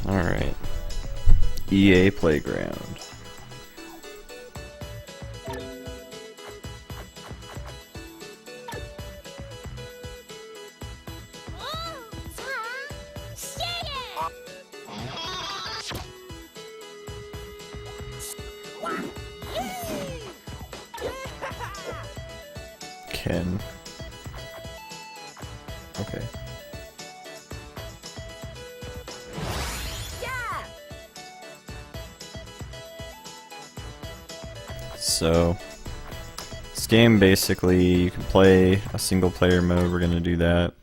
Alright. EA Playground. Ken. Okay. So, this game basically, you can play a single player mode, we're gonna do that.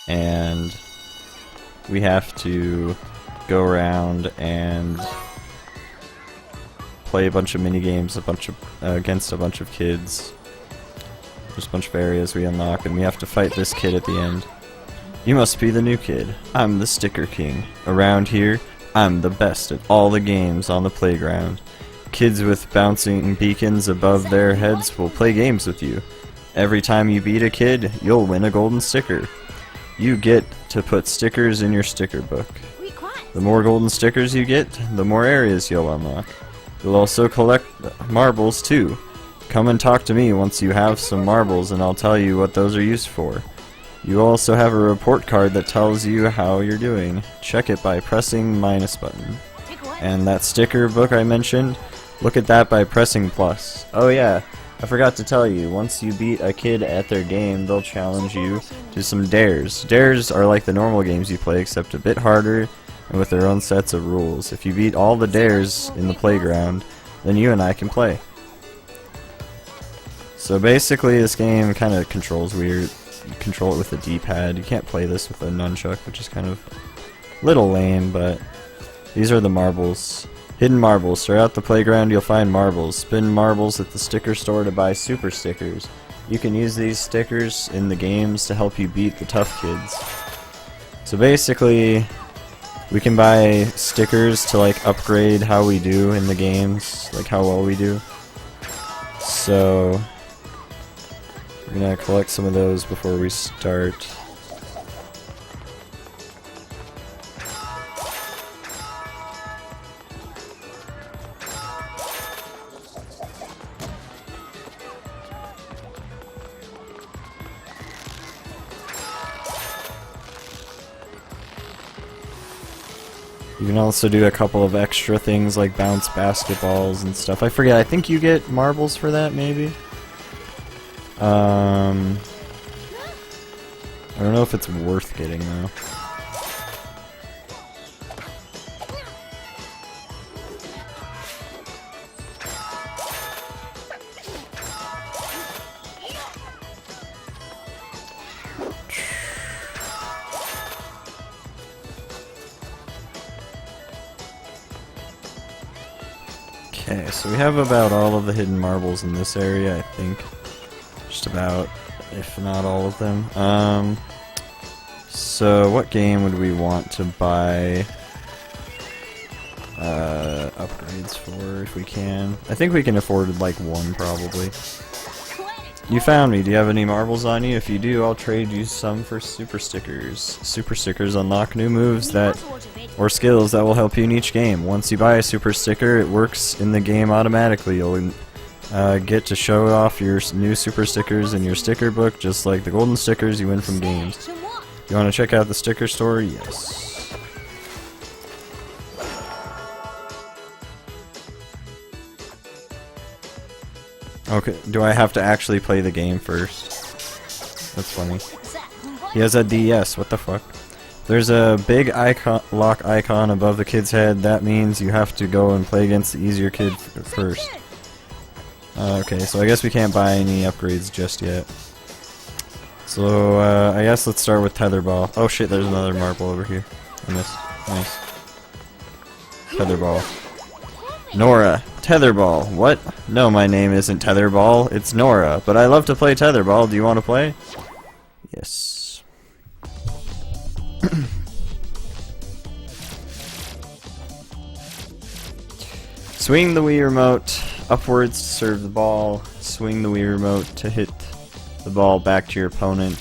And we have to go around and play a bunch of mini games, against a bunch of kids. There's a bunch of areas we unlock, and we have to fight this kid at the end. You must be the new kid. I'm the Sticker King. Around here, I'm the best at all the games on the playground. Kids with bouncing beacons above their heads will play games with you. Every time you beat a kid, you'll win a golden sticker. You get to put stickers in your sticker book. The more golden stickers you get, the more areas you'll unlock. You'll also collect marbles too. Come and talk to me once you have some marbles and I'll tell you what those are used for. You also have a report card that tells you how you're doing. Check it by pressing minus button. And that sticker book I mentioned, look at that by pressing plus. Oh yeah, I forgot to tell you, once you beat a kid at their game, they'll challenge you to some dares. Dares are like the normal games you play, except a bit harder and with their own sets of rules. If you beat all the dares in the playground, then you and I can play. So basically this game kind of controls weird. You control it with a D-pad. You can't play this with a nunchuck, which is kind of a little lame, but these are the marbles. Hidden marbles. Throughout the playground you'll find marbles. Spin marbles at the sticker store to buy super stickers. You can use these stickers in the games to help you beat the tough kids. So basically, we can buy stickers to like upgrade how we do in the games, like how well we do. So we're gonna collect some of those before we start. You can also do a couple of extra things like bounce basketballs and stuff. I forget, I think you get marbles for that, maybe? I don't know if it's worth getting, though. Okay, so we have about all of the hidden marbles in this area, I think. Just about, if not all of them. So what game would we want to buy upgrades for, if we can? I think we can afford like one, probably. You found me. Do you have any marbles on you? If you do, I'll trade you some for super stickers. Super stickers unlock new moves or skills that will help you in each game. Once you buy a super sticker, it works in the game automatically. You'll get to show off your new super stickers in your sticker book, just like the golden stickers you win from games. You want to check out the sticker store? Yes. Okay, do I have to actually play the game first? That's funny. He has a DS, what the fuck? There's a big lock icon above the kid's head. That means you have to go and play against the easier kid first. Okay, so I guess we can't buy any upgrades just yet. So, I guess let's start with Tetherball. Oh shit, there's another marble over here. I missed. Nice. Tetherball. Nora. Tetherball. What? No, my name isn't Tetherball. It's Nora. But I love to play Tetherball. Do you want to play? Yes. Swing the Wii Remote upwards to serve the ball. Swing the Wii Remote to hit the ball back to your opponent.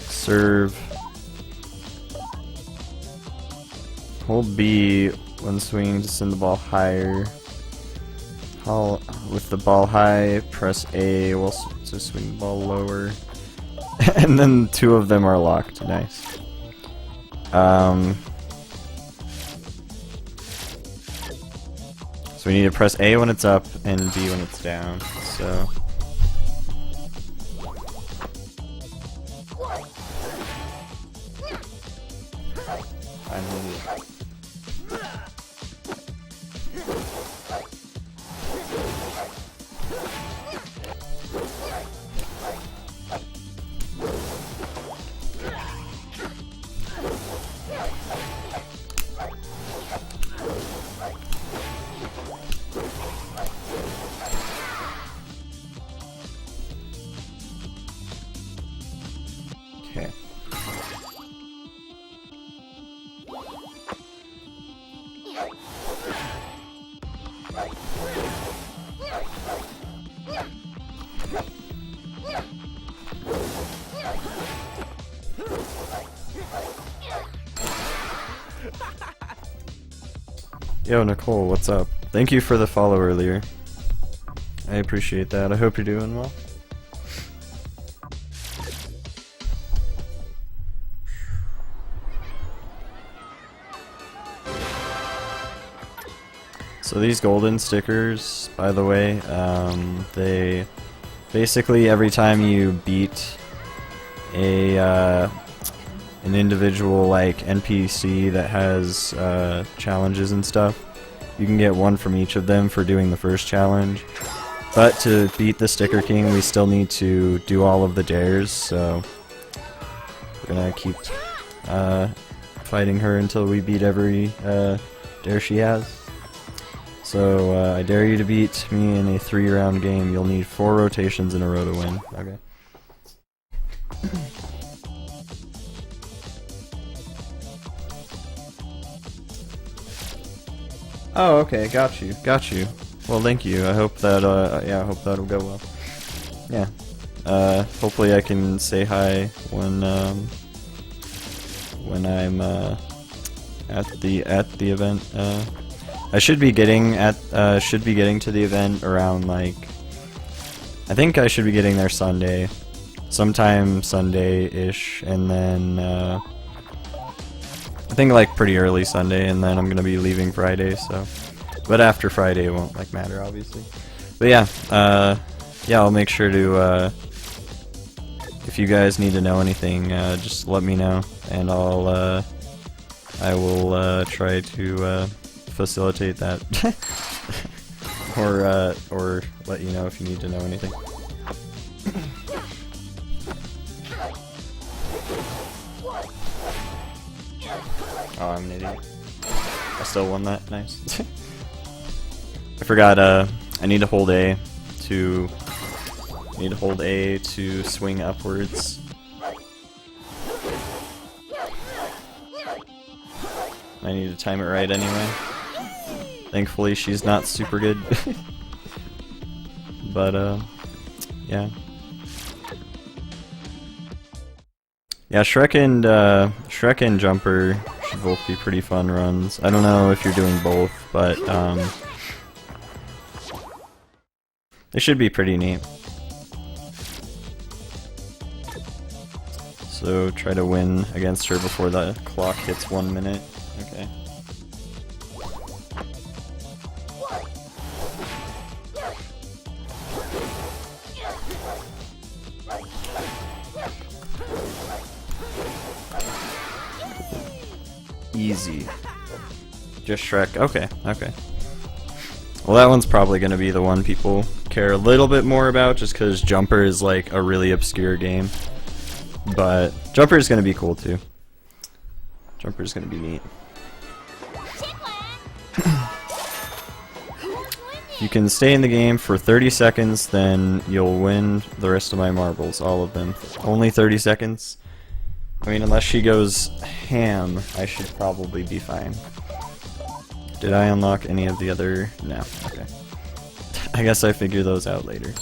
Serve. Hold B when swinging to send the ball higher. With the ball high, press A to swing the ball lower. And then 2 of them are locked. Nice. So we need to press A when it's up and B when it's down. So. Okay. Yo, Nicole, what's up? Thank you for the follow earlier. I appreciate that. I hope you're doing well. So these golden stickers, by the way, they basically every time you beat an individual like NPC that has challenges and stuff, you can get one from each of them for doing the first challenge. But to beat the Sticker King, we still need to do all of the dares, so we're gonna keep fighting her until we beat every dare she has. So I dare you to beat me in a 3-round game. You'll need 4 rotations in a row to win. Okay. Oh, okay, got you. Well, thank you. I hope that, yeah, I hope that'll go well. Yeah. Hopefully I can say hi when I'm, at the event. I should be getting to the event around, like, I think I should be getting there Sunday. Sometime Sunday-ish, and then, I think like pretty early Sunday, and then I'm gonna be leaving Friday, so. But after Friday it won't like matter, obviously. But yeah, yeah, I'll make sure to, if you guys need to know anything, just let me know, and I will, try to, facilitate that. or let you know if you need to know anything. Oh, I'm an idiot. I still won that. Nice. I forgot, I need to hold A to swing upwards. I need to time it right anyway. Thankfully she's not super good. But yeah. Yeah, Shrek and Jumper should both be pretty fun runs. I don't know if you're doing both, but they should be pretty neat. So try to win against her before the clock hits 1 minute. Okay. Easy. Just Shrek. Okay, okay. Well, that one's probably going to be the one people care a little bit more about, just because Jumper is like a really obscure game. But Jumper is going to be cool too. Jumper is going to be neat. If you can stay in the game for 30 seconds, then you'll win the rest of my marbles, all of them. Only 30 seconds? I mean, unless she goes ham, I should probably be fine. Did I unlock any of the other? No. Okay. I guess I figure those out later.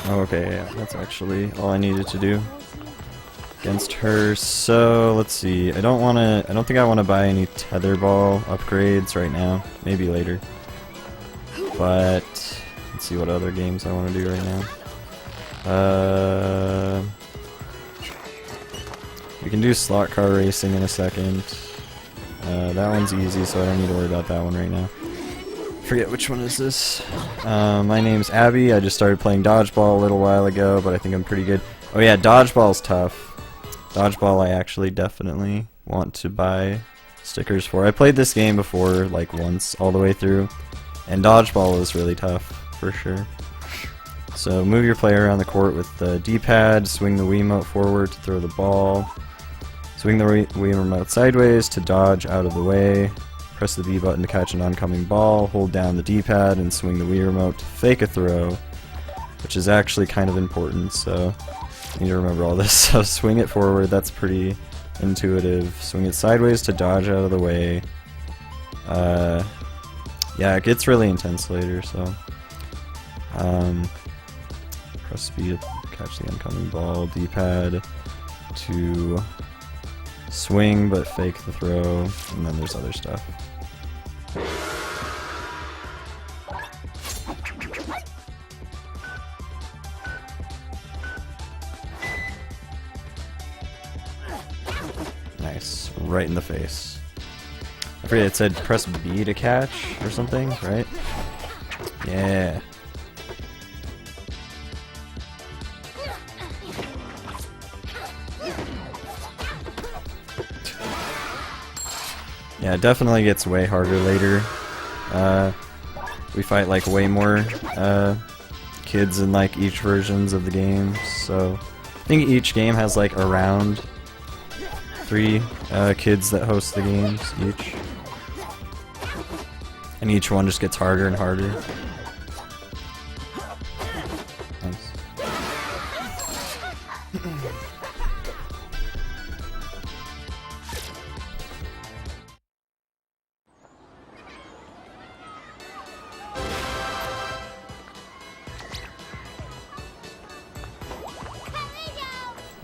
Oh, okay, yeah, that's actually all I needed to do against her. So let's see. I don't think I want to buy any Tetherball upgrades right now. Maybe later. But let's see what other games I want to do right now. We can do slot car racing in a second. That one's easy, so I don't need to worry about that one right now. Forget which one is this. My name's Abby. I just started playing Dodgeball a little while ago, but I think I'm pretty good. Oh yeah, Dodgeball's tough. Dodgeball I actually definitely want to buy stickers for. I played this game before, like once, all the way through, and Dodgeball is really tough, for sure. So move your player around the court with the D-pad, swing the Wiimote forward to throw the ball, swing the Wii remote sideways to dodge out of the way, press the B button to catch an oncoming ball, hold down the D-pad and swing the Wii remote to fake a throw, which is actually kind of important, so you need to remember all this. So swing it forward, that's pretty intuitive. Swing it sideways to dodge out of the way. Yeah, it gets really intense later, so press B to catch the oncoming ball, D-pad to swing but fake the throw, and then there's other stuff. Nice, right in the face. I forget, it said press B to catch or something, right? Yeah. Yeah, it definitely gets way harder later. We fight like way more kids in like each versions of the game, so I think each game has like around 3 kids that host the games each. And each one just gets harder and harder. Nice.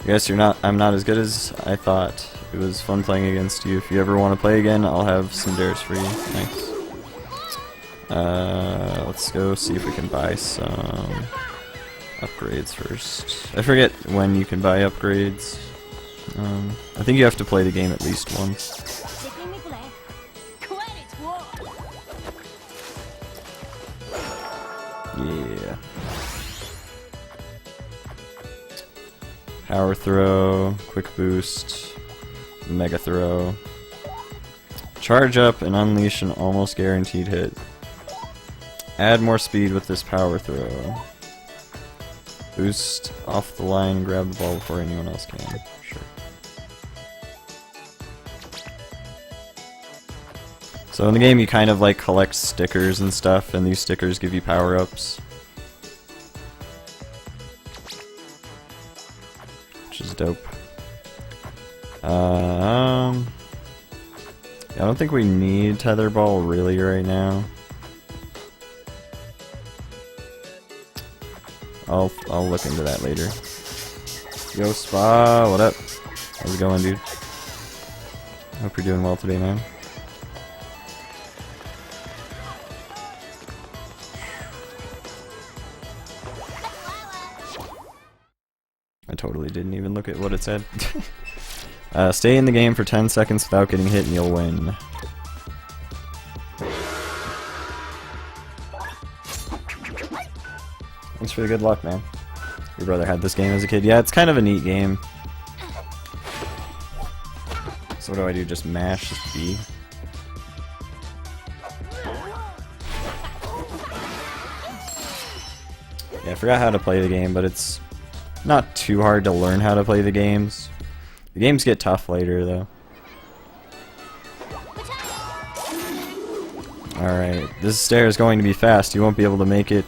I guess I'm not as good as I thought. It was fun playing against you. If you ever want to play again, I'll have some dares for you. Thanks. Let's go see if we can buy some upgrades first. I forget when you can buy upgrades. I think you have to play the game at least once. Yeah. Power throw, quick boost, mega throw. Charge up and unleash an almost guaranteed hit. Add more speed with this power throw. Boost off the line and grab the ball before anyone else can. Sure. So in the game you kind of like collect stickers and stuff, and these stickers give you power-ups. Which is dope. Yeah, I don't think we need Tetherball really right now. I'll look into that later. Yo, Spa, what up? How's it going, dude? Hope you're doing well today, man. I totally didn't even look at what it said. Stay in the game for 10 seconds without getting hit and you'll win. Thanks for the good luck, man. Your brother had this game as a kid. Yeah, it's kind of a neat game. So what do? Just mash this B? Yeah, I forgot how to play the game, but it's not too hard to learn how to play the games. The games get tough later, though. Alright, this stair is going to be fast. You won't be able to make it.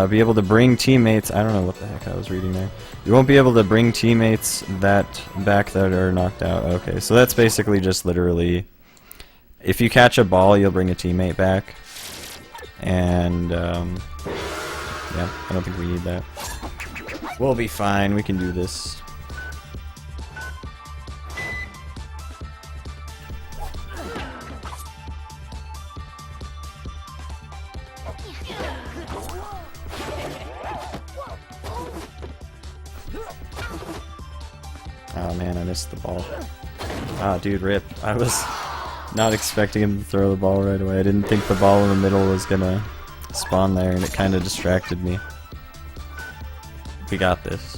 Be able to bring teammates. I don't know what the heck I was reading there. You won't be able to bring teammates that are knocked out. Okay, so that's basically just literally, if you catch a ball, you'll bring a teammate back, and Yeah, I don't think we need that. We'll be fine, we can do this. Oh man, I missed the ball. Ah, dude, rip. I was not expecting him to throw the ball right away. I didn't think the ball in the middle was gonna spawn there, and it kind of distracted me. We got this.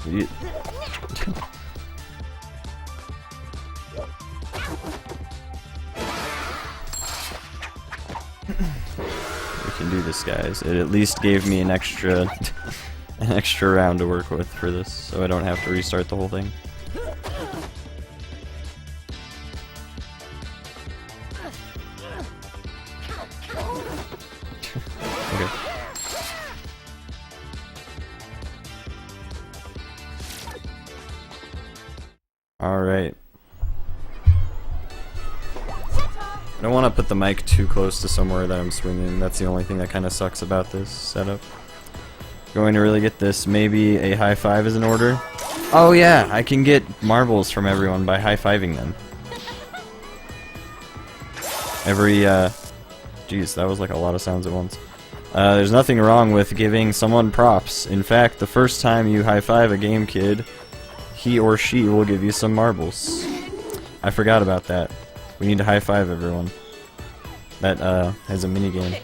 We can do this, guys. It at least gave me an extra an extra round to work with for this, so I don't have to restart the whole thing. Okay. Alright. I don't want to put the mic too close to somewhere that I'm swinging. That's the only thing that kind of sucks about this setup. Going to really get this, maybe a high five is in order. Oh yeah, I can get marbles from everyone by high-fiving them. Geez, that was like a lot of sounds at once. There's nothing wrong with giving someone props. In fact, the first time you high-five a game kid, he or she will give you some marbles. I forgot about that. We need to high-five everyone. That has a minigame.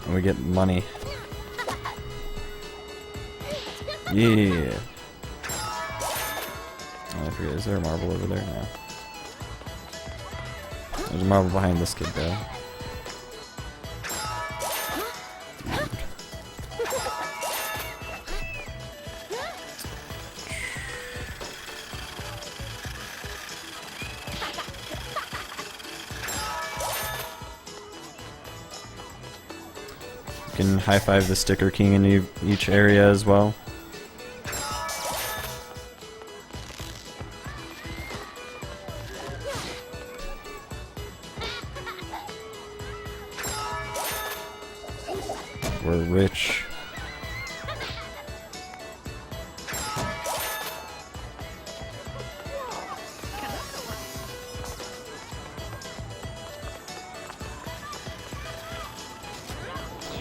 And we get money. Yeah. Oh, I forget, is there a marble over there now? There's a marble behind this kid though. You can high-five the Sticker King in each area as well. We're rich.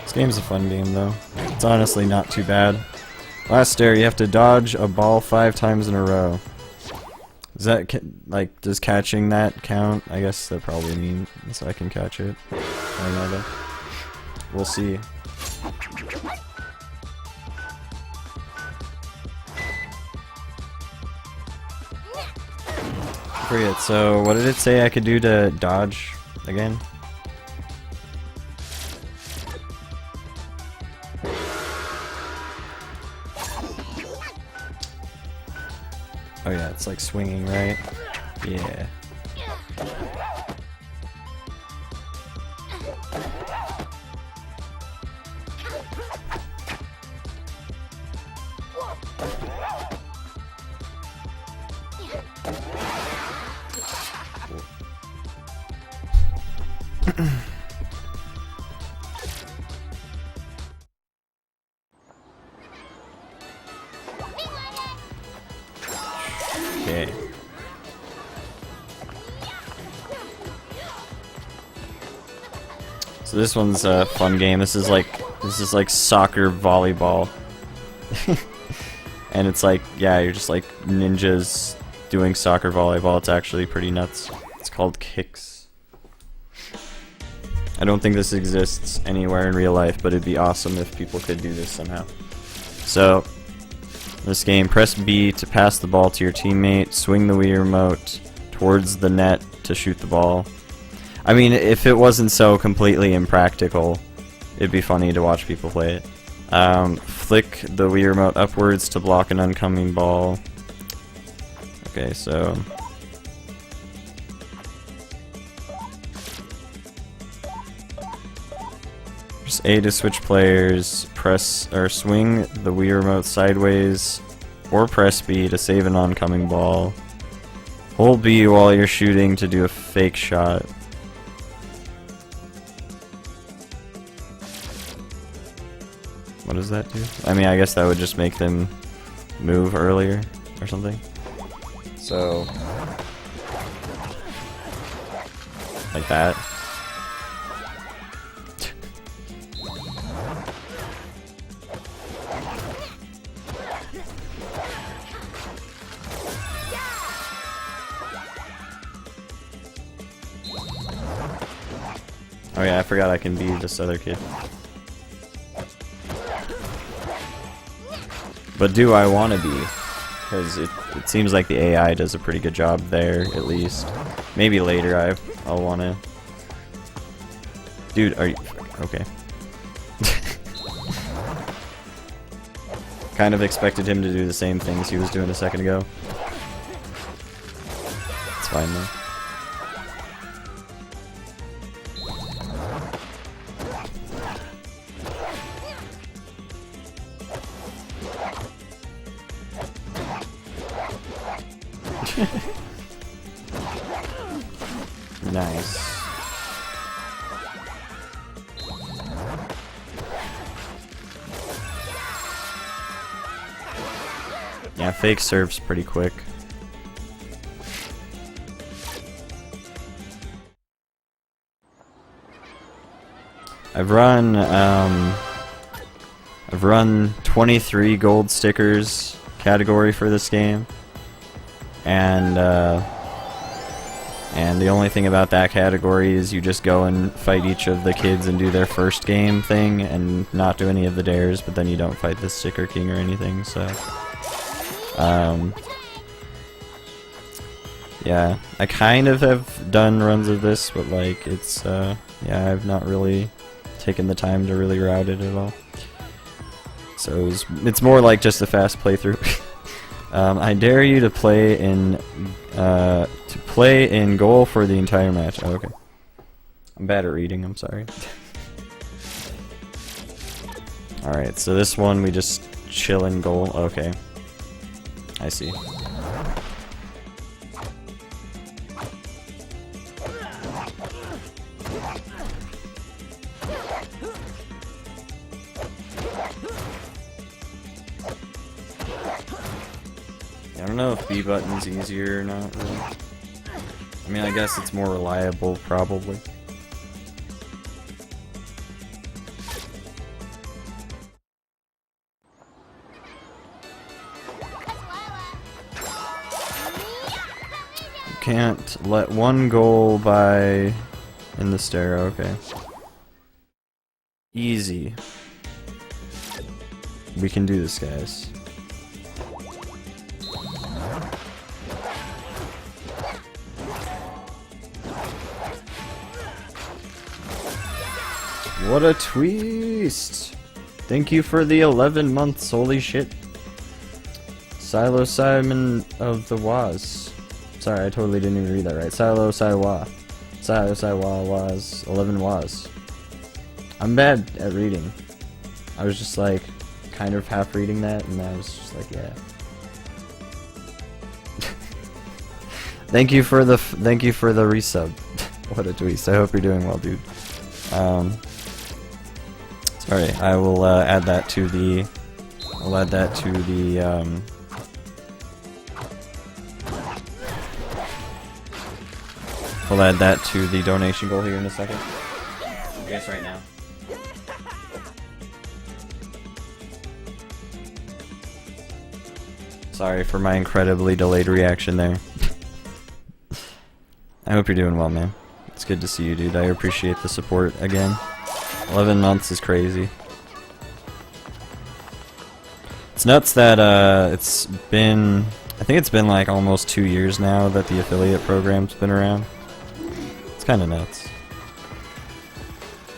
This game's a fun game though. It's honestly not too bad. Last dare, you have to dodge a ball 5 times in a row. Does that, like, does catching that count? I guess that probably means I can catch it. I don't know though. We'll see. Forget, so what did it say I could do to dodge again? Oh yeah, it's like swinging, right? Yeah. Okay. So this one's a fun game. This is like soccer volleyball. And it's like, yeah, you're just like ninjas doing soccer volleyball. It's actually pretty nuts. It's called Kicks. I don't think this exists anywhere in real life, but it'd be awesome if people could do this somehow. So, in this game, press B to pass the ball to your teammate, swing the Wii remote towards the net to shoot the ball. I mean, if it wasn't so completely impractical, it'd be funny to watch people play it. Flick the Wii remote upwards to block an oncoming ball. Okay, so... press A to switch players, press or swing the Wii remote sideways, or press B to save an oncoming ball. Hold B while you're shooting to do a fake shot. What does that do? I mean, I guess that would just make them move earlier or something. So, like that. Oh yeah, I forgot I can be this other kid. But do I want to be? Because it seems like the AI does a pretty good job there, at least. Maybe later I'll want to... Dude, are you... Okay. Kind of expected him to do the same things he was doing a second ago. It's fine though. Nice. Yeah, fake serves pretty quick. I've run 23 gold stickers category for this game, and the only thing about that category is you just go and fight each of the kids and do their first game thing and not do any of the dares, but then you don't fight the Sticker King or anything, so... yeah, I kind of have done runs of this, but like, it's, yeah, I've not really taken the time to really route it at all. So it's more like just a fast playthrough. I dare you to play in goal for the entire match. Oh, okay. I'm bad at reading, I'm sorry. Alright, so this one we just chill in goal. Okay. I see. I don't know if B button's easier or not, really. I mean, I guess it's more reliable, probably. Can't let one goal by in the stair, okay. Easy. We can do this, guys. What a twist! Thank you for the 11 months, holy shit. Silo Simon of the Waz. Sorry, I totally didn't even read that right. Silo Saiwa. Silo Saiwa Waz. 11 Waz. I'm bad at reading. I was just like, kind of half reading that, and I was just like, yeah. Thank you for the resub. What a twist. I hope you're doing well, dude. Sorry, I will add that to the. I'll add that to the. I'll add that to the donation goal here in a second. I guess right now. Sorry for my incredibly delayed reaction there. I hope you're doing well, man. It's good to see you, dude. I appreciate the support again. 11 months is crazy. It's nuts that it's been, I think it's been like almost 2 years now that the affiliate program's been around. It's kind of nuts.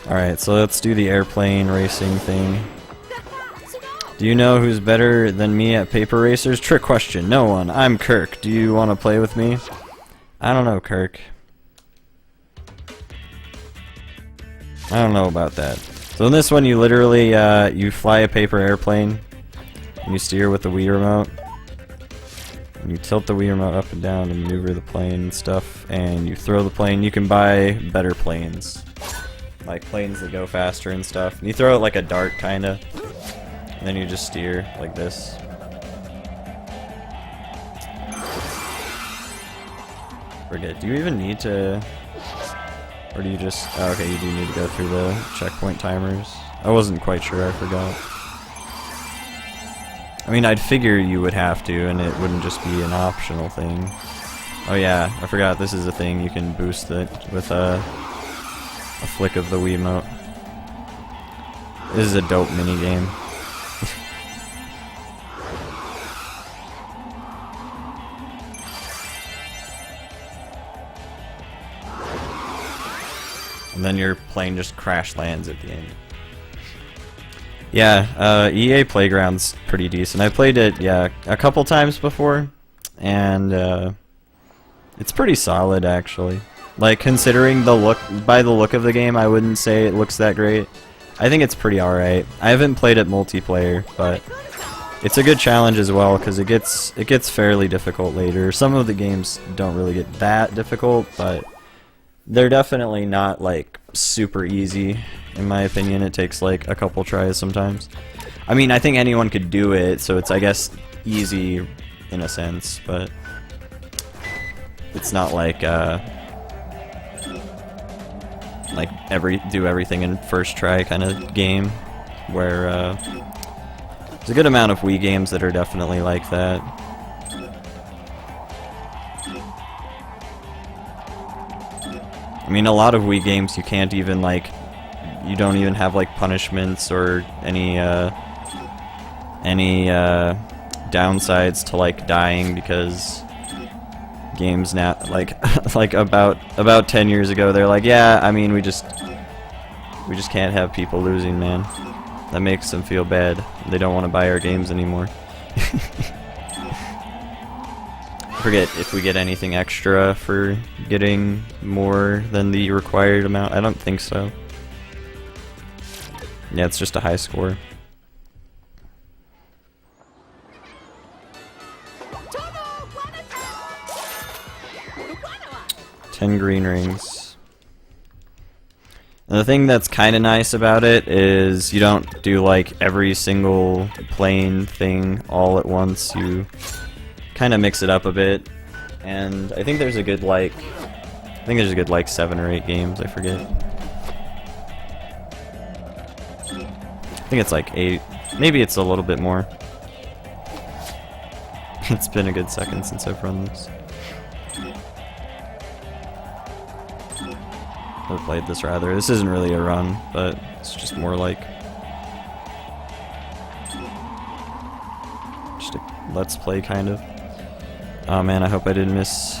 Alright, so let's do the airplane racing thing. Do you know who's better than me at paper racers? Trick question. No one. I'm Kirk. Do you want to play with me? I don't know, Kirk. I don't know about that. So in this one, you literally, you fly a paper airplane, and you steer with the Wii remote, and you tilt the Wii remote up and down to maneuver the plane and stuff, and you throw the plane. You can buy better planes, like planes that go faster and stuff. And you throw it like a dart, kinda, then you just steer like this. Forget. Do you even need to, or do you just? Oh, okay, you do need to go through the checkpoint timers. I wasn't quite sure. I forgot. I mean, I'd figure you would have to, and it wouldn't just be an optional thing. Oh yeah, I forgot. This is a thing you can boost it with a flick of the Wiimote. This is a dope mini game. And then your plane just crash lands at the end. Yeah, EA Playground's pretty decent. I played it, yeah, a couple times before, and it's pretty solid actually. Like, considering the look, by the look of the game, I wouldn't say it looks that great. I think it's pretty alright. I haven't played it multiplayer, but it's a good challenge as well, because it gets fairly difficult later. Some of the games don't really get that difficult, but they're definitely not, like, super easy, in my opinion. It takes, like, a couple tries sometimes. I mean, I think anyone could do it, so it's, I guess, easy in a sense, but it's not like, do everything in first try kind of game, where there's a good amount of Wii games that are definitely like that. I mean, a lot of Wii games you can't even, like, you don't even have, like, punishments or any downsides to, like, dying, because games now, like, like about 10 years ago, they're like, yeah, I mean, we just can't have people losing, man. That makes them feel bad. They don't want to buy our games anymore. I forget if we get anything extra for getting more than the required amount. I don't think so. Yeah, it's just a high score. 10 green rings. And the thing that's kind of nice about it is you don't do like every single plane thing all at once. You kind of mix it up a bit, and I think there's a good like 7 or 8 games. I forget. I think it's like 8. Maybe it's a little bit more. It's been a good second since I've run this. Or played this rather. This isn't really a run, but it's just more like just a let's play kind of. Oh man, I hope I didn't miss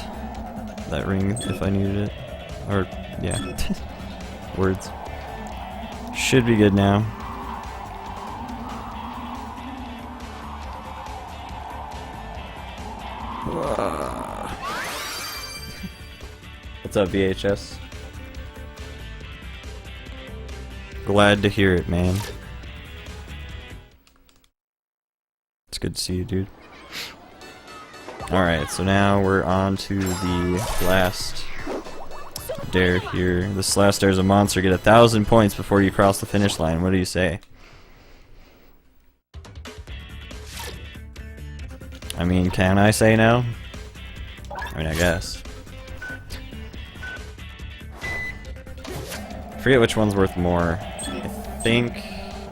that ring if I needed it. Or yeah. Words. Should be good now. What's up, VHS? Glad to hear it, man. It's good to see you, dude. Alright, so now we're on to the last dare here. This last dare is a monster. Get 1,000 points before you cross the finish line. What do you say? I mean, can I say no? I mean, I guess. I forget which one's worth more. I think,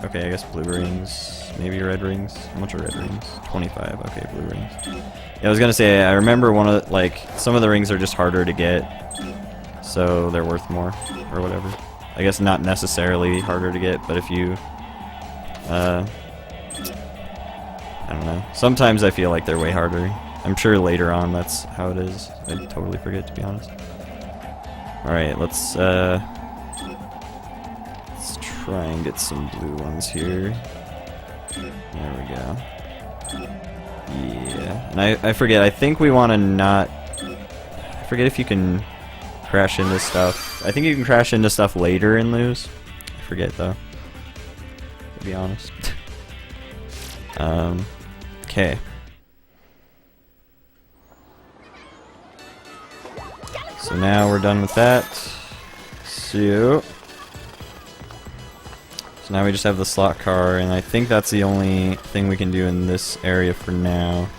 okay, I guess blue rings, maybe red rings. How much are red rings? 25. Okay, blue rings. Yeah, I was gonna say, I remember one of the, like, some of the rings are just harder to get, so they're worth more or whatever. I guess not necessarily harder to get, but if you I don't know, sometimes I feel like they're way harder. I'm sure later on that's how it is. I totally forget, to be honest. Alright, let's try and get some blue ones here. There we go. Yeah, and I forget, I think we want to not... I forget if you can crash into stuff. I think you can crash into stuff later and lose. I forget, though, to be honest. Okay. So now we're done with that. So now we just have the slot car, and I think that's the only thing we can do in this area for now.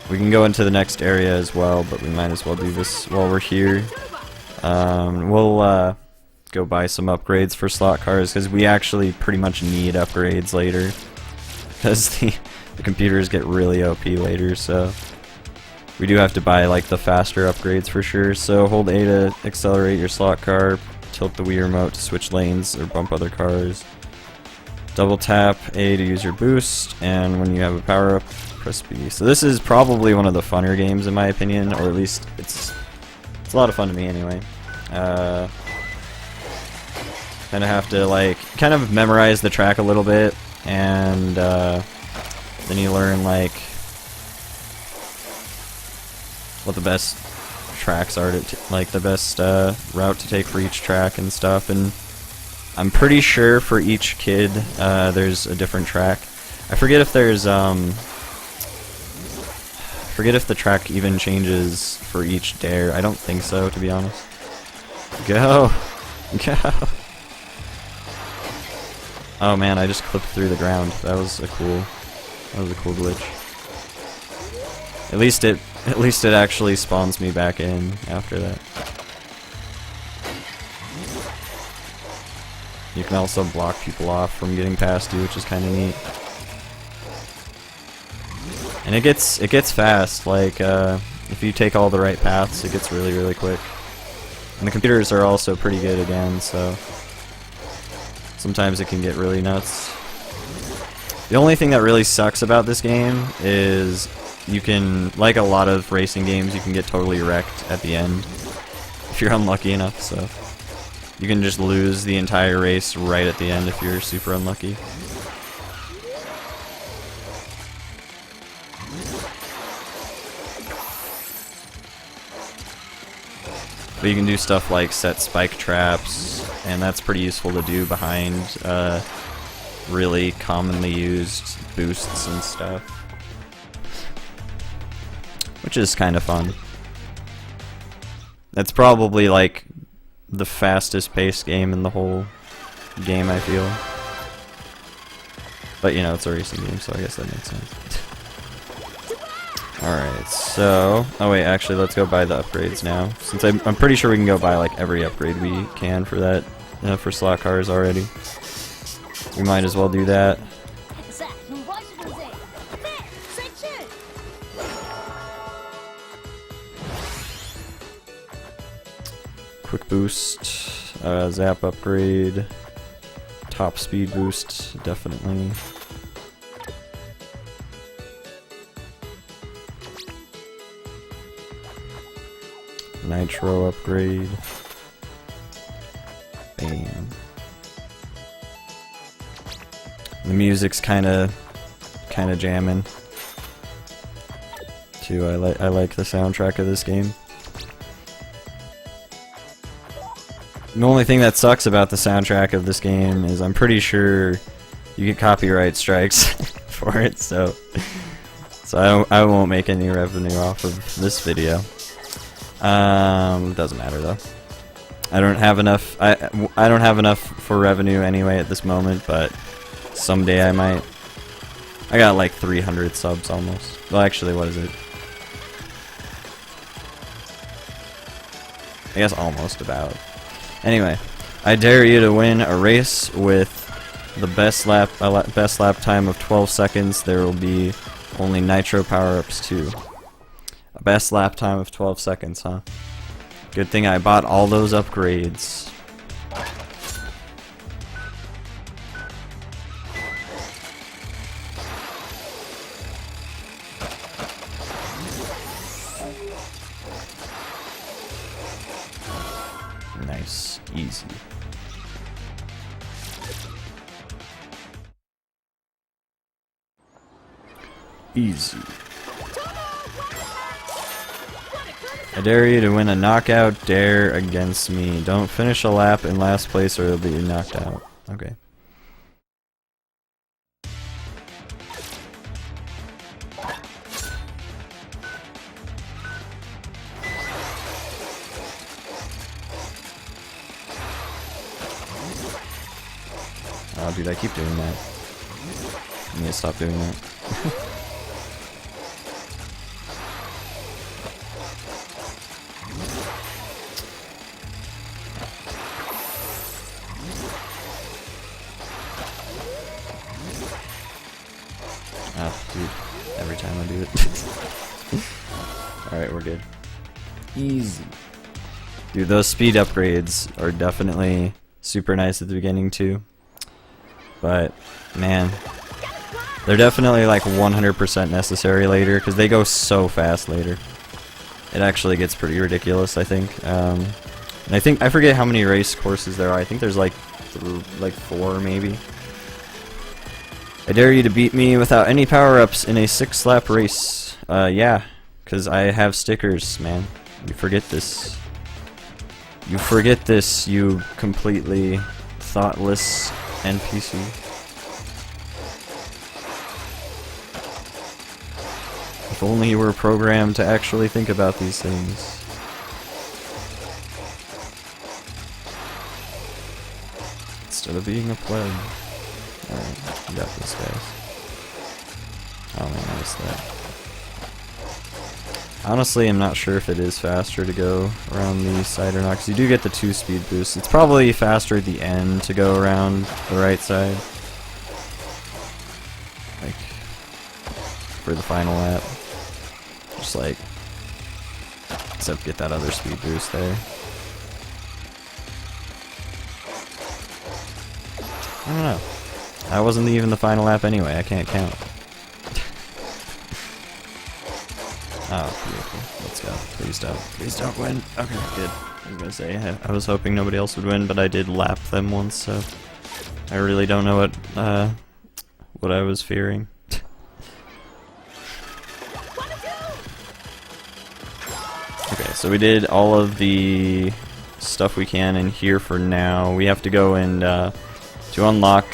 We can go into the next area as well, but we might as well do this while we're here. We'll go buy some upgrades for slot cars, because we actually pretty much need upgrades later. Because the computers get really OP later, so we do have to buy like the faster upgrades for sure. So hold A to accelerate your slot car, tilt the Wii remote to switch lanes or bump other cars. Double tap A to use your boost, and when you have a power up, press B. So this is probably one of the funner games in my opinion, or at least it's a lot of fun to me anyway. Kind of have to like kind of memorize the track a little bit, and then you learn like what the best tracks are to like the best route to take for each track and stuff. And I'm pretty sure for each kid there's a different track. I forget if there's forget if the track even changes for each dare. I don't think so, to be honest. Go! Go! Oh man, I just clipped through the ground. That was a cool glitch. At least it actually spawns me back in after that. You can also block people off from getting past you, which is kind of neat. And it gets fast. Like if you take all the right paths, it gets really quick. And the computers are also pretty good again, so sometimes it can get really nuts. The only thing that really sucks about this game is you can, like a lot of racing games, you can get totally wrecked at the end if you're unlucky enough, so you can just lose the entire race right at the end if you're super unlucky. But you can do stuff like set spike traps, and that's pretty useful to do behind really commonly used boosts and stuff, which is kind of fun. That's probably like the fastest paced game in the whole game, I feel. But you know, it's a racing game, so I guess that makes sense. Alright, so... oh wait, actually, let's go buy the upgrades now. Since I'm pretty sure we can go buy like every upgrade we can for that, for slot cars already. We might as well do that. Quick boost, zap upgrade, top speed boost, definitely. Nitro upgrade. Bam. The music's kinda jamming too. I like the soundtrack of this game. The only thing that sucks about the soundtrack of this game is I'm pretty sure you get copyright strikes for it, so I won't make any revenue off of this video. Doesn't matter though. I don't have enough. I don't have enough for revenue anyway at this moment, but someday I might. I got like 300 subs almost. Well, actually, what is it? I guess almost about. Anyway, I dare you to win a race with the best lap time of 12 seconds. There will be only nitro power-ups too. A best lap time of 12 seconds, huh? Good thing I bought all those upgrades. Nice. Easy. Easy. I dare you to win a knockout dare against me. Don't finish a lap in last place or you'll be knocked out. Okay. Oh, dude, I keep doing that. I need to stop doing that. Oh, dude. Every time I do it. Alright, we're good. Easy. Dude, those speed upgrades are definitely super nice at the beginning too. But, man, they're definitely like 100% necessary later, because they go so fast later. It actually gets pretty ridiculous, I think. And I forget how many race courses there are. I think there's like 4 maybe. I dare you to beat me without any power-ups in a 6-lap race. Yeah, because I have stickers, man. You forget this. You forget this, you completely thoughtless NPC. If only you were programmed to actually think about these things. Instead of being a pleb. Alright, we got this, guys. I only noticed that. Honestly, I'm not sure if it is faster to go around the side or not, because you do get the 2 speed boosts. It's probably faster at the end to go around the right side. Like, for the final lap. Just like, except get that other speed boost there. I don't know. That wasn't even the final lap anyway, I can't count. Oh, beautiful. Let's go. Please don't. Please don't win. Okay, good. I was gonna say, I was hoping nobody else would win, but I did lap them once, so I really don't know what I was fearing. Okay, so we did all of the stuff we can in here for now. We have to go and to unlock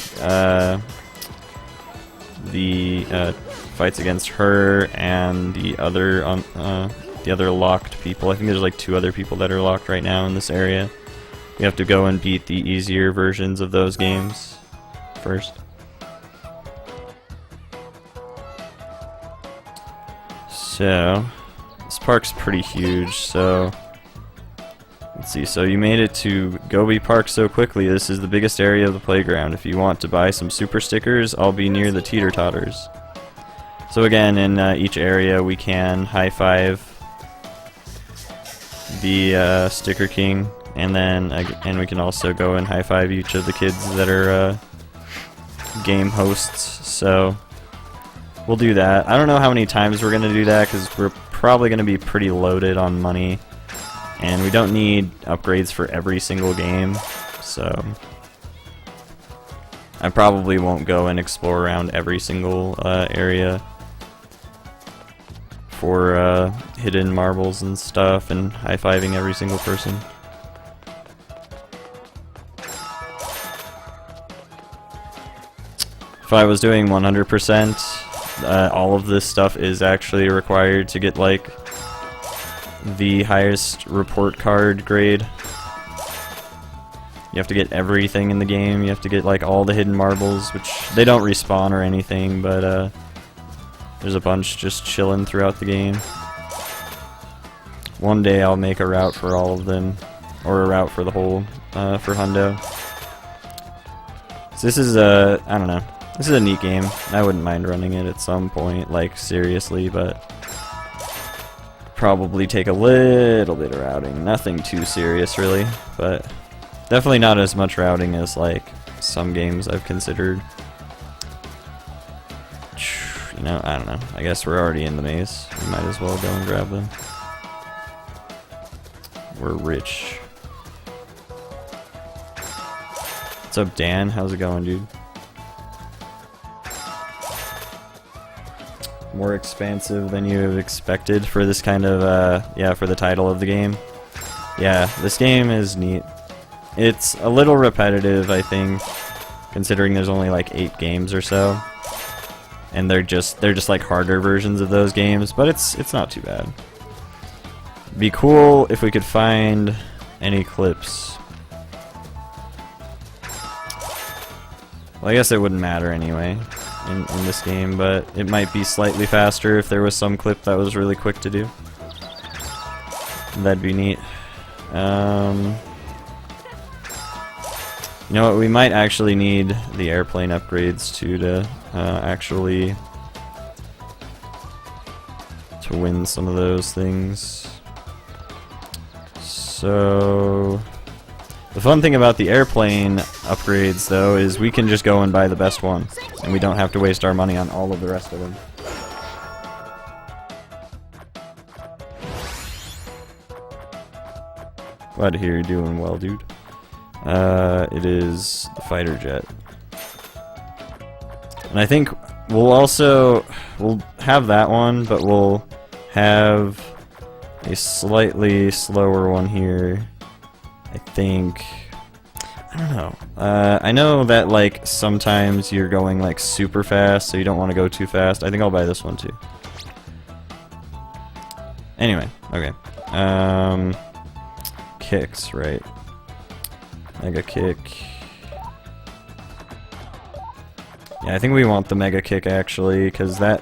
the fights against her and the other locked people. I think there's like 2 other people that are locked right now in this area. We have to go and beat the easier versions of those games first. So this park's pretty huge, so let's see. So you made it to Gobi Park so quickly. This is the biggest area of the playground. If you want to buy some super stickers, I'll be near the teeter-totters. So again, in each area we can high-five the Sticker King, and then and we can also go and high-five each of the kids that are game hosts. So we'll do that. I don't know how many times we're going to do that, because we're probably going to be pretty loaded on money. And we don't need upgrades for every single game, so I probably won't go and explore around every single area for hidden marbles and stuff and high-fiving every single person. If I was doing 100%, all of this stuff is actually required to get like the highest report card grade. You have to get everything in the game. You have to get like all the hidden marbles, which they don't respawn or anything, but there's a bunch just chilling throughout the game. One day I'll make a route for all of them, or a route for the whole for Hundo. So this is I don't know. This is a neat game. I wouldn't mind running it at some point, like seriously, but probably take a little bit of routing. Nothing too serious, really, but definitely not as much routing as like some games I've considered. You know, I don't know. I guess we're already in the maze. We might as well go and grab them. We're rich. What's up, Dan? How's it going, dude? More expansive than you have expected for this kind of, yeah, for the title of the game. Yeah, this game is neat. It's a little repetitive, I think, considering there's only like 8 games or so. And they're just like harder versions of those games, but it's not too bad. Be cool if we could find any clips. Well, I guess it wouldn't matter anyway in this game, but it might be slightly faster if there was some clip that was really quick to do. That'd be neat. You know what, we might actually need the airplane upgrades too to actually to win some of those things. So the fun thing about the airplane upgrades though is we can just go and buy the best one and we don't have to waste our money on all of the rest of them. Glad to hear you're doing well, dude. It is the fighter jet. And I think we'll have that one, but we'll have a slightly slower one here. I think, I don't know. I know that like sometimes you're going like super fast, so you don't want to go too fast. I think I'll buy this one too. Anyway, okay. Kicks, right? Mega kick. Yeah, I think we want the mega kick actually, because that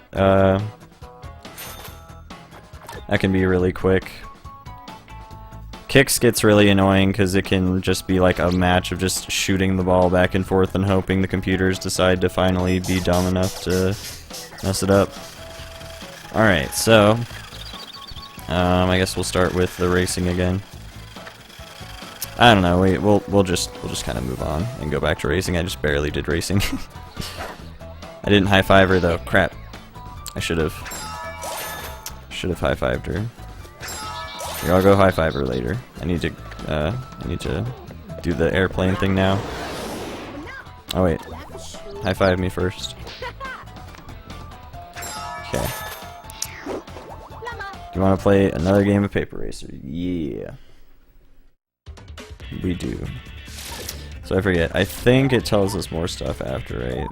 can be really quick. Kicks gets really annoying because it can just be like a match of just shooting the ball back and forth and hoping the computers decide to finally be dumb enough to mess it up. Alright, so I guess we'll start with the racing again. I don't know, we'll just kind of move on and go back to racing. I just barely did racing. I didn't high-five her though. Crap. I should have high-fived her. Here, I'll go high-five her later. I need to do the airplane thing now. Oh wait. High-five me first. Okay. Do you want to play another game of Paper Racer? Yeah. We do. So I forget. I think it tells us more stuff after I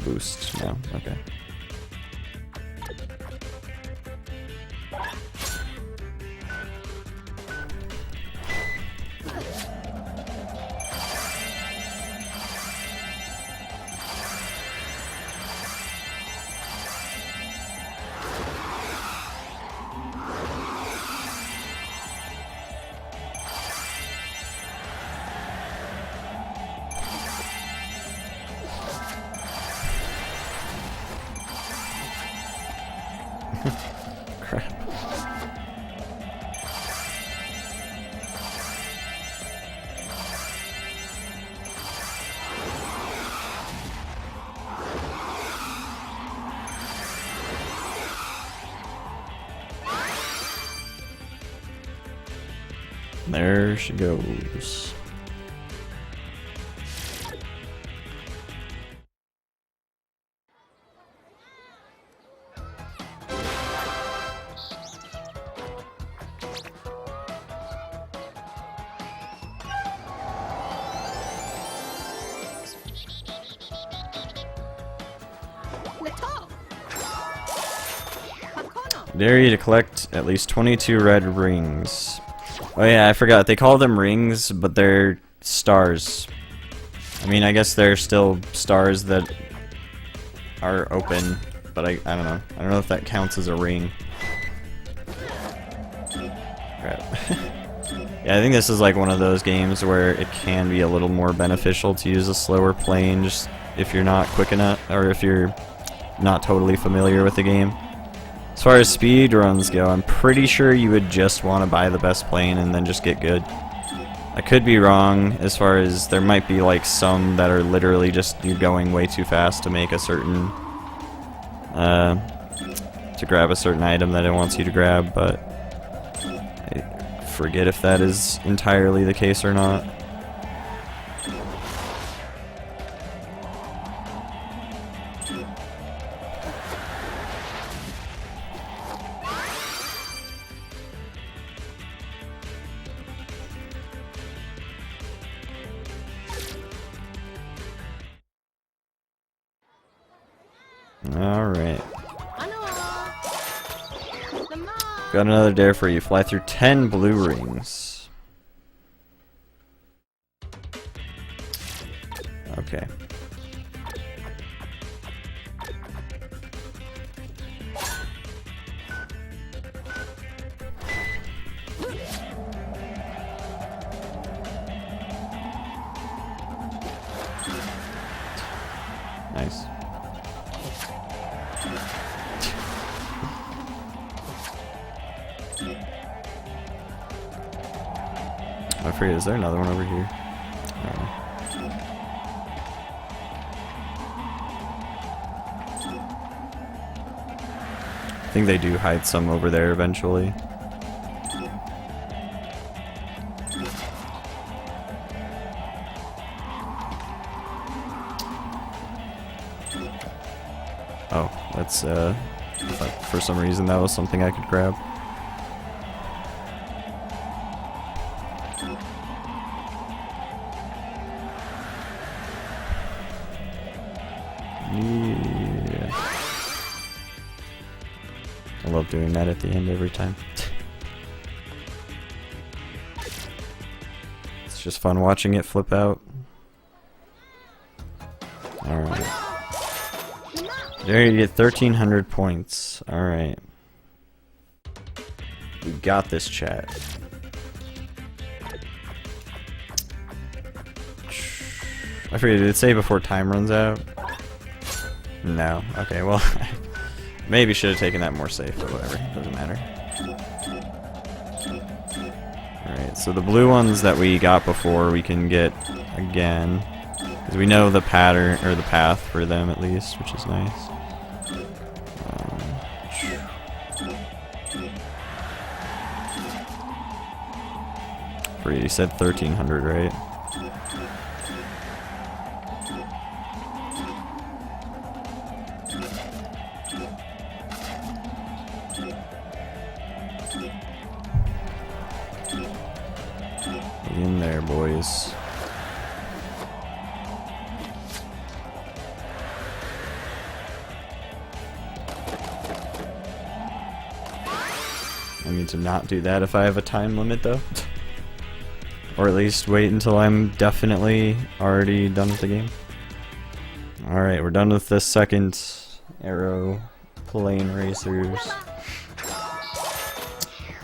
boost now. Okay. Crap. There she goes. Dare you to collect at least 22 red rings. Oh yeah, I forgot. They call them rings, but they're stars. I mean, I guess they're still stars that are open, but I don't know. I don't know if that counts as a ring. Crap. Yeah, I think this is like one of those games where it can be a little more beneficial to use a slower plane just if you're not quick enough, or if you're not totally familiar with the game. As far as speed runs go, I'm pretty sure you would just want to buy the best plane and then just get good. I could be wrong as far as there might be like some that are literally just you're going way too fast to make a certain to grab a certain item that it wants you to grab, but I forget if that is entirely the case or not. Alright. Got another dare for you. Fly through 10 blue rings. Okay. Nice. I forget, is there another one over here? I think they do hide some over there eventually. Oh, that's I thought for some reason that was something I could grab. Yeah. I love doing that at the end every time. It's just fun watching it flip out. Alright. There you get 1,300 points. Alright. We got this, chat. I forget, did it say before time runs out? No. Okay, well, maybe should have taken that more safe, but whatever. Doesn't matter. Alright, so the blue ones that we got before we can get again. Because we know the pattern, or the path for them at least, which is nice. You said 1,300, right? In there, boys. I need to not do that if I have a time limit, though. Or at least wait until I'm definitely already done with the game. Alright, we're done with the second aeroplane racers.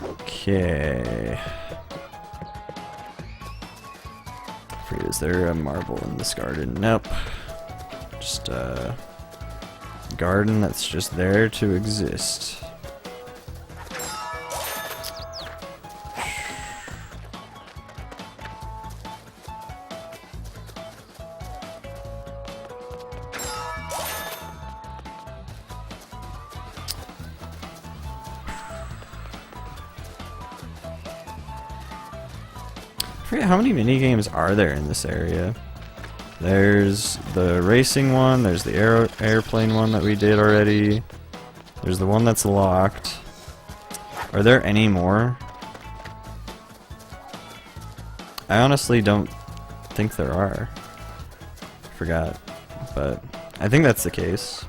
Okay. Is there a marble in this garden? Nope. Just a garden that's just there to exist. I forget how many minigames are there in this area. There's the racing one, there's the airplane one that we did already. There's the one that's locked. Are there any more? I honestly don't think there are. I forgot, but I think that's the case.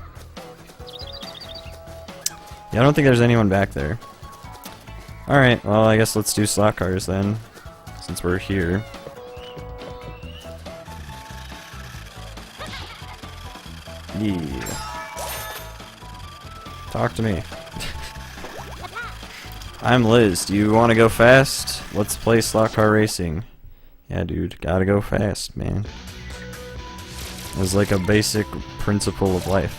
Yeah, I don't think there's anyone back there. Alright, well I guess let's do slot cars then. Since we're here. Yeah. Talk to me. I'm Liz. Do you want to go fast? Let's play slot car racing. Yeah, dude. Gotta go fast, man. It's like a basic principle of life.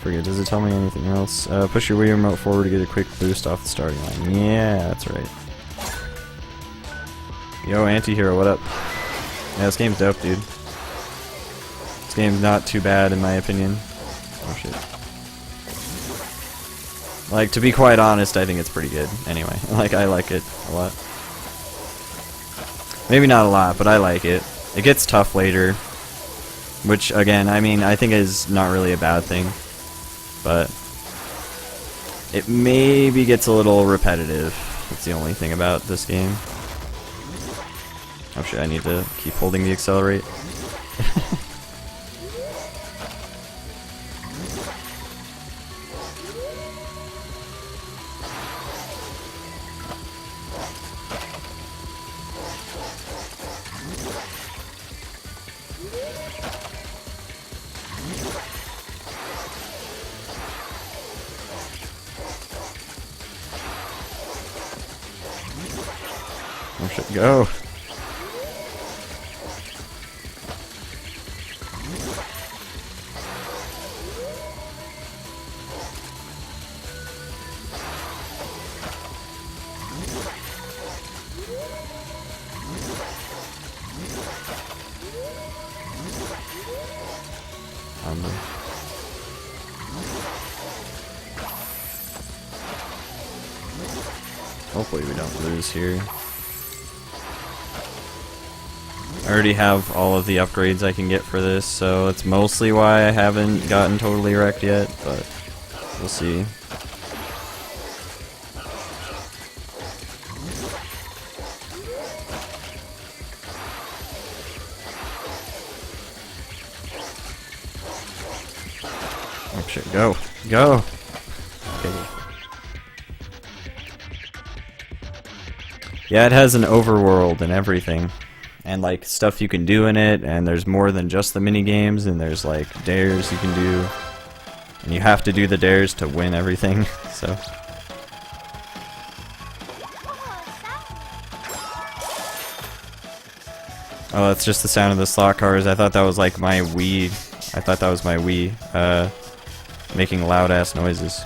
Forget, does it tell me anything else? Push your Wii remote forward to get a quick boost off the starting line. Yeah, that's right. Yo, anti-hero, what up? Yeah, this game's dope, dude. This game's not too bad, in my opinion. Oh, shit. Like, to be quite honest, I think it's pretty good. Anyway, like, I like it a lot. Maybe not a lot, but I like it. It gets tough later. Which, again, I mean, I think is not really a bad thing. But it maybe gets a little repetitive. That's the only thing about this game. Oh shit, I need to keep holding the accelerate. Oh shit, go! on them. Hopefully we don't lose here. I already have all of the upgrades I can get for this, so it's mostly why I haven't gotten totally wrecked yet, but we'll see. Oh shit, go! Go! Okay. Yeah, it has an overworld and everything. And like stuff you can do in it, and there's more than just the mini games, and there's like dares you can do. And you have to do the dares to win everything, so. Oh, that's just the sound of the slot cars. I thought that was like my Wii. I thought that was my Wii, making loud ass noises.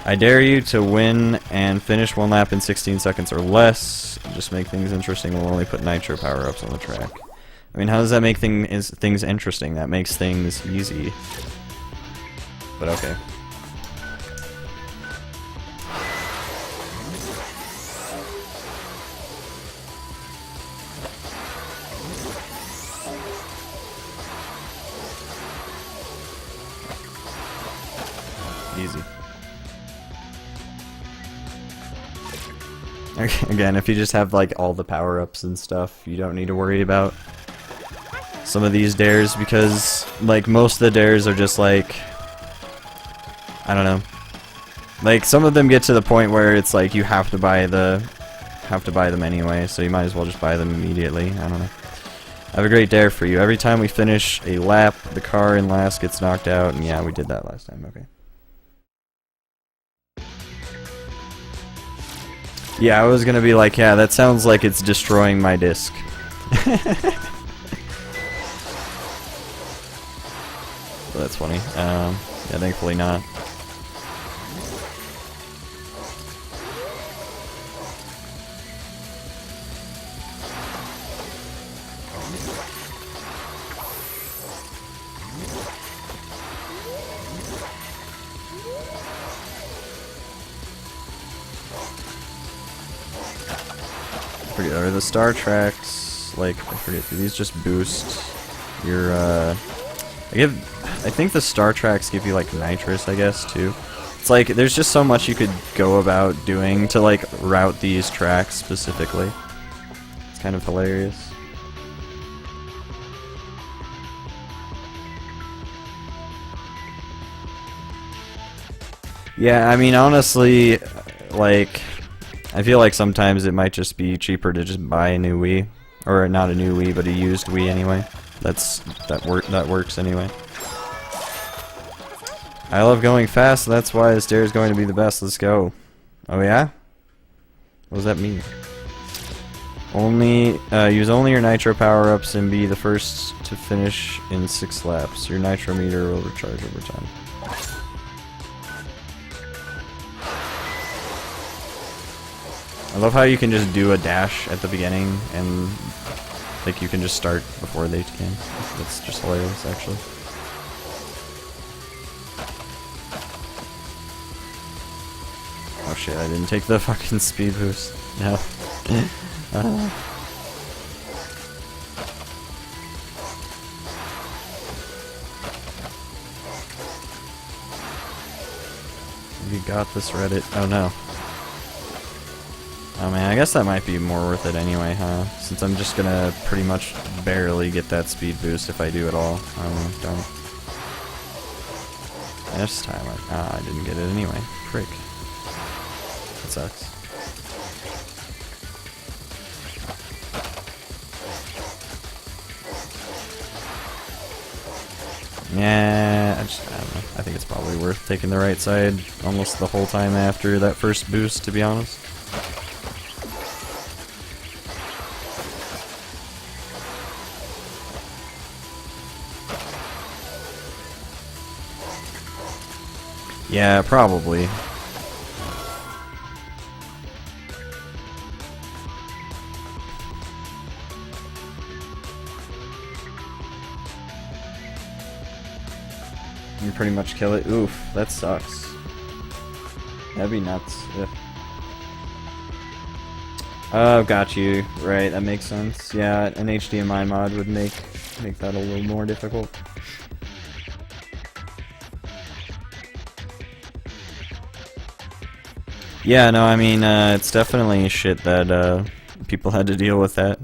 I dare you to win and finish one lap in 16 seconds or less. Just make things interesting. We'll only put nitro power-ups on the track. I mean, how does that make things interesting? That makes things easy. But okay. Easy. Again, if you just have like all the power-ups and stuff, you don't need to worry about some of these dares, because like most of the dares are just like, I don't know. Like some of them get to the point where it's like you have to buy them anyway, so you might as well just buy them immediately. I don't know. I have a great dare for you. Every time we finish a lap, the car in last gets knocked out, and yeah, we did that last time. Okay. Yeah, I was gonna be like, yeah, that sounds like it's destroying my disc. Well, that's funny. Yeah, thankfully not. Are the star tracks, like, I forget, do these just boost your, I think the star tracks give you, like, nitrous, I guess, too. It's like, there's just so much you could go about doing to, like, route these tracks specifically. It's kind of hilarious. Yeah, I mean, honestly, like, I feel like sometimes it might just be cheaper to just buy a new Wii, or not a new Wii, but a used Wii anyway. That works anyway. I love going fast, so that's why this dare is going to be the best. Let's go. Oh yeah? What does that mean? Use only your nitro power-ups and be the first to finish in 6 laps. Your nitro meter will recharge over time. I love how you can just do a dash at the beginning and like you can just start before they can. That's just hilarious, actually. Oh shit, I didn't take the fucking speed boost. No. You got this, Reddit. Oh no. Oh man, I guess that might be more worth it anyway, huh? Since I'm just gonna pretty much barely get that speed boost if I do at all. I don't know, darn. This time, I didn't get it anyway. Frick. That sucks. Yeah, I don't know. I think it's probably worth taking the right side almost the whole time after that first boost, to be honest. Yeah, probably. You pretty much kill it. Oof, that sucks. That'd be nuts. Ugh. Oh, got you. Right, that makes sense. Yeah, an HDMI mod would make that a little more difficult. Yeah, no, I mean, it's definitely shit that people had to deal with that.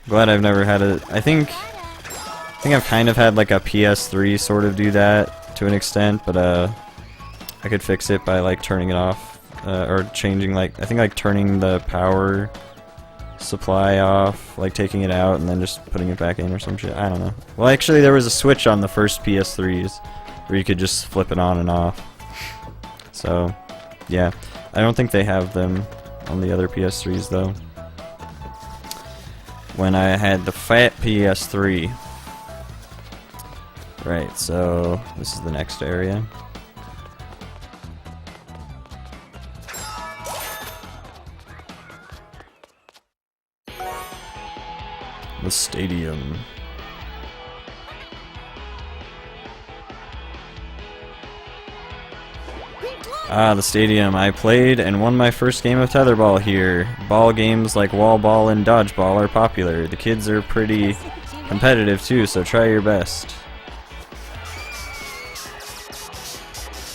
Glad I've never had a. I think I've kind of had like a PS3 sort of do that to an extent, but I could fix it by like turning it off. Or changing, like, I think like turning the power supply off, like taking it out and then just putting it back in or some shit. I don't know. Well, actually there was a switch on the first PS3s where you could just flip it on and off. So, yeah. I don't think they have them on the other PS3s though. When I had the fat PS3. Right, so this is the next area. The stadium. Ah, the stadium. I played and won my first game of Tetherball here. Ball games like wall ball and dodgeball are popular. The kids are pretty competitive too, so try your best.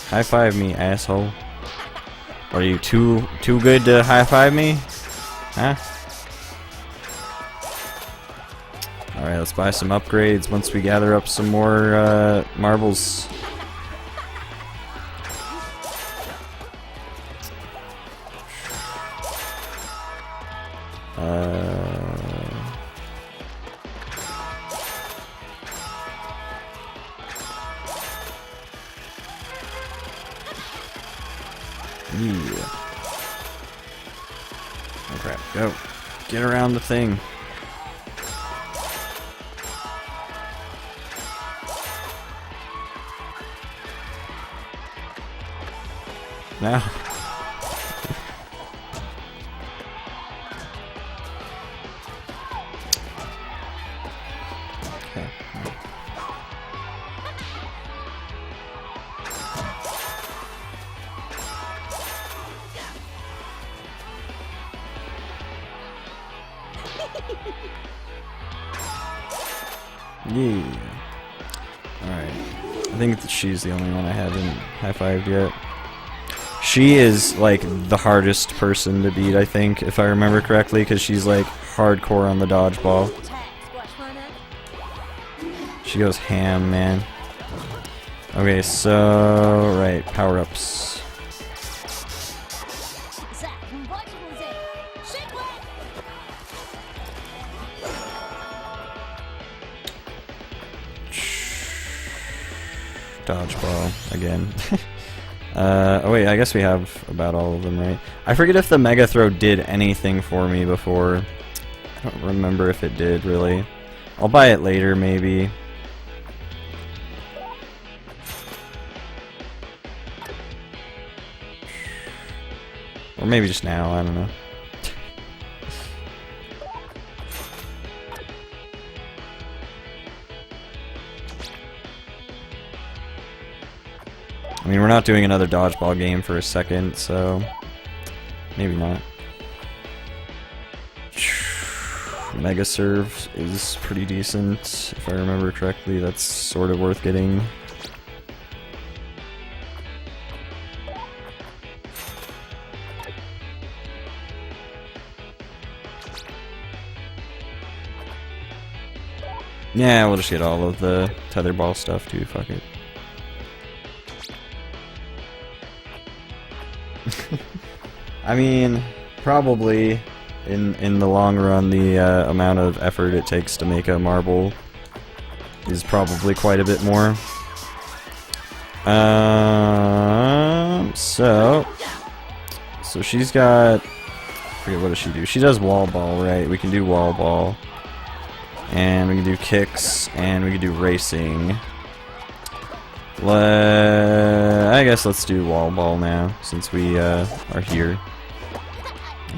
High five me, asshole. Are you too good to high five me? Huh? Alright, let's buy some upgrades once we gather up some more marbles. Yeah. Oh crap, go. Get around the thing. No. Okay. Yeah. Alright. I think that she's the only one I haven't high-fived yet. She is, like, the hardest person to beat, I think, if I remember correctly, because she's, like, hardcore on the dodgeball. She goes ham, man. Okay, so... right, power-ups. Dodgeball, again. Oh wait, I guess we have about all of them, right? I forget if the Mega Throw did anything for me before. I don't remember if it did, really. I'll buy it later, maybe. Or maybe just now, I don't know. I mean, we're not doing another dodgeball game for a second, so maybe not. Mega Serve is pretty decent, if I remember correctly. That's sort of worth getting. Yeah, we'll just get all of the Tetherball stuff too, fuck it. I mean, probably in the long run, the amount of effort it takes to make a marble is probably quite a bit more. So she's got, I forget, what does she do? She does wall ball, right? We can do wall ball, and we can do kicks, and we can do racing. I guess let's do wall ball now, since we are here.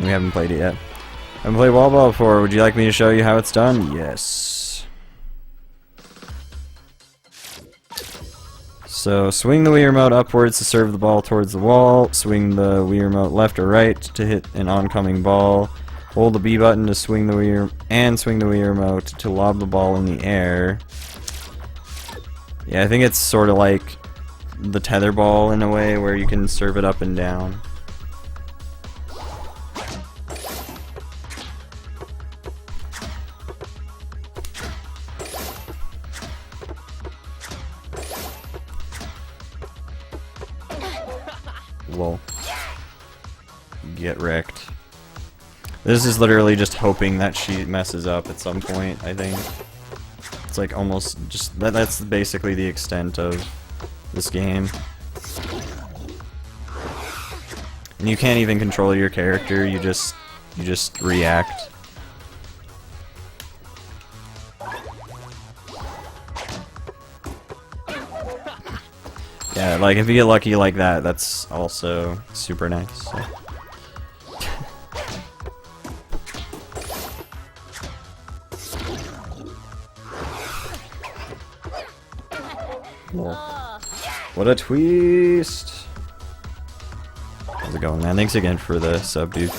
We haven't played it yet. Haven't played wall ball before. Would you like me to show you how it's done? Yes. So swing the Wii Remote upwards to serve the ball towards the wall. Swing the Wii Remote left or right to hit an oncoming ball. Hold the B button to swing the Wii Remote to lob the ball in the air. Yeah, I think it's sort of like the Tetherball in a way, where you can serve it up and down. Lol. Get wrecked. This is literally just hoping that she messes up at some point, I think. It's like almost just that's basically the extent of this game. And you can't even control your character, you just react. Yeah, like if you get lucky like that, that's also super nice. So. What a twist! How's it going, man? Thanks again for the sub, dude.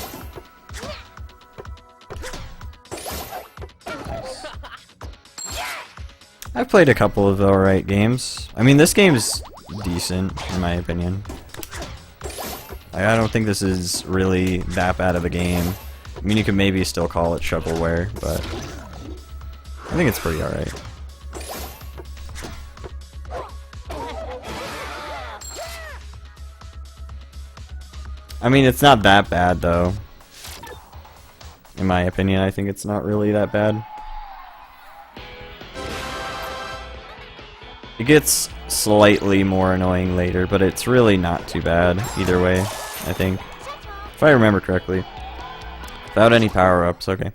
Nice. I've played a couple of alright games. I mean, this game's decent, in my opinion. I don't think this is really that bad of a game. I mean, you could maybe still call it shovelware, but I think it's pretty alright. I mean, it's not that bad, though. In my opinion, I think it's not really that bad. It gets slightly more annoying later, but it's really not too bad either way, I think. If I remember correctly. Without any power-ups, okay.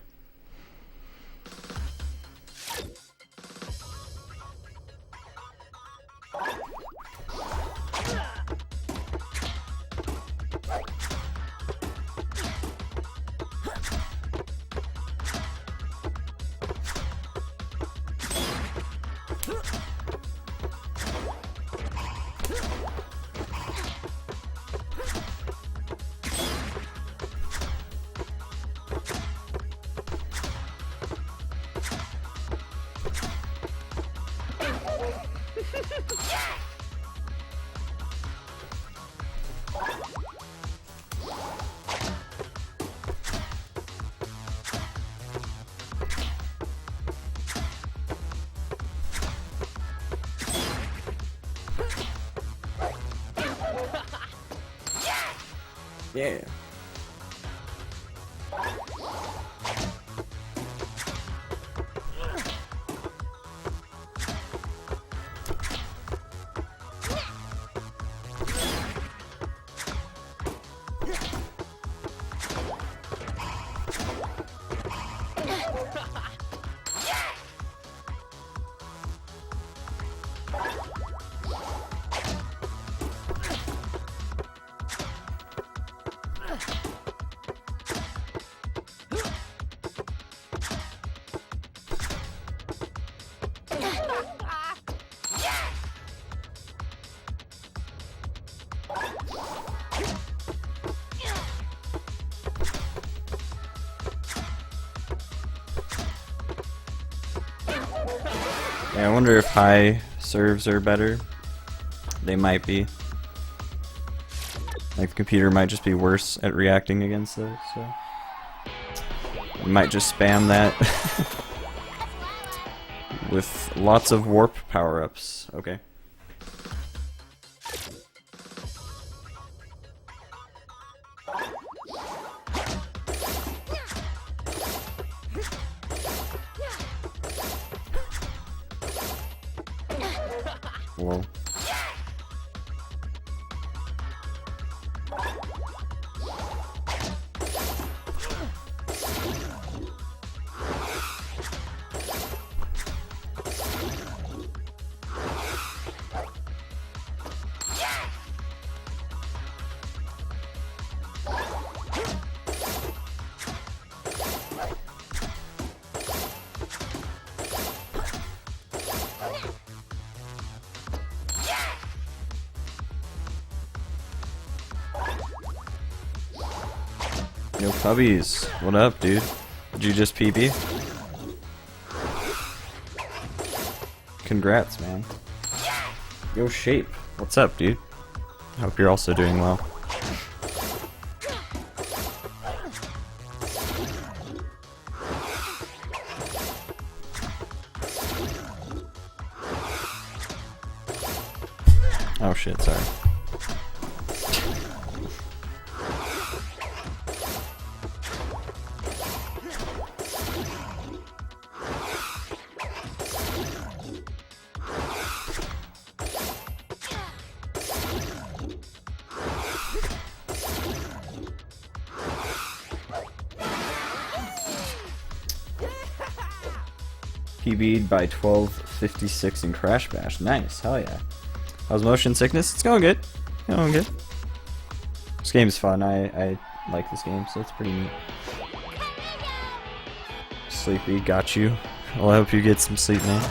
Yeah. Yeah, I wonder if high serves are better. They might be. Like the computer might just be worse at reacting against those, so we might just spam that with lots of warp power-ups. Okay. Whoa. Yo, Cubbies, what up, dude? Did you just PB? Congrats, man. Yo, Shape, what's up, dude? Hope you're also doing well. Oh shit, sorry. PB'd by 12:56 in Crash Bash. Nice, hell yeah. How's motion sickness? It's going good. Going good. This game's fun. I like this game, so it's pretty neat. Sleepy, got you. Well, I hope you get some sleep, man.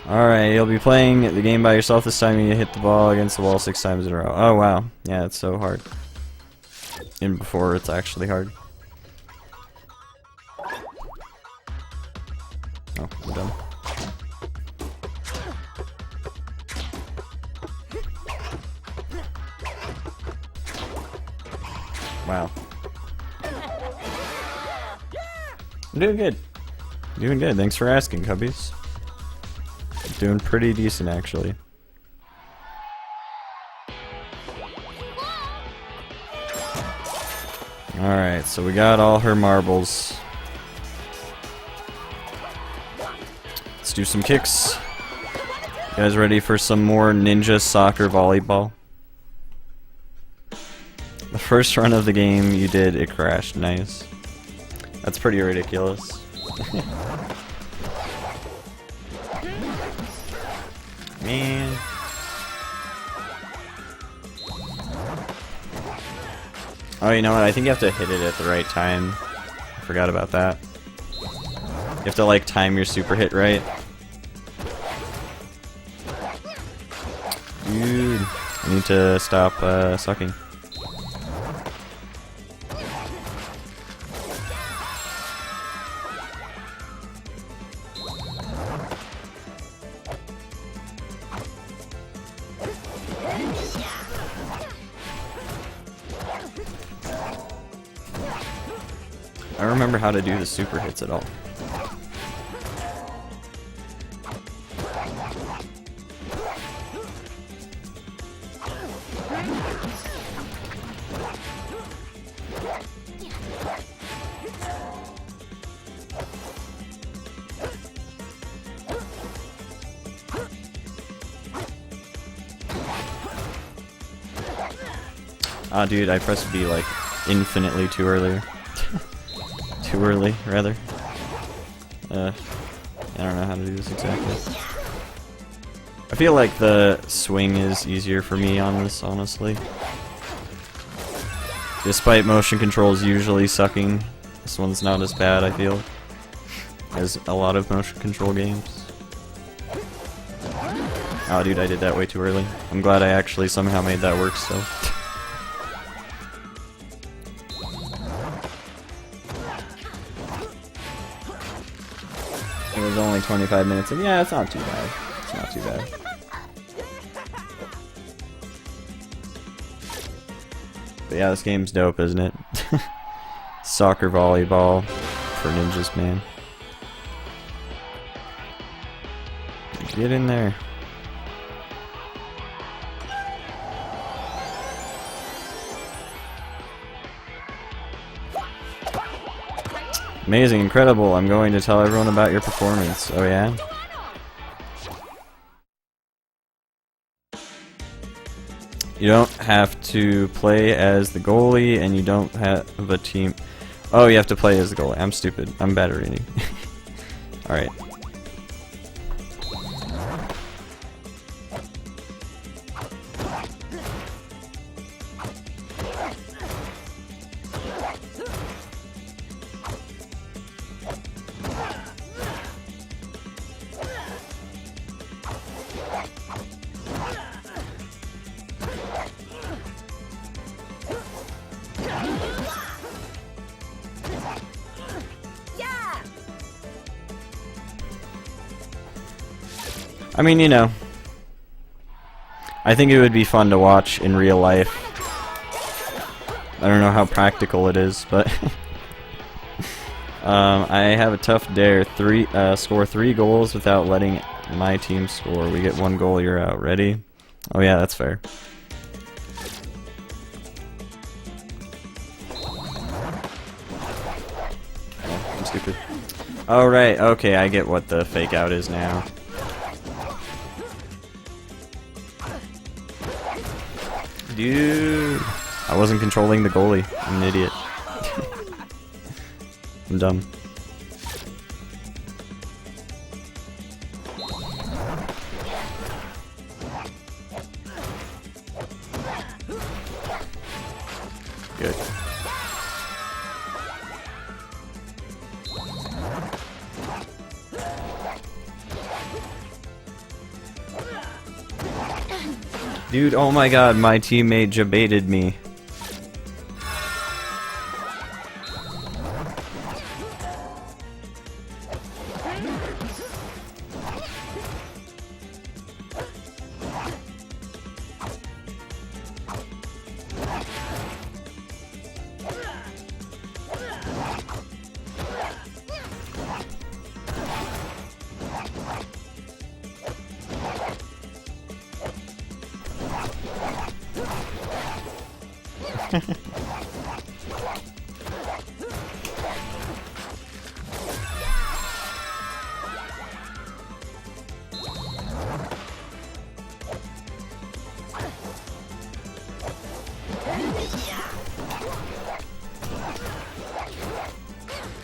Alright, you'll be playing the game by yourself this time and you hit the ball against the wall 6 times in a row. Oh wow. Yeah, it's so hard. And before it's actually hard. Oh, we're done. Wow. I'm doing good. Doing good. Thanks for asking, Cubbies. Doing pretty decent, actually. Alright, so we got all her marbles. Let's do some kicks. You guys ready for some more ninja soccer volleyball? The first run of the game you did, it crashed. Nice. That's pretty ridiculous. Man. Oh, you know what? I think you have to hit it at the right time. I forgot about that. You have to, like, time your super hit right. Dude, I need to stop sucking. I don't remember how to do the super hits at all. Ah, dude, I pressed B like infinitely too early. Too early, rather. I don't know how to do this exactly. I feel like the swing is easier for me on this, honestly. Despite motion controls usually sucking, this one's not as bad, I feel, as a lot of motion control games. Oh, dude, I did that way too early. I'm glad I actually somehow made that work still. It was only 25 minutes, and yeah, it's not too bad. It's not too bad. But yeah, this game's dope, isn't it? Soccer volleyball for ninjas, man. Get in there. Amazing, incredible. I'm going to tell everyone about your performance. Oh yeah? You don't have to play as the goalie, and you don't have a team. Oh, you have to play as the goalie. I'm stupid. I'm bad at reading. Alright. I mean, you know, I think it would be fun to watch in real life. I don't know how practical it is, but I have a tough dare. Score 3 goals without letting my team score. We get 1 goal, you're out. Ready? Oh yeah, that's fair. Oh, I'm stupid. Oh right, okay, I get what the fake out is now. Dude, I wasn't controlling the goalie. I'm an idiot. I'm dumb. Good. Dude, oh my god, my teammate jabaited me.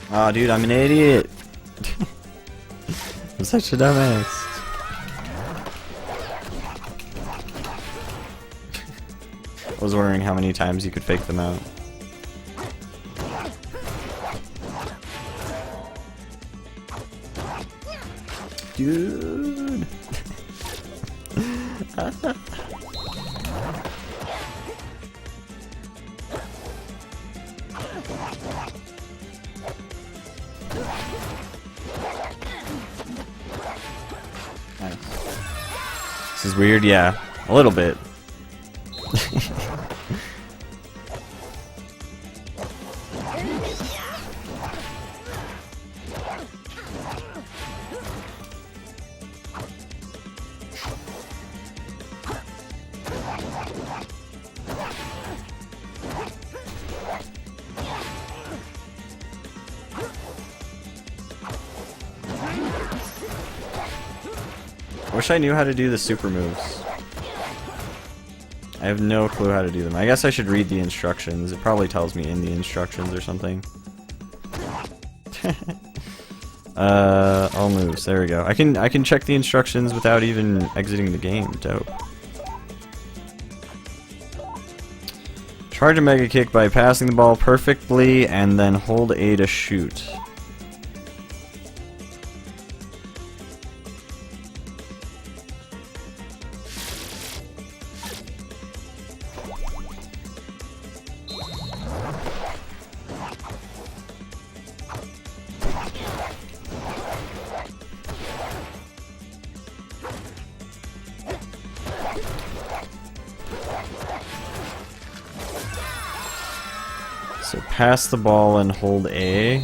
Aw, dude, I'm an idiot. I'm such a dumbass. I was wondering how many times you could fake them out. Dude. Nice. This is weird, yeah. A little bit. I wish I knew how to do the super moves. I have no clue how to do them. I guess I should read the instructions. It probably tells me in the instructions or something. All moves. There we go. I can check the instructions without even exiting the game. Dope. Charge a mega kick by passing the ball perfectly and then hold A to shoot. So pass the ball and hold A.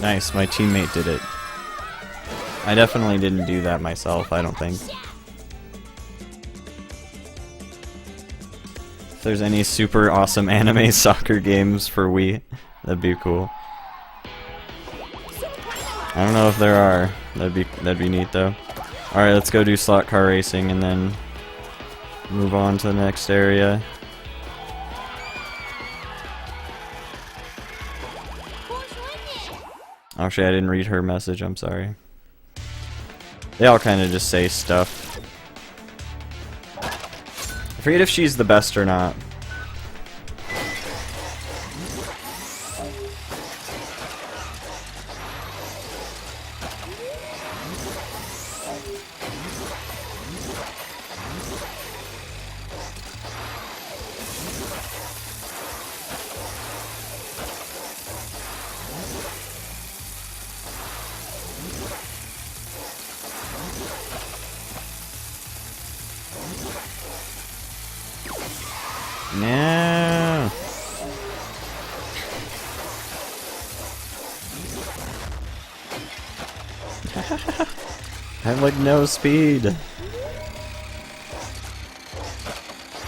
Nice, my teammate did it. I definitely didn't do that myself, I don't think. If there's any super awesome anime soccer games for Wii, that'd be cool. I don't know if there are. That'd be neat though. Alright, let's go do slot car racing and then move on to the next area. Actually, I didn't read her message, I'm sorry. They all kind of just say stuff. I forget if she's the best or not. No. I have like no speed.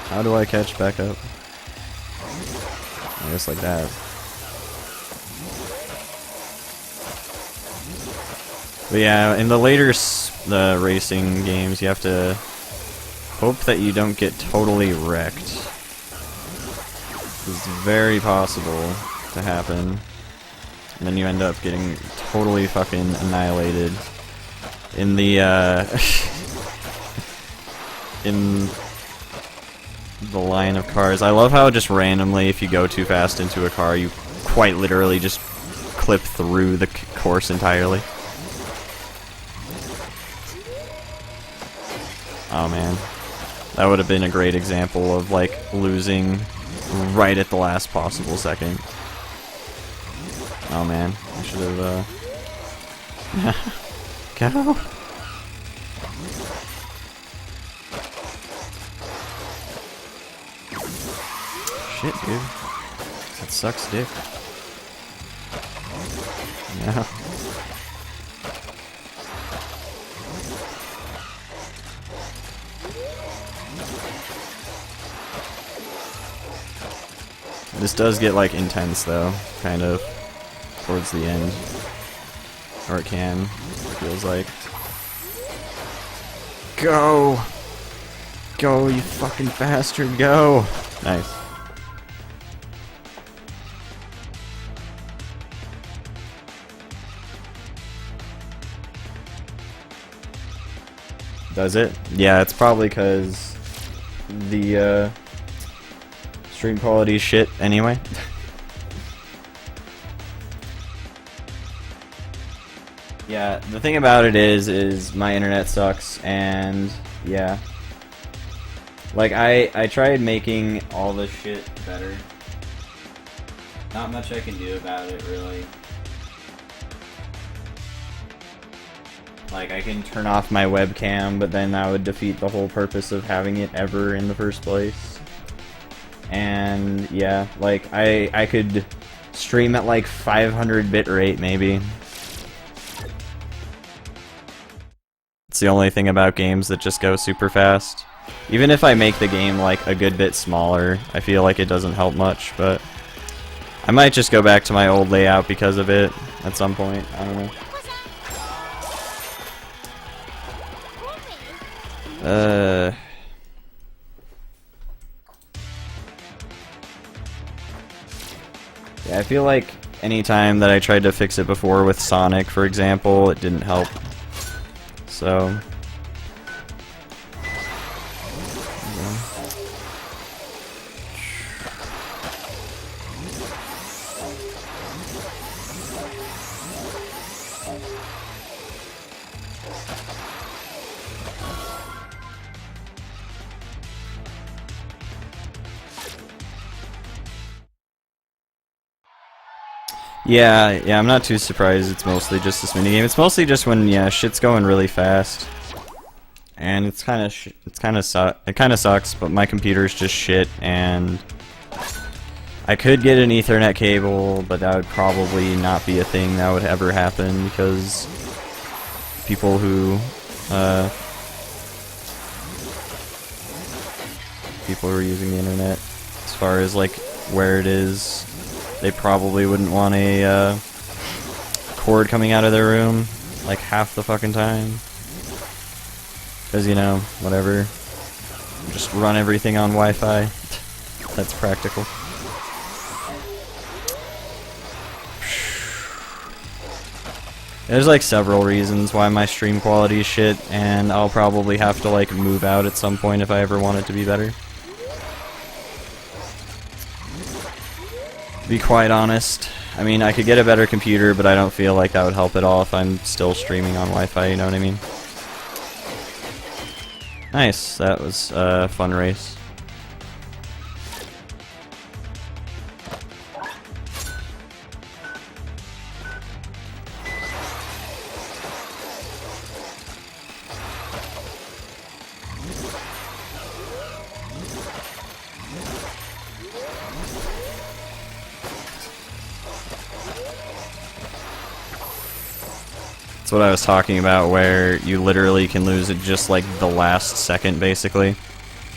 How do I catch back up? I guess like that. But yeah, in the later the racing games, you have to hope that you don't get totally wrecked. It's very possible to happen. And then you end up getting totally fucking annihilated in the in the line of cars. I love how just randomly, if you go too fast into a car, you quite literally just clip through the course entirely. Oh man, that would have been a great example of like losing right at the last possible second. Oh man, I should have go. Shit, dude. That sucks dick. Yeah. This does get like intense though, kind of, towards the end. Or it can, it feels like. Go! Go, you fucking bastard, go! Nice. Does it? Yeah, it's probably because the stream quality is shit anyway. Yeah, the thing about it is my internet sucks, and yeah. Like, I tried making all this shit better. Not much I can do about it, really. Like, I can turn off my webcam, but then that would defeat the whole purpose of having it ever in the first place. And, yeah, like, I could stream at, like, 500 bitrate, maybe. It's the only thing about games that just go super fast. Even if I make the game, like, a good bit smaller, I feel like it doesn't help much, but I might just go back to my old layout because of it at some point. I don't know. Yeah, I feel like any time that I tried to fix it before with Sonic, for example, it didn't help. So... Yeah, I'm not too surprised. It's mostly just this minigame. It's mostly just when, yeah, shit's going really fast, and it kind of sucks. But my computer's just shit, and I could get an Ethernet cable, but that would probably not be a thing that would ever happen because people who are using the internet, as far as like where it is. They probably wouldn't want a cord coming out of their room like half the fucking time. Because, you know, whatever. Just run everything on Wi-Fi. That's practical. There's like several reasons why my stream quality is shit, and I'll probably have to like move out at some point if I ever want it to be better. To be quite honest, I mean, I could get a better computer, but I don't feel like that would help at all if I'm still streaming on Wi-Fi, you know what I mean? Nice, that was a fun race. That's what I was talking about, where you literally can lose it just like the last second, basically.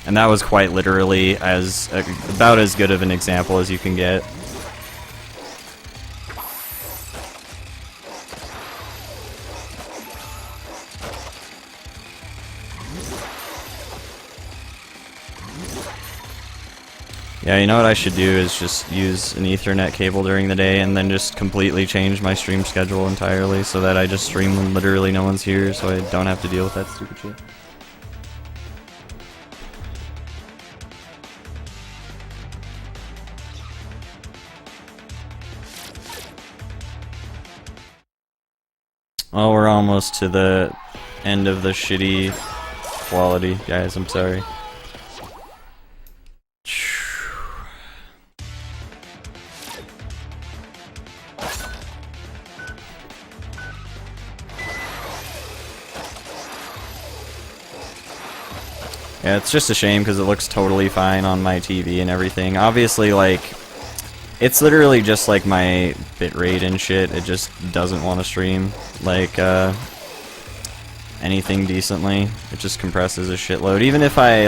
And that was quite literally about as good of an example as you can get. Yeah, you know what I should do is just use an Ethernet cable during the day and then just completely change my stream schedule entirely so that I just stream when literally no one's here, so I don't have to deal with that stupid shit. Oh, we're almost to the end of the shitty quality, guys, I'm sorry. Yeah, it's just a shame because it looks totally fine on my TV and everything. Obviously, like, it's literally just like my bitrate and shit. It just doesn't want to stream like anything decently. It just compresses a shitload. Even if I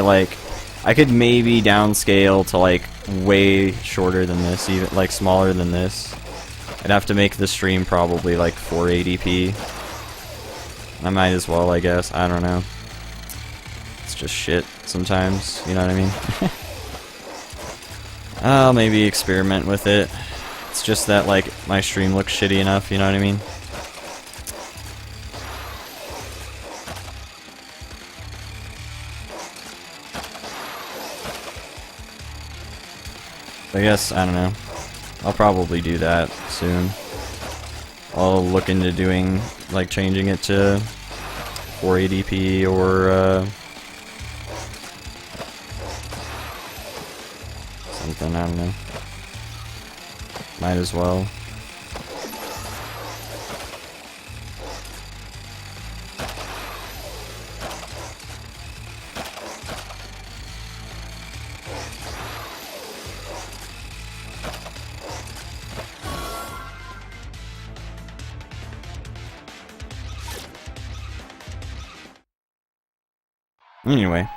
could maybe downscale to like way shorter than this, even like smaller than this. I'd have to make the stream probably like 480p. I might as well, I guess. I don't know. It's just shit sometimes, you know what I mean? I'll maybe experiment with it. It's just that, like, my stream looks shitty enough, you know what I mean? I guess, I don't know. I'll probably do that soon. I'll look into doing, like, changing it to 480p or, something, I don't know. Might as well. Anyway.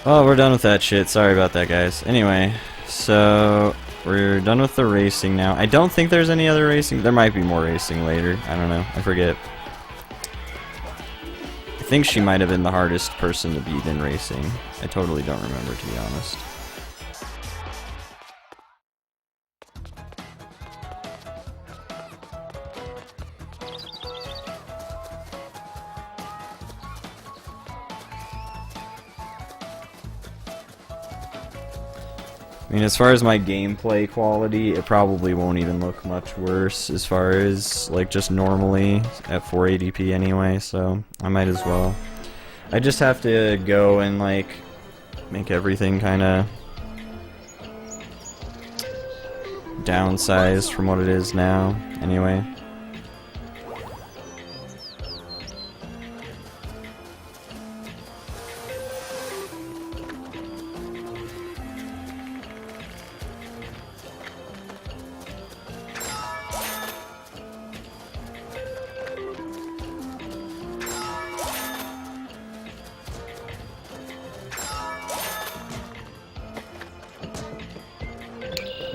Oh, we're done with that shit. Sorry about that, guys. Anyway, so we're done with the racing now. I don't think there's any other racing. There might be more racing later. I don't know. I forget. I think she might have been the hardest person to beat in racing. I totally don't remember, to be honest. I mean, as far as my gameplay quality, it probably won't even look much worse as far as, like, just normally at 480p anyway, so I might as well. I just have to go and, like, make everything kinda downsized from what it is now, anyway.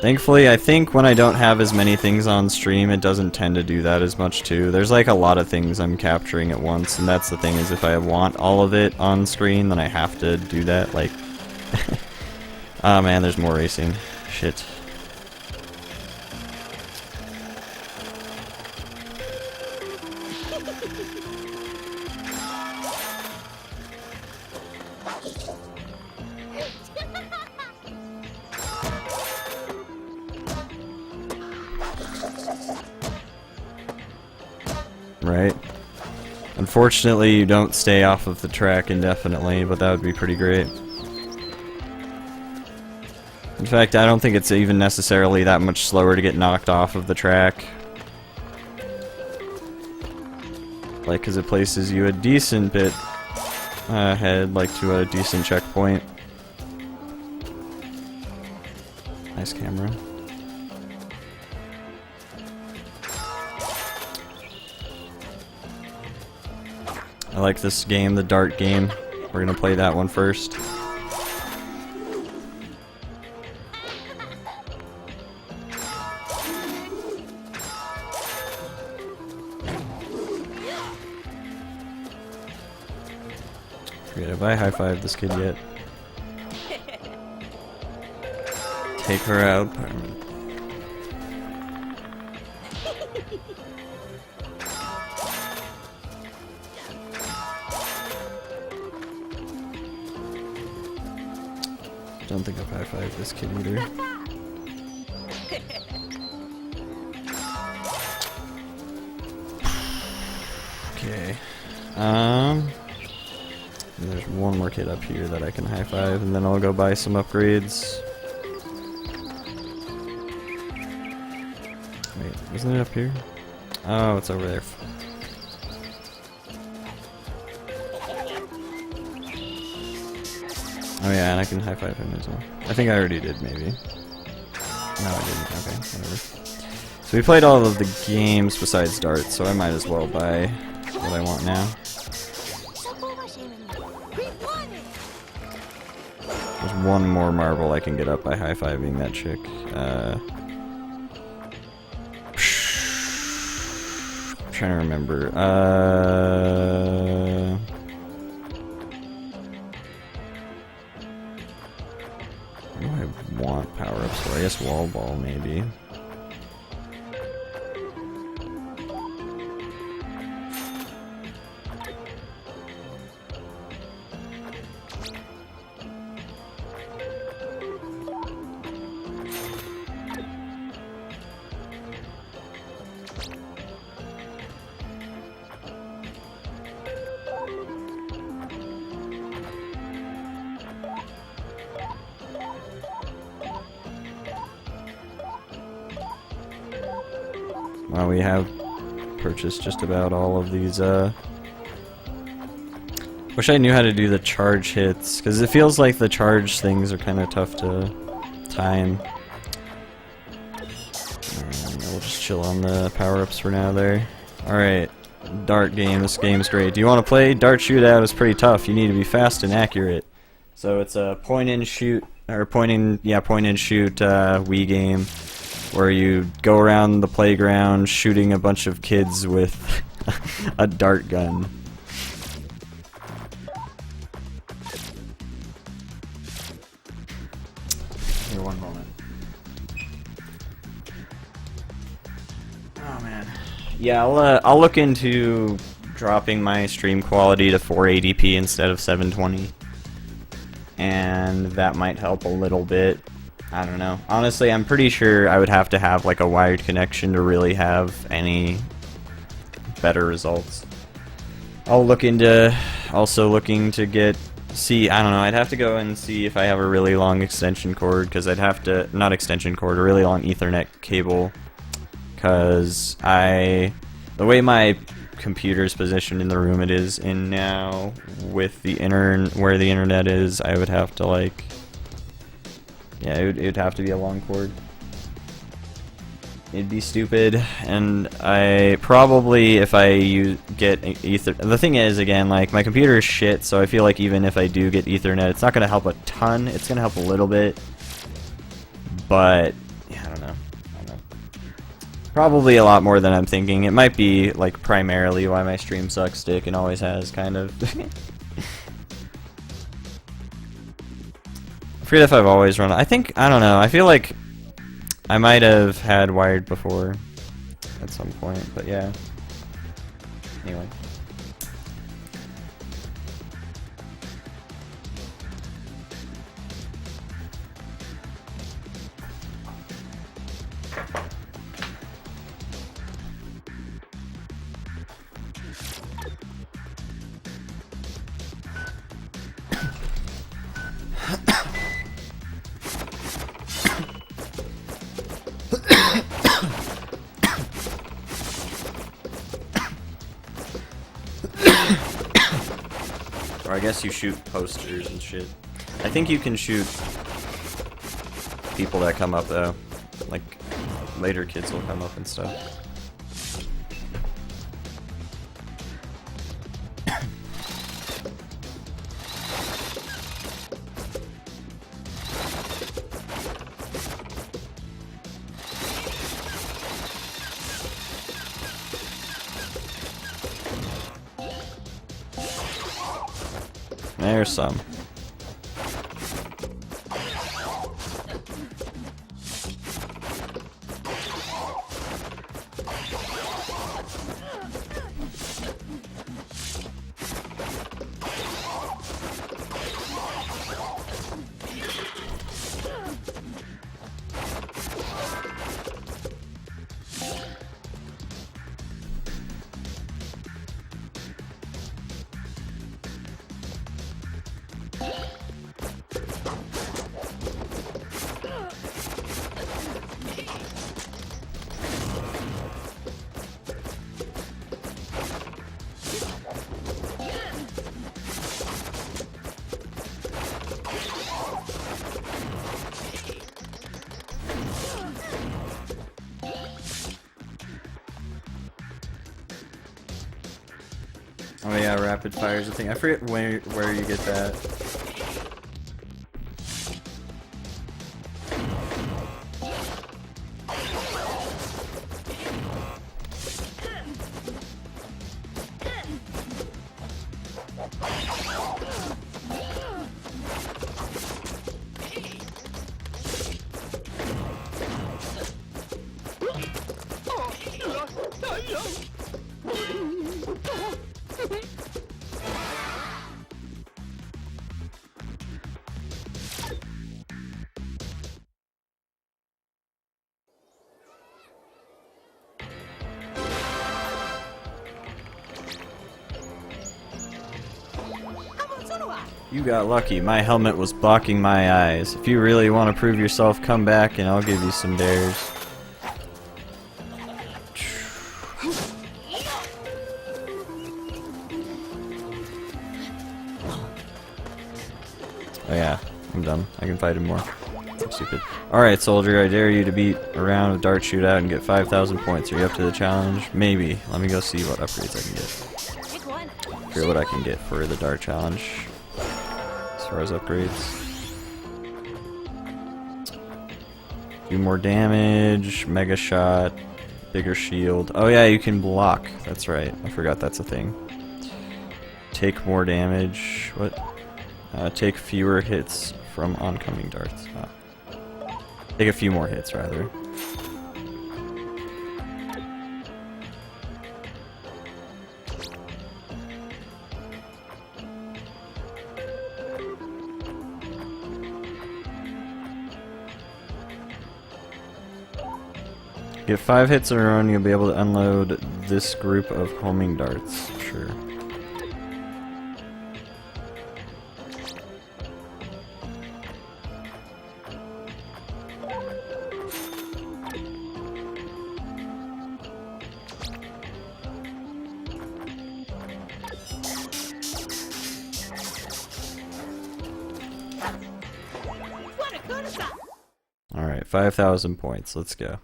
Thankfully, I think when I don't have as many things on stream, it doesn't tend to do that as much too. There's like a lot of things I'm capturing at once, and that's the thing, is if I want all of it on screen, then I have to do that, like... Oh man, there's more racing. Shit. Right. Unfortunately, you don't stay off of the track indefinitely, but that would be pretty great. In fact, I don't think it's even necessarily that much slower to get knocked off of the track. Like, because it places you a decent bit ahead, like to a decent checkpoint. Nice camera. I like this game, the dart game. We're gonna play that one first. Forget, have I high-fived this kid yet? Take her out. Don't think I've high-fived this kid either. Okay. There's one more kid up here that I can high-five, and then I'll go buy some upgrades. Wait, isn't it up here? Oh, it's over there. Oh yeah, and I can high-five him as well. I think I already did, maybe. No, I didn't. Okay, whatever. So we played all of the games besides Dart, so I might as well buy what I want now. There's one more marble I can get up by high-fiving that chick. I'm trying to remember. What do I want power-ups for? I guess wall ball, maybe. Well, we have purchased just about all of these, Wish I knew how to do the charge hits, because it feels like the charge things are kind of tough to time. And we'll just chill on the power-ups for now there. Alright, dart game. This game's great. Do you want to play? Dart shootout is pretty tough. You need to be fast and accurate. So it's a point-and-shoot, or point-and-shoot Wii game, where you go around the playground shooting a bunch of kids with a dart gun. Here, one moment. Oh man. Yeah, I'll look into dropping my stream quality to 480p instead of 720, and that might help a little bit. I don't know. Honestly, I'm pretty sure I would have to have like a wired connection to really have any better results. I'll look into also looking to I don't know, I'd have to go and see if I have a really long extension cord, because I'd have to, not extension cord, a really long Ethernet cable, because the way my computer's positioned in the room it is in now, with the where the internet is, I would have to like, yeah, it would have to be a long cord. It'd be stupid, and I probably, if I get Ether... The thing is, again, like, my computer is shit, so I feel like even if I do get Ethernet, it's not going to help a ton. It's going to help a little bit, but, yeah, I don't know. Probably a lot more than I'm thinking. It might be, like, primarily why my stream sucks dick and always has, kind of. I forget if I've always run. I think, I don't know, I feel like I might have had wired before at some point, but yeah. Anyway. Or I guess you shoot posters and shit. I think you can shoot people that come up though. Like, later kids will come up and stuff. There's some. Oh yeah, rapid fire is a thing. I forget where you get that. You got lucky. My helmet was blocking my eyes. If you really want to prove yourself, come back and I'll give you some dares. Oh yeah, I'm done. I can fight him more. I'm stupid. Alright, soldier, I dare you to beat a round of dart shootout and get 5,000 points. Are you up to the challenge? Maybe. Let me go see what upgrades I can get. Here's what I can get for the dart challenge. As far as upgrades. Do more damage, mega shot, bigger shield. Oh yeah, you can block. That's right. I forgot that's a thing. Take more damage. What? Take fewer hits from oncoming darts. Take a few more hits, rather. Get 5 hits in a row and you'll be able to unload this group of homing darts. Sure. Alright, 5,000 points. Let's go.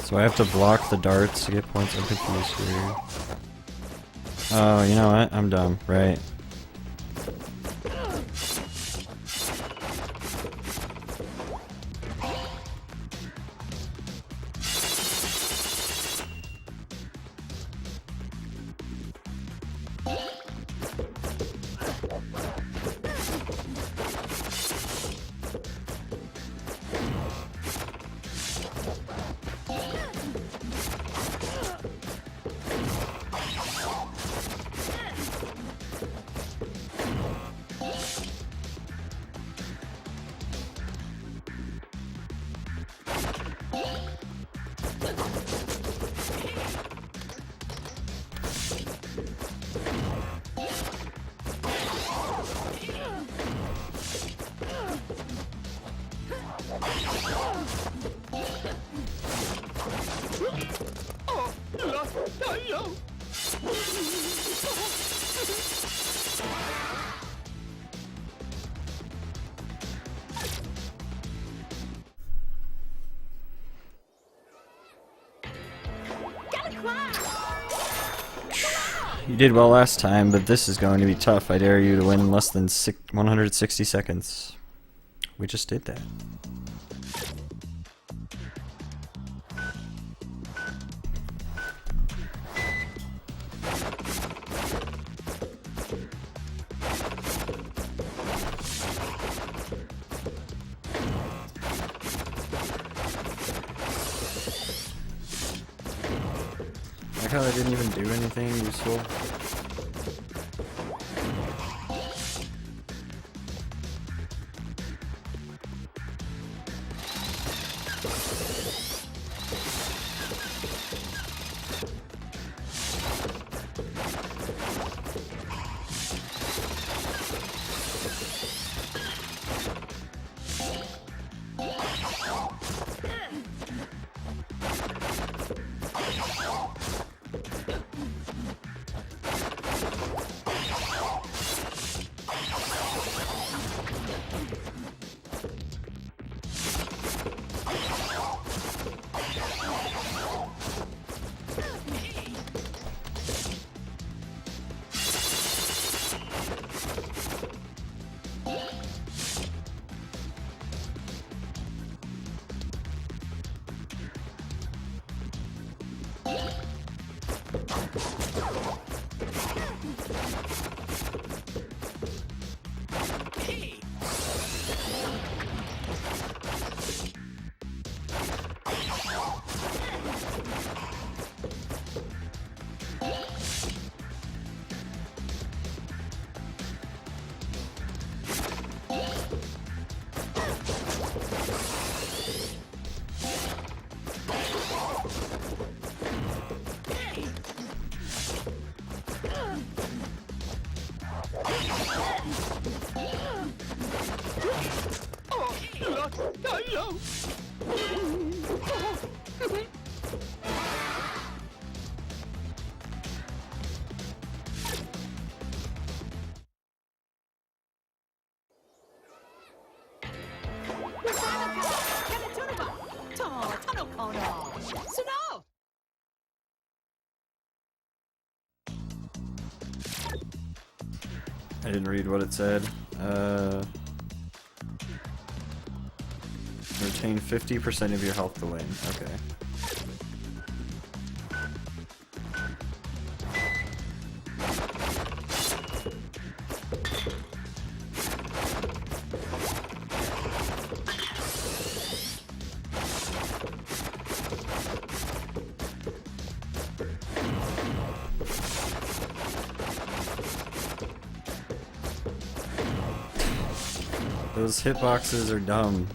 So I have to block the darts to get points. I'm confused here. Oh, you know what? I'm dumb. Right. You did well last time, but this is going to be tough. I dare you to win in less than 160 seconds. We just did that. Like how I didn't even do anything useful. I didn't read what it said. Retain 50% of your health to win. Okay. Those hitboxes are dumb.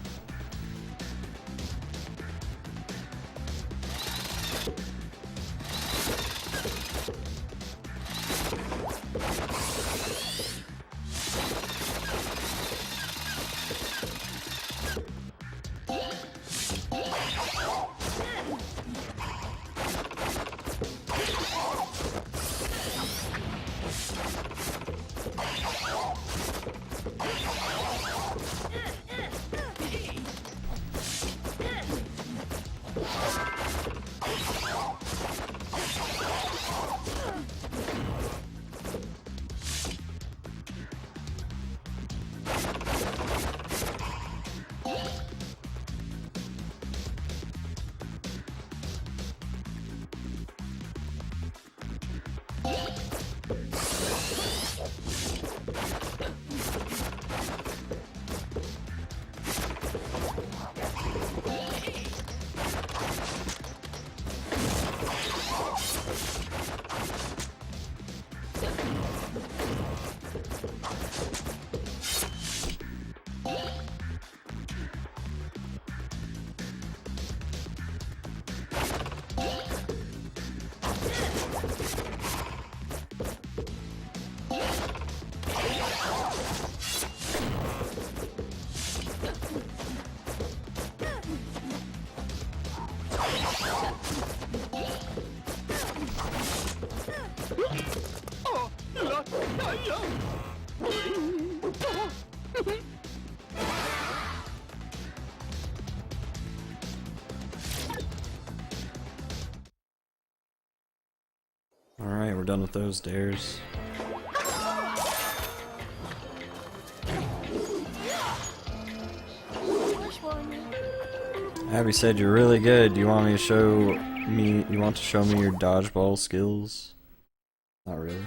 Alright, we're done with those dares. Abby said you're really good. Do you want me to show me your dodgeball skills? Not really.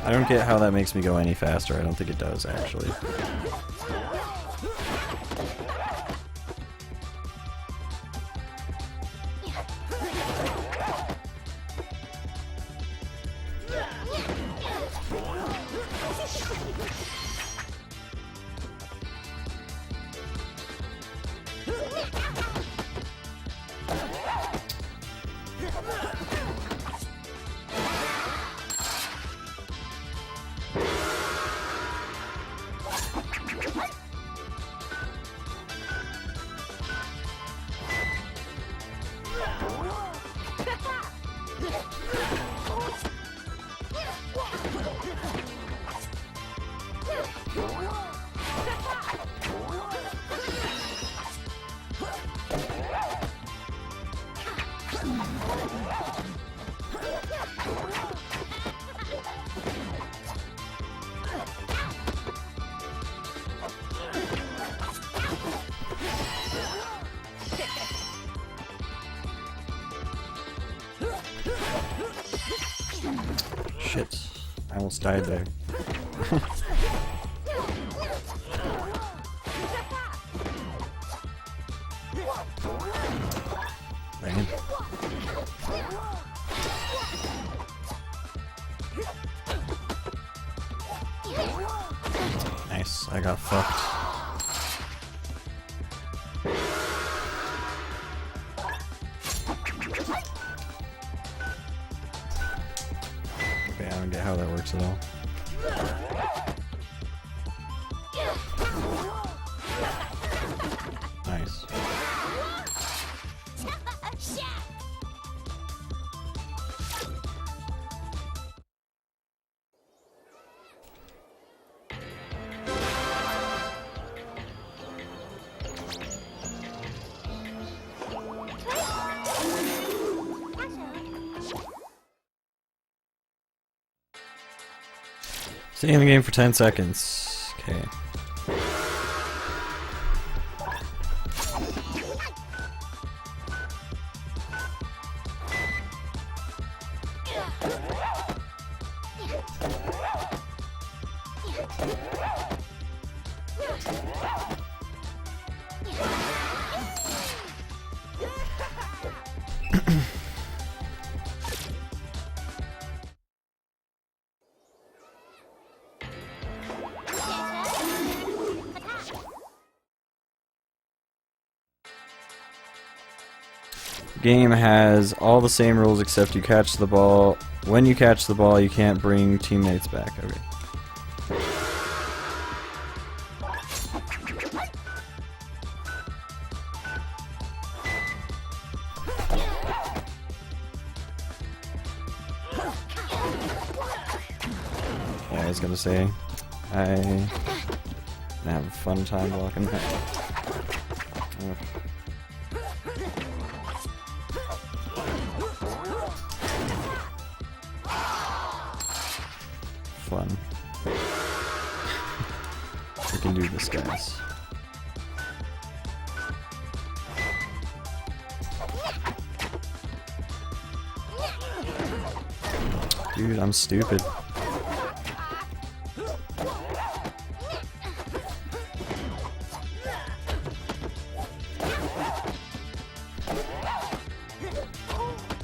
I don't get how that makes me go any faster. I don't think it does, actually. Shit. I almost died there. Dang. Nice, I got fucked. Okay, I don't get how that works at all. Nice. Stay in the game for 10 seconds. Okay. Game has all the same rules except you catch the ball. When you catch the ball, you can't bring teammates back. Okay. Yeah, I was gonna say, I have a fun time blocking that. Oh. Fun. We can do this, guys. Dude, I'm stupid.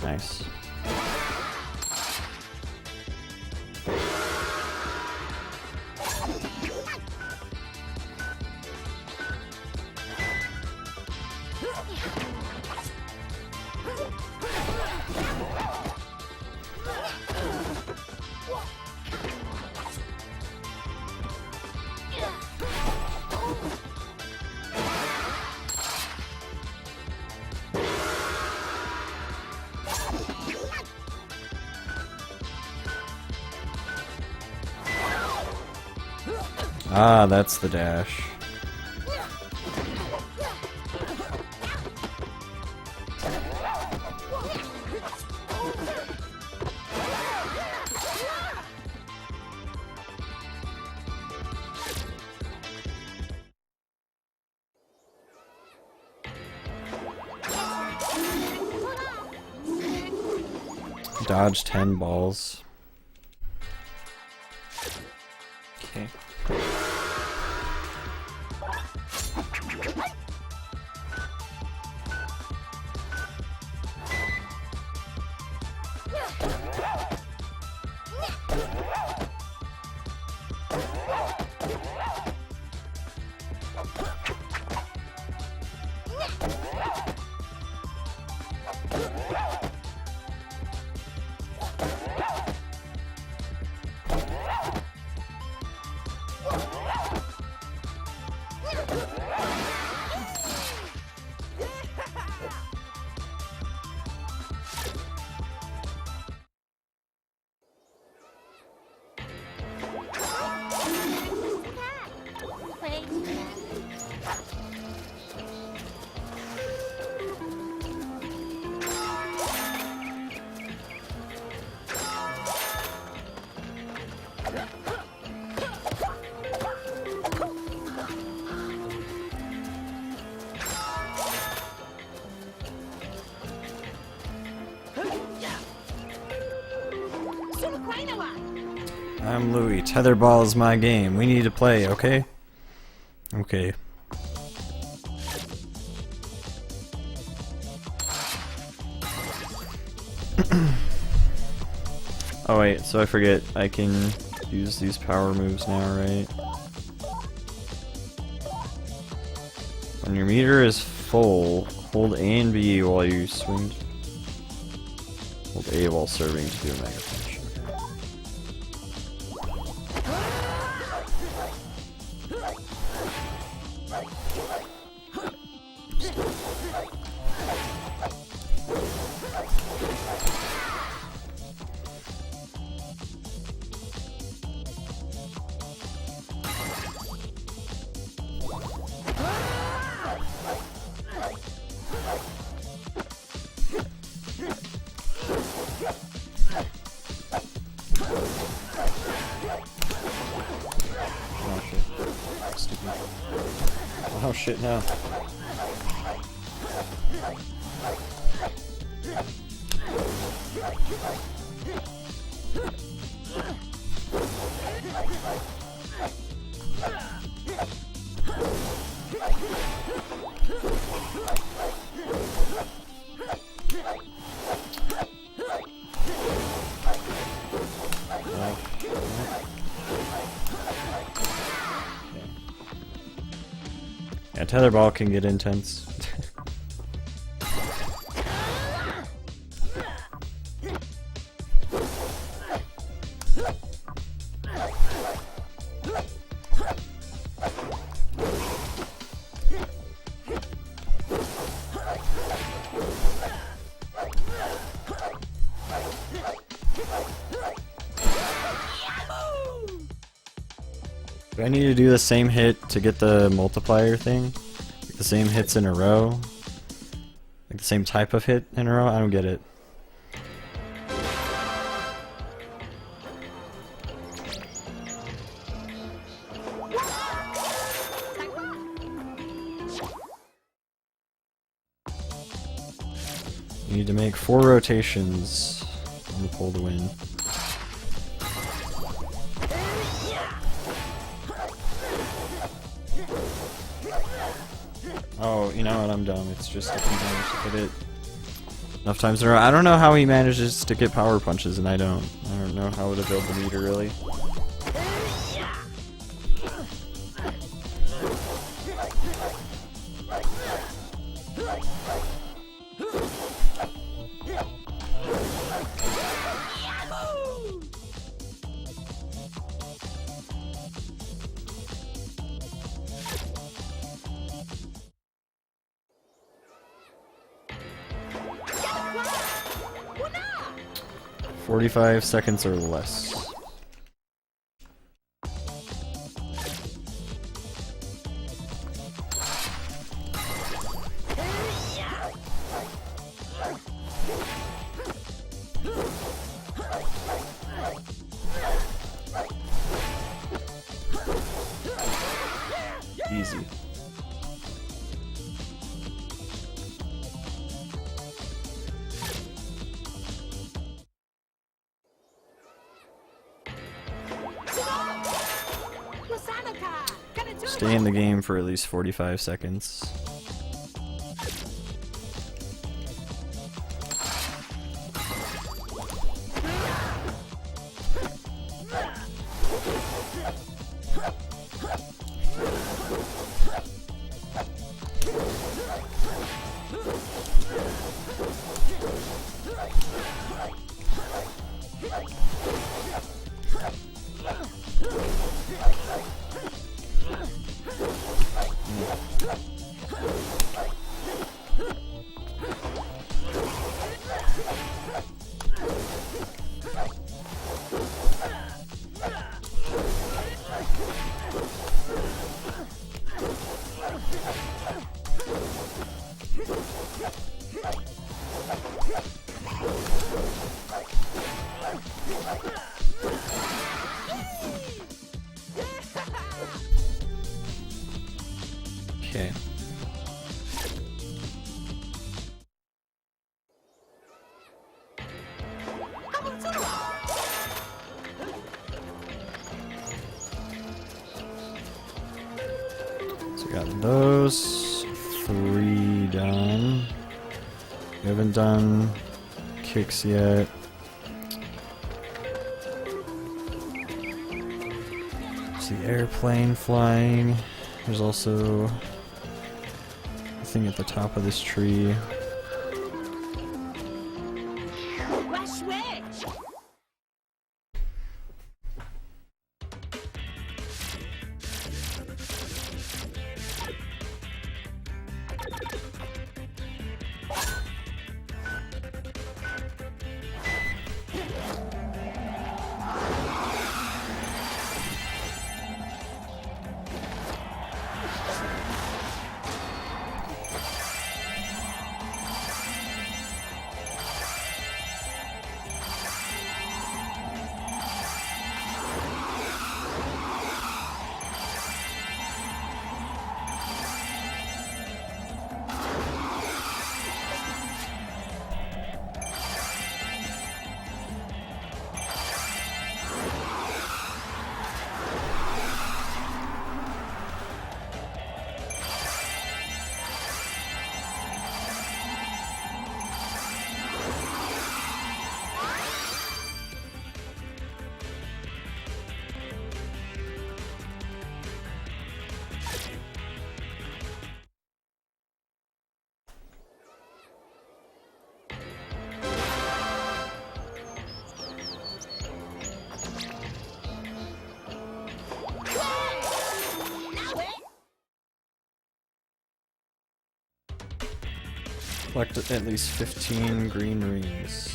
Nice. Ah, that's the dash. Dodge 10 balls. Okay. I'm Louie. Tetherball is my game. We need to play, okay? Okay. Oh wait, so I forget, I can use these power moves now, right? When your meter is full, hold A and B while you swing. Hold A while serving to do a mega punch. Oh shit, no. Yeah, Tetherball can get intense. Do I need to do the same hit to get the multiplier thing? Like the same hits in a row? Like the same type of hit in a row? I don't get it. You need to make 4 rotations on the pole to win. Oh, you know what? I'm dumb. It's just if he manages to hit it enough times in a row. I don't know how he manages to get power punches, and I don't know how to build the meter really. .45 seconds or less. Stay in the game for at least 45 seconds. Okay. So we got those 3 done. We haven't done kicks yet. There's the airplane flying. There's also a thing at the top of this tree. Collect at least 15 green rings.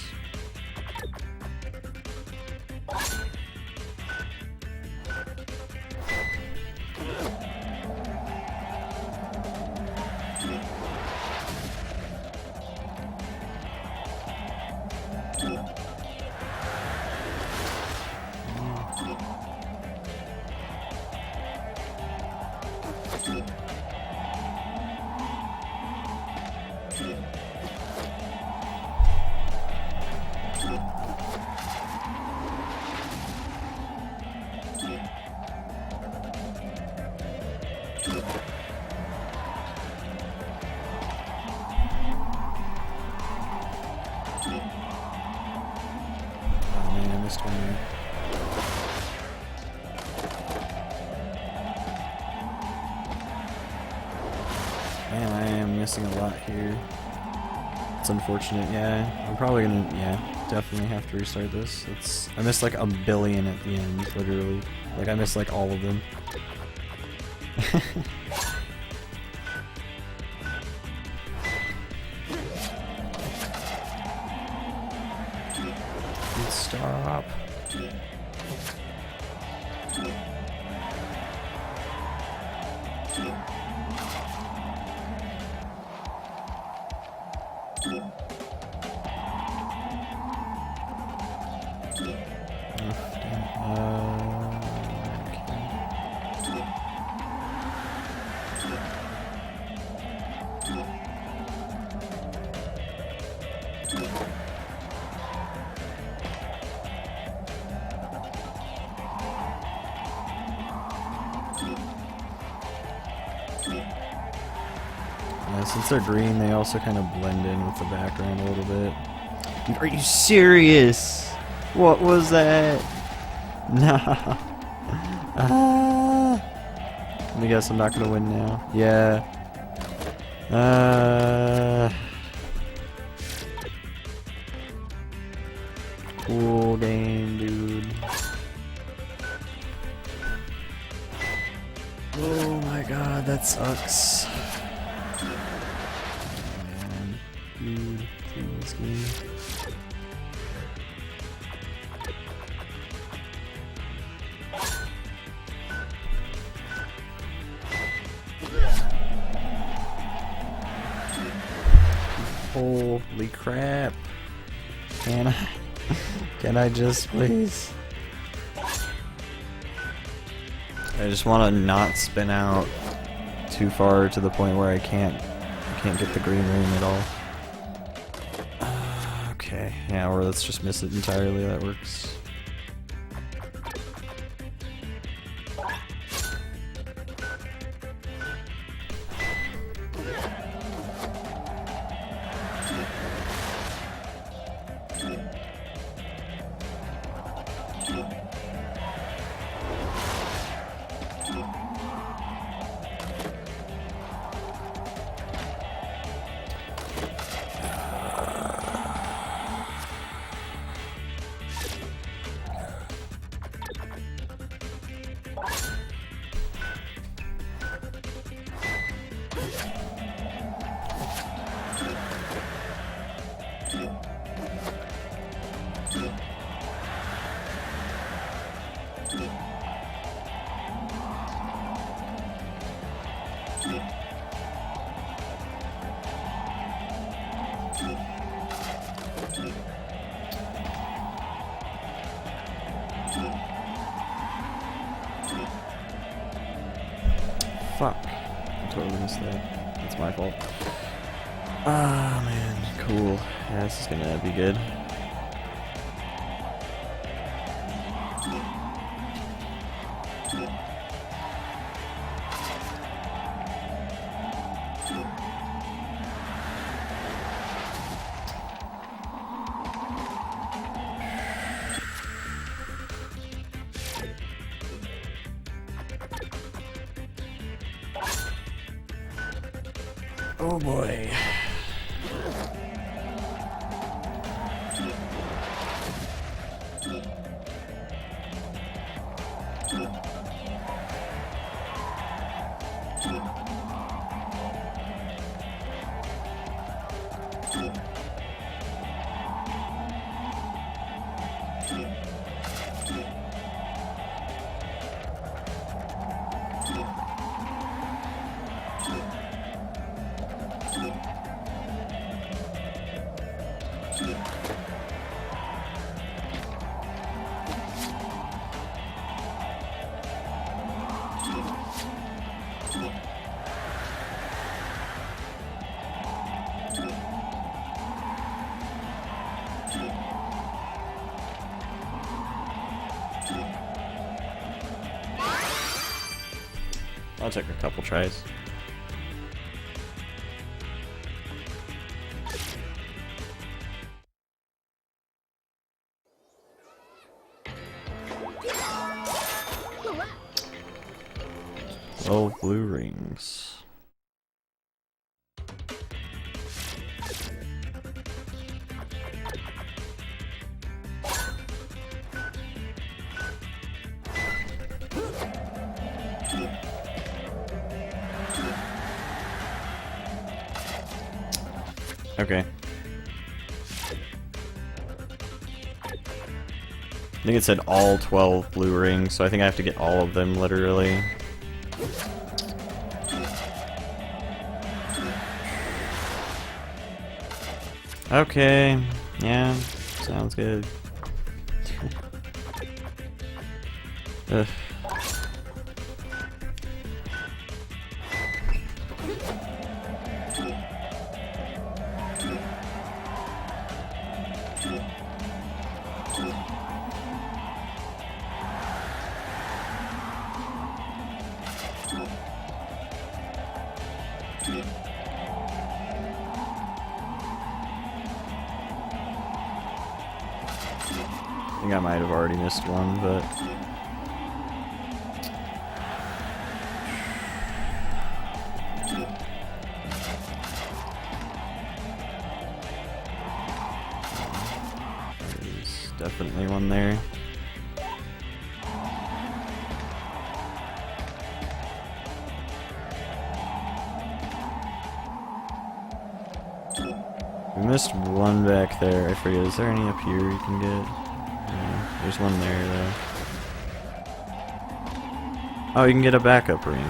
Man, I am missing a lot here. It's unfortunate, yeah. I'm probably gonna, definitely have to restart this. I missed like 1 billion at the end, literally. Like, I missed like all of them. Stop. since they're green, they also kind of blend in with the background a little bit. Dude, are you serious? What was that? Nah. Let me guess, I'm not gonna win now. Yeah. Cool game, dude. Oh my god, that sucks. Man, dude, please game. Holy crap. Can I just please? I just want to not spin out too far to the point where I can't get the green ring at all. Okay, yeah, or let's just miss it entirely, that works. Fuck. I totally missed that. That's my fault. Ah, man. Cool. Yeah, this is gonna be good. Oh boy. I'll take a couple tries. Oh, blue rings. Okay. I think it said all 12 blue rings, so I think I have to get all of them, literally. Okay, yeah, sounds good. Ugh. I think I might have already missed one, but... There's definitely one there. We missed one back there, I forget. Is there any up here you can get? Yeah, there's one there though. Oh, you can get a backup ring.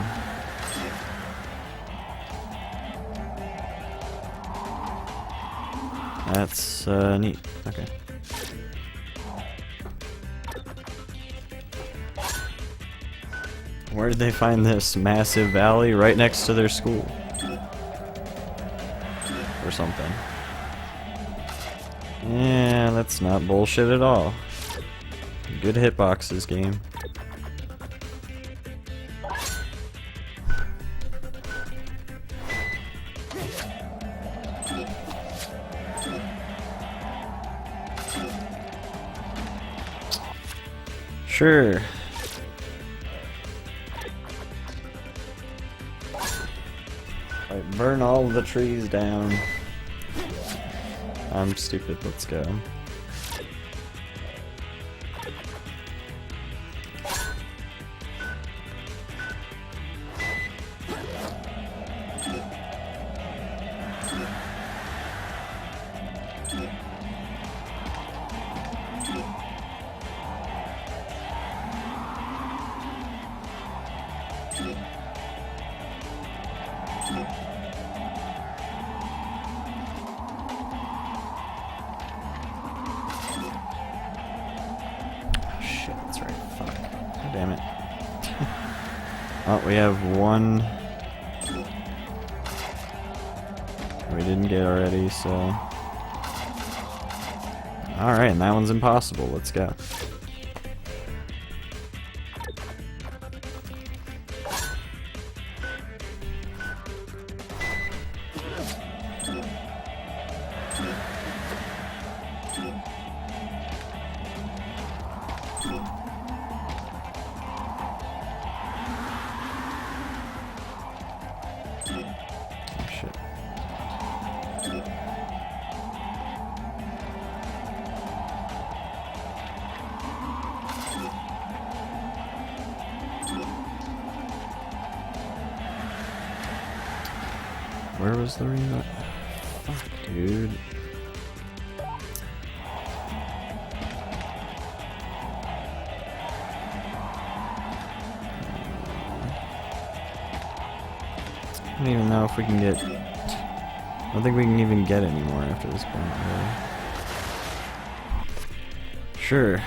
That's neat. Okay. Where did they find this massive valley? Right next to their school. Or something. Yeah, that's not bullshit at all. Good hitboxes, game. Sure. Alright, burn all the trees down. I'm stupid, let's go. Shit, that's right. Fuck. God damn it. Oh, we have one we didn't get already, so... Alright, and that one's impossible. Let's go. Where was the ring? Fuck, dude. I don't even know if we can get... I don't think we can even get any more after this point, really. Sure.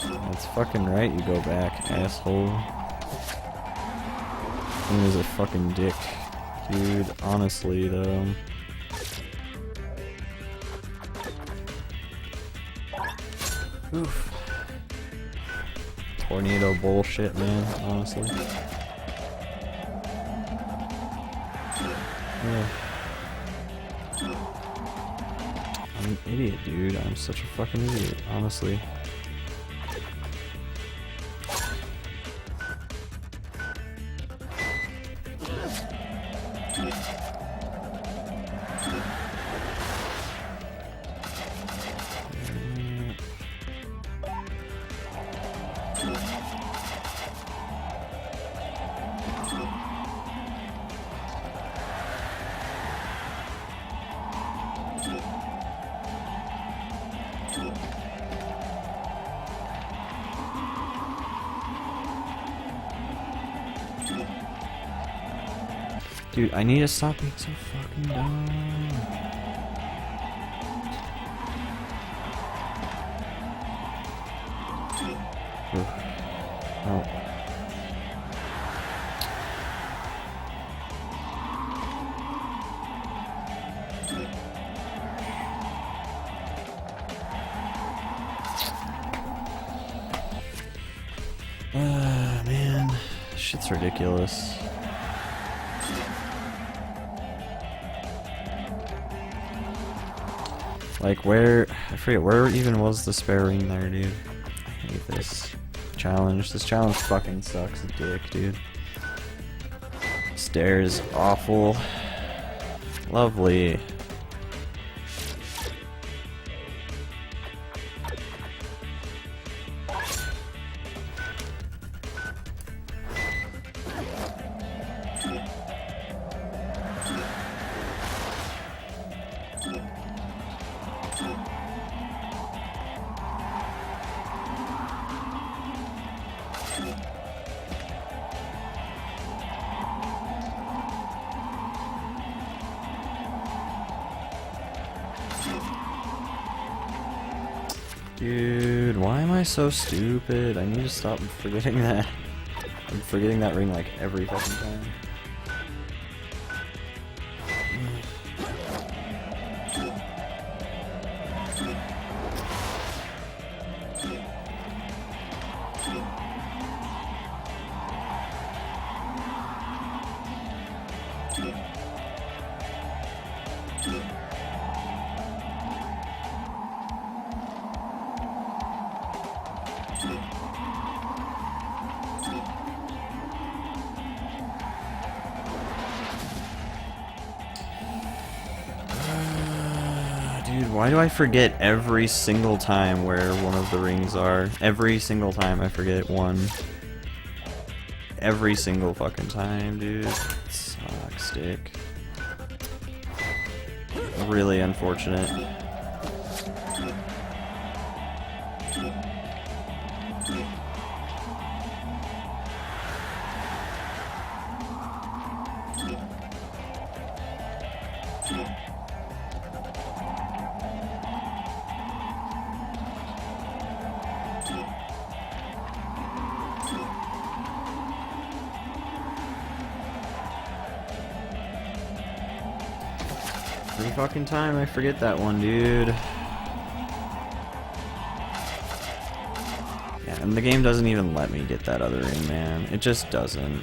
That's fucking right, you go back, asshole. He is a fucking dick. Dude, honestly, though. Oof. Tornado bullshit, man, honestly. Yeah. I'm an idiot, dude. I'm such a fucking idiot, honestly. Dude, I need to stop being so fucking dumb. Oh. Man, shit's ridiculous. Like, where... I forget, where even was the spare ring there, dude? I hate this challenge. This challenge fucking sucks dick, dude. Stairs, awful. Lovely. Dude, why am I so stupid? I need to stop forgetting that. I'm forgetting that ring like every fucking time. Dude, why do I forget every single time where one of the rings are? Every single time I forget one. Every single fucking time, dude. It sucks, dick. Really unfortunate. Every fucking time I forget that one, dude. Yeah, and the game doesn't even let me get that other ring, man. It just doesn't.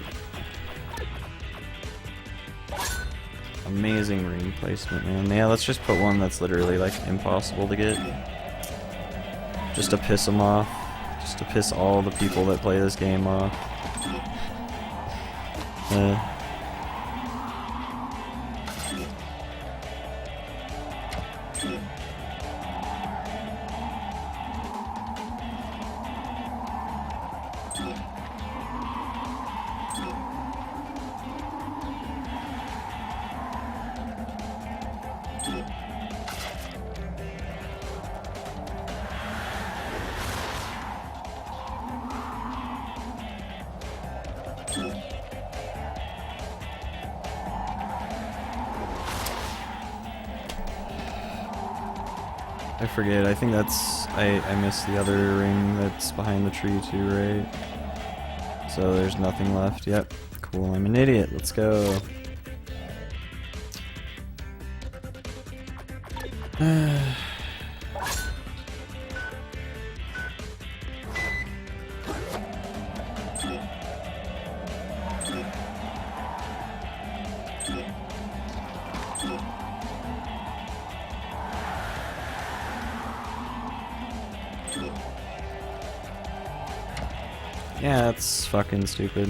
Amazing ring placement, man. Yeah, let's just put one that's literally, like, impossible to get. Just to piss them off. Just to piss all the people that play this game off. I forget, I think that's... I missed the other ring that's behind the tree too, right? So there's nothing left. Yep. Cool, I'm an idiot. Let's go. Yeah, that's fucking stupid.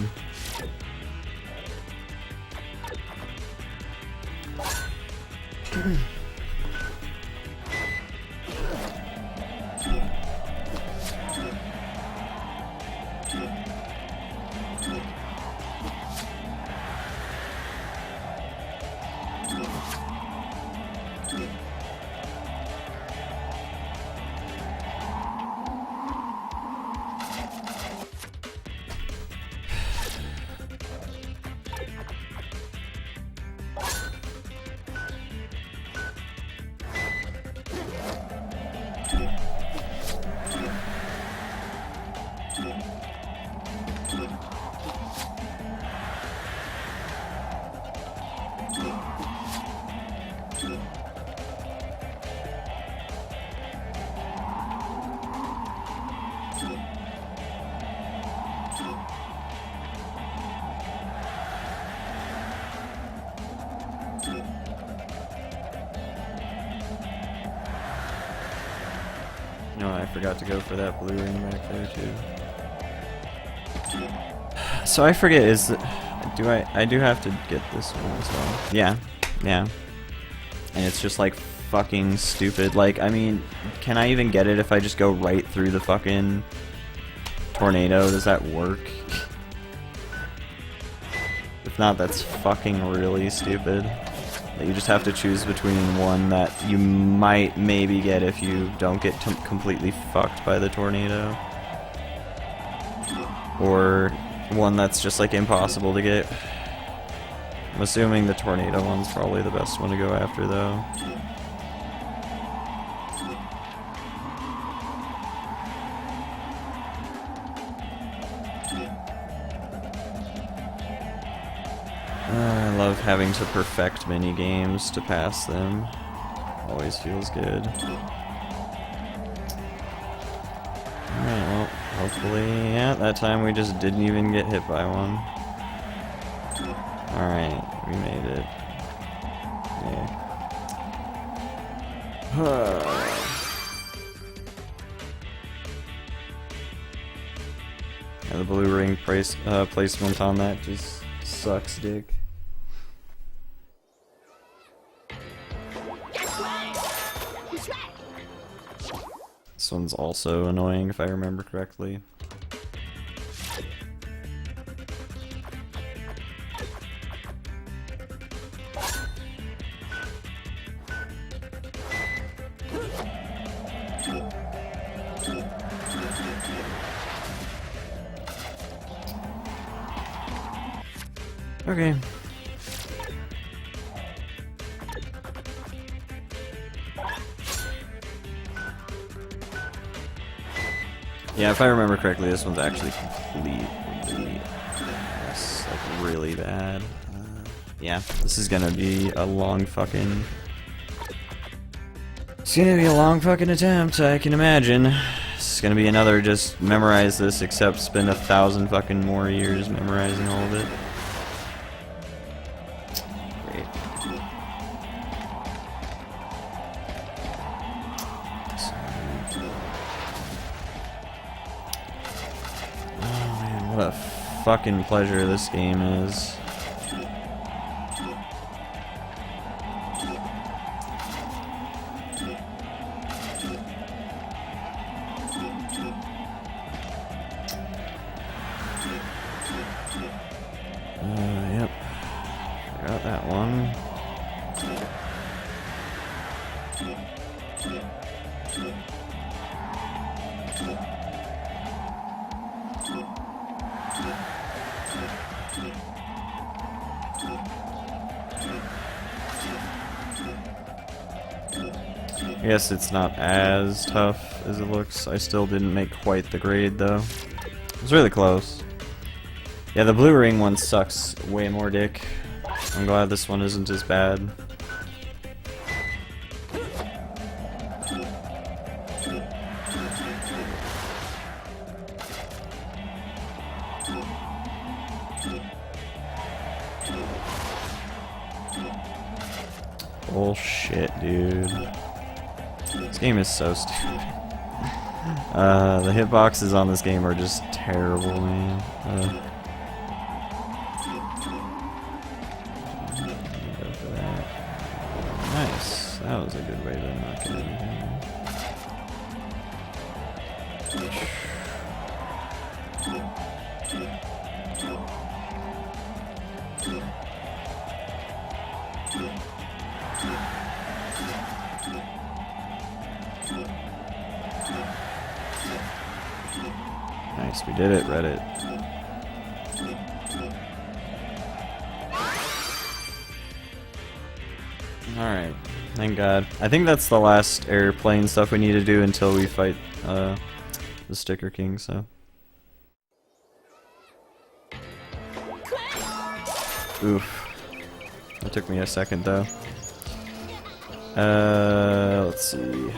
No, I forgot to go for that blue ring back there too. So I forget, I do have to get this one as well. Yeah, yeah. And it's just like fucking stupid. Like, I mean, can I even get it if I just go right through the fucking tornado? Does that work? If not, that's fucking really stupid. That you just have to choose between one that you might maybe get if you don't get completely fucked by the tornado, or one that's just like impossible to get. I'm assuming the tornado one's probably the best one to go after though. I love having to perfect mini games to pass them. Always feels good. Alright, well, hopefully, yeah, that time we just didn't even get hit by one. Alright, we made it. Yeah. Yeah, the blue ring placement on that just sucks dick. This one's also annoying if I remember correctly. Okay. Yeah, if I remember correctly, this one's actually completely, yes, like really bad. Yeah, this is gonna be a long fucking... It's gonna be a long fucking attempt, I can imagine. It's gonna be another just memorize this, except spend 1,000 fucking more years memorizing all of it. Great. Oh man, what a fucking pleasure this game is. Yep. Forgot that one. I guess it's not as tough as it looks. I still didn't make quite the grade though. It was really close. Yeah, the blue ring one sucks way more dick. I'm glad this one isn't as bad. Bullshit, dude. This game is so stupid. The hitboxes on this game are just terrible, man. Go for that. Nice. That was a good way to knock it in. Nice, we did it, Reddit. Alright, thank God. I think that's the last airplane stuff we need to do until we fight the Sticker King, so. Oof. That took me a second though. Let's see.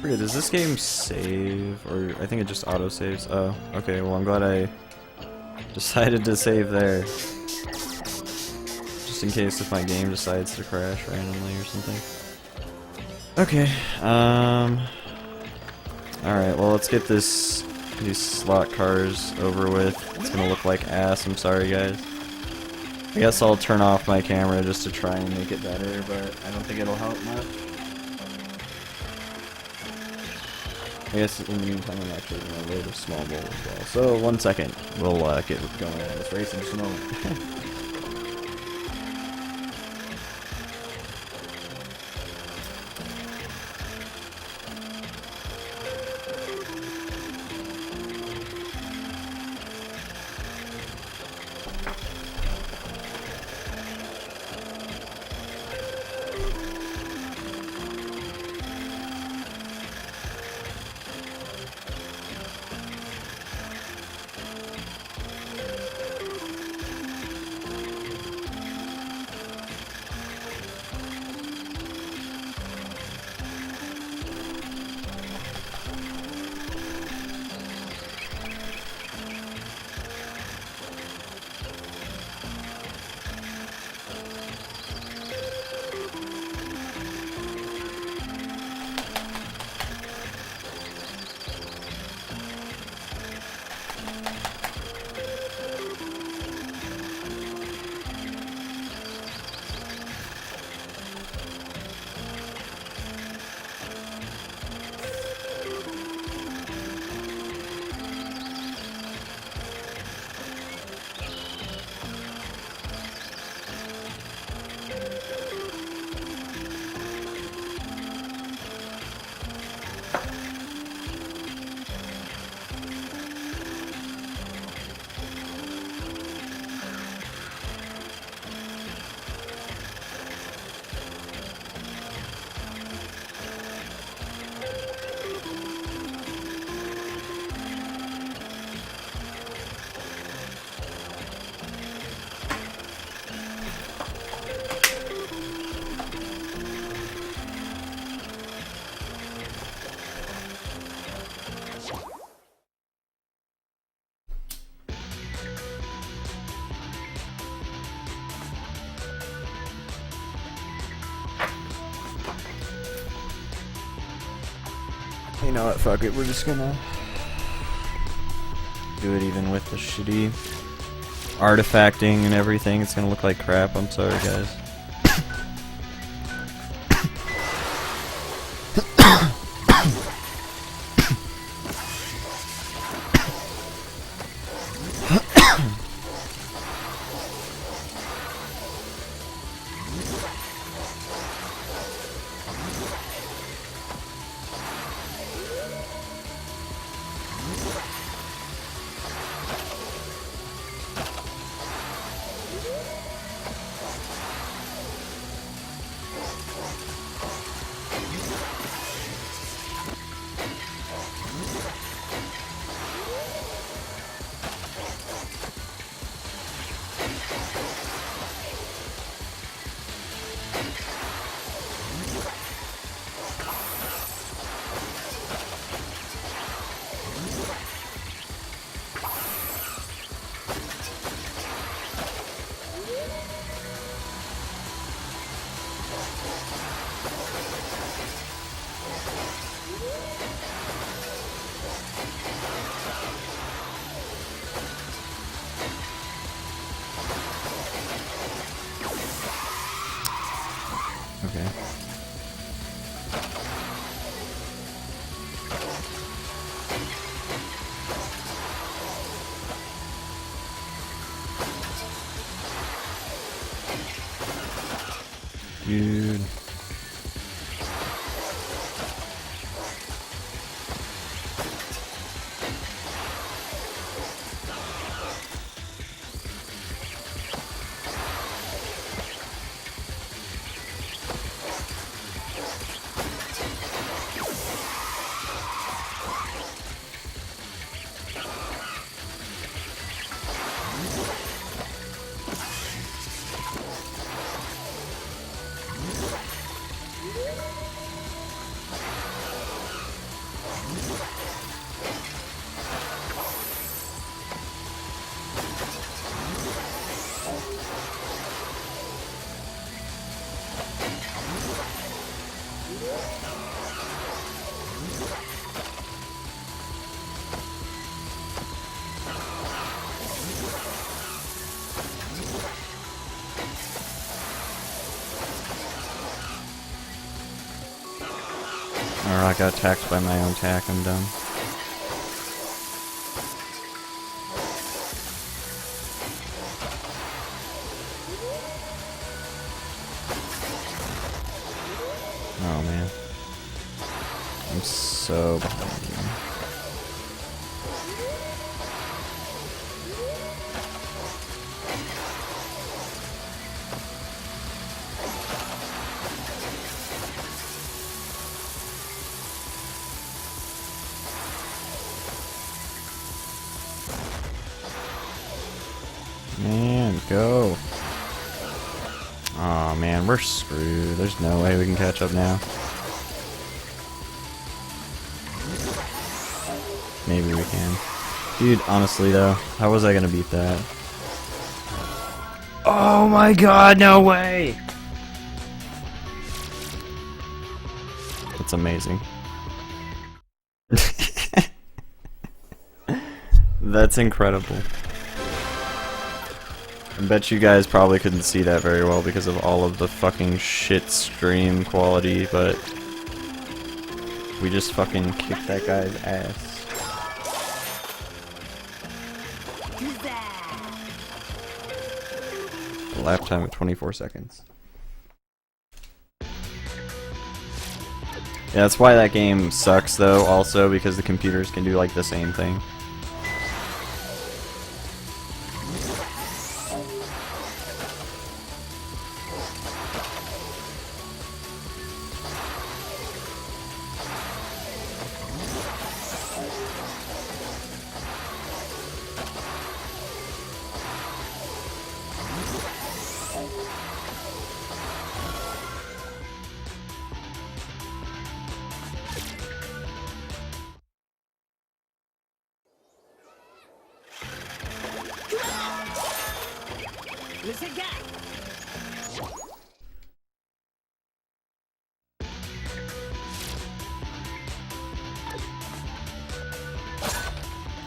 Okay, does this game save? Or I think it just auto-saves. Oh, okay, well I'm glad I decided to save there. Just in case if my game decides to crash randomly or something. Okay, alright, well let's get these slot cars over with. It's gonna look like ass, I'm sorry guys. I guess I'll turn off my camera just to try and make it better, but I don't think it'll help much. I guess in the meantime I'm actually going to load a small bowl as well. So 1 second, we'll get going on this race in just a moment. You know what, fuck it, we're just gonna do it even with the shitty artifacting and everything. It's gonna look like crap, I'm sorry guys. Okay. Dude. got attacked by my own attack, I'm done. Oh man. I'm so behind you. Man, go. Aw, man, we're screwed. There's no way we can catch up now. Maybe we can. Dude, honestly though, how was I gonna beat that? Oh my god, no way! That's amazing. That's incredible. I bet you guys probably couldn't see that very well because of all of the fucking shit stream quality, but we just fucking kicked that guy's ass. A lap time of 24 seconds. Yeah, that's why that game sucks though, also, because the computers can do like the same thing.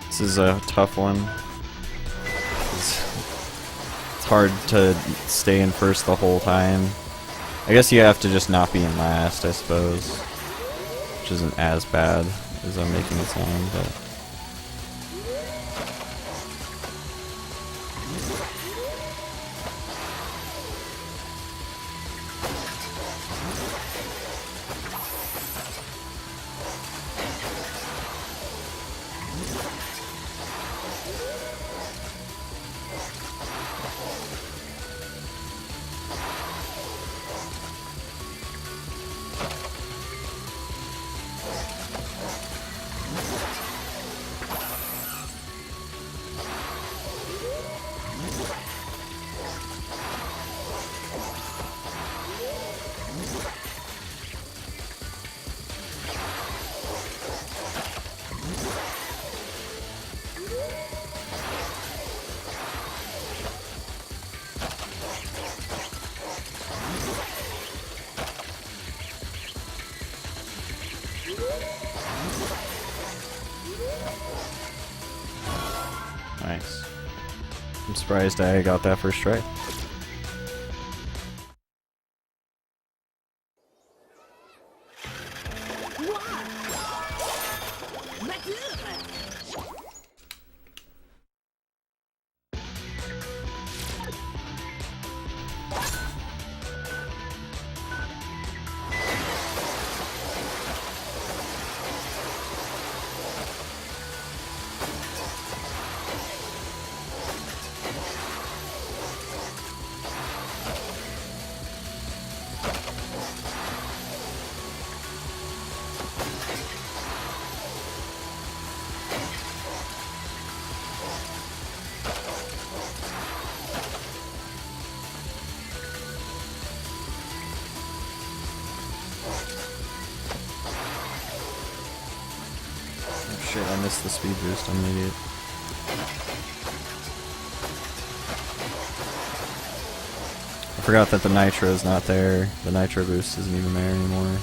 This is a tough one. It's hard to stay in first the whole time. I guess you have to just not be in last, I suppose. Which isn't as bad as I'm making it sound, but... Nice. I'm surprised I got that first try. Shit, I missed the speed boost, I'm an idiot. I forgot that the nitro is not there. The nitro boost isn't even there anymore.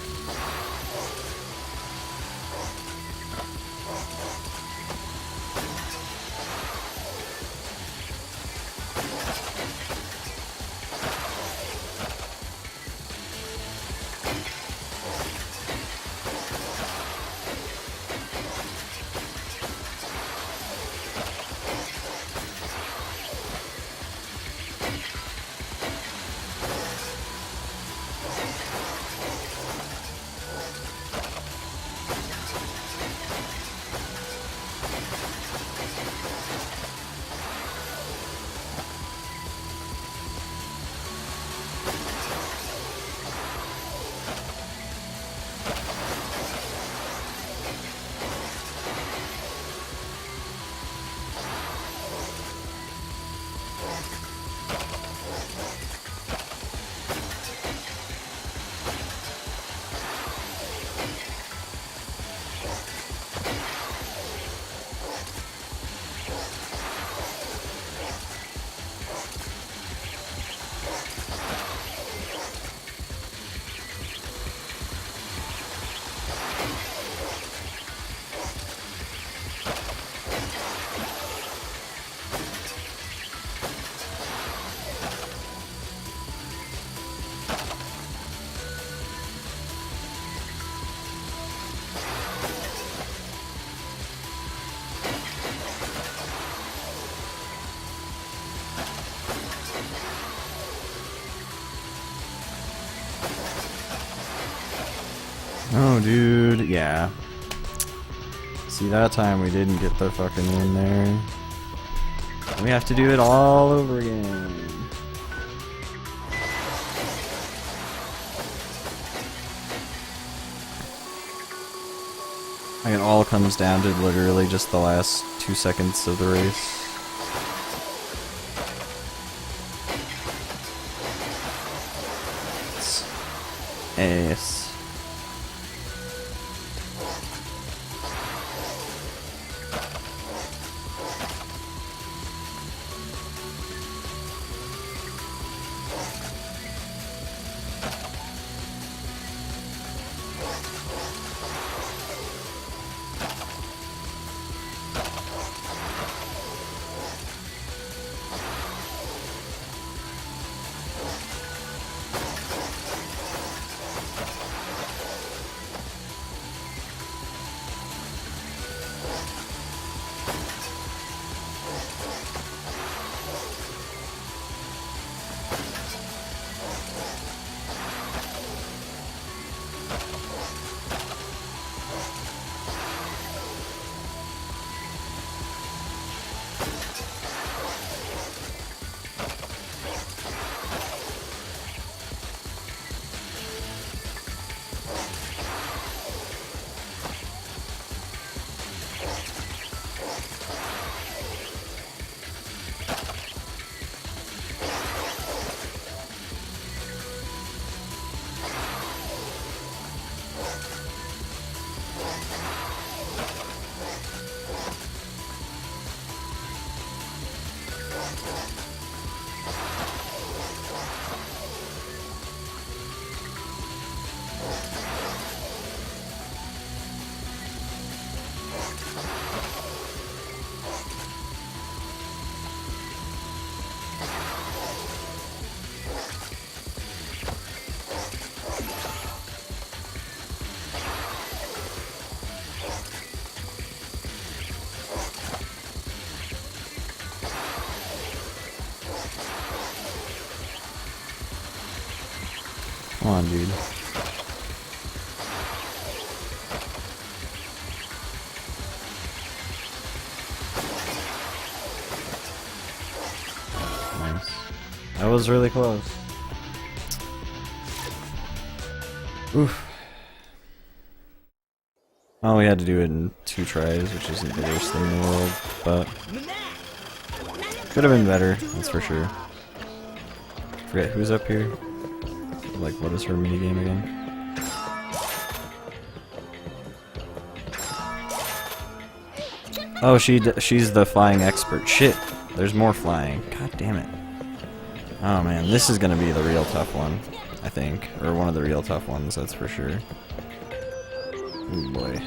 Oh, dude, yeah. See, that time we didn't get the fucking win there. We have to do it all over again. Like, it all comes down to literally just the last 2 seconds of the race. Ace. Come on, dude. Nice. That was really close. Oof. Oh, we had to do it in 2 tries, which isn't the worst thing in the world, but could have been better, that's for sure. Forget who's up here. Like, what is her minigame again? Oh, she's the flying expert. Shit, there's more flying. God damn it. Oh man, this is gonna be the real tough one, I think. Or one of the real tough ones, that's for sure. Oh boy.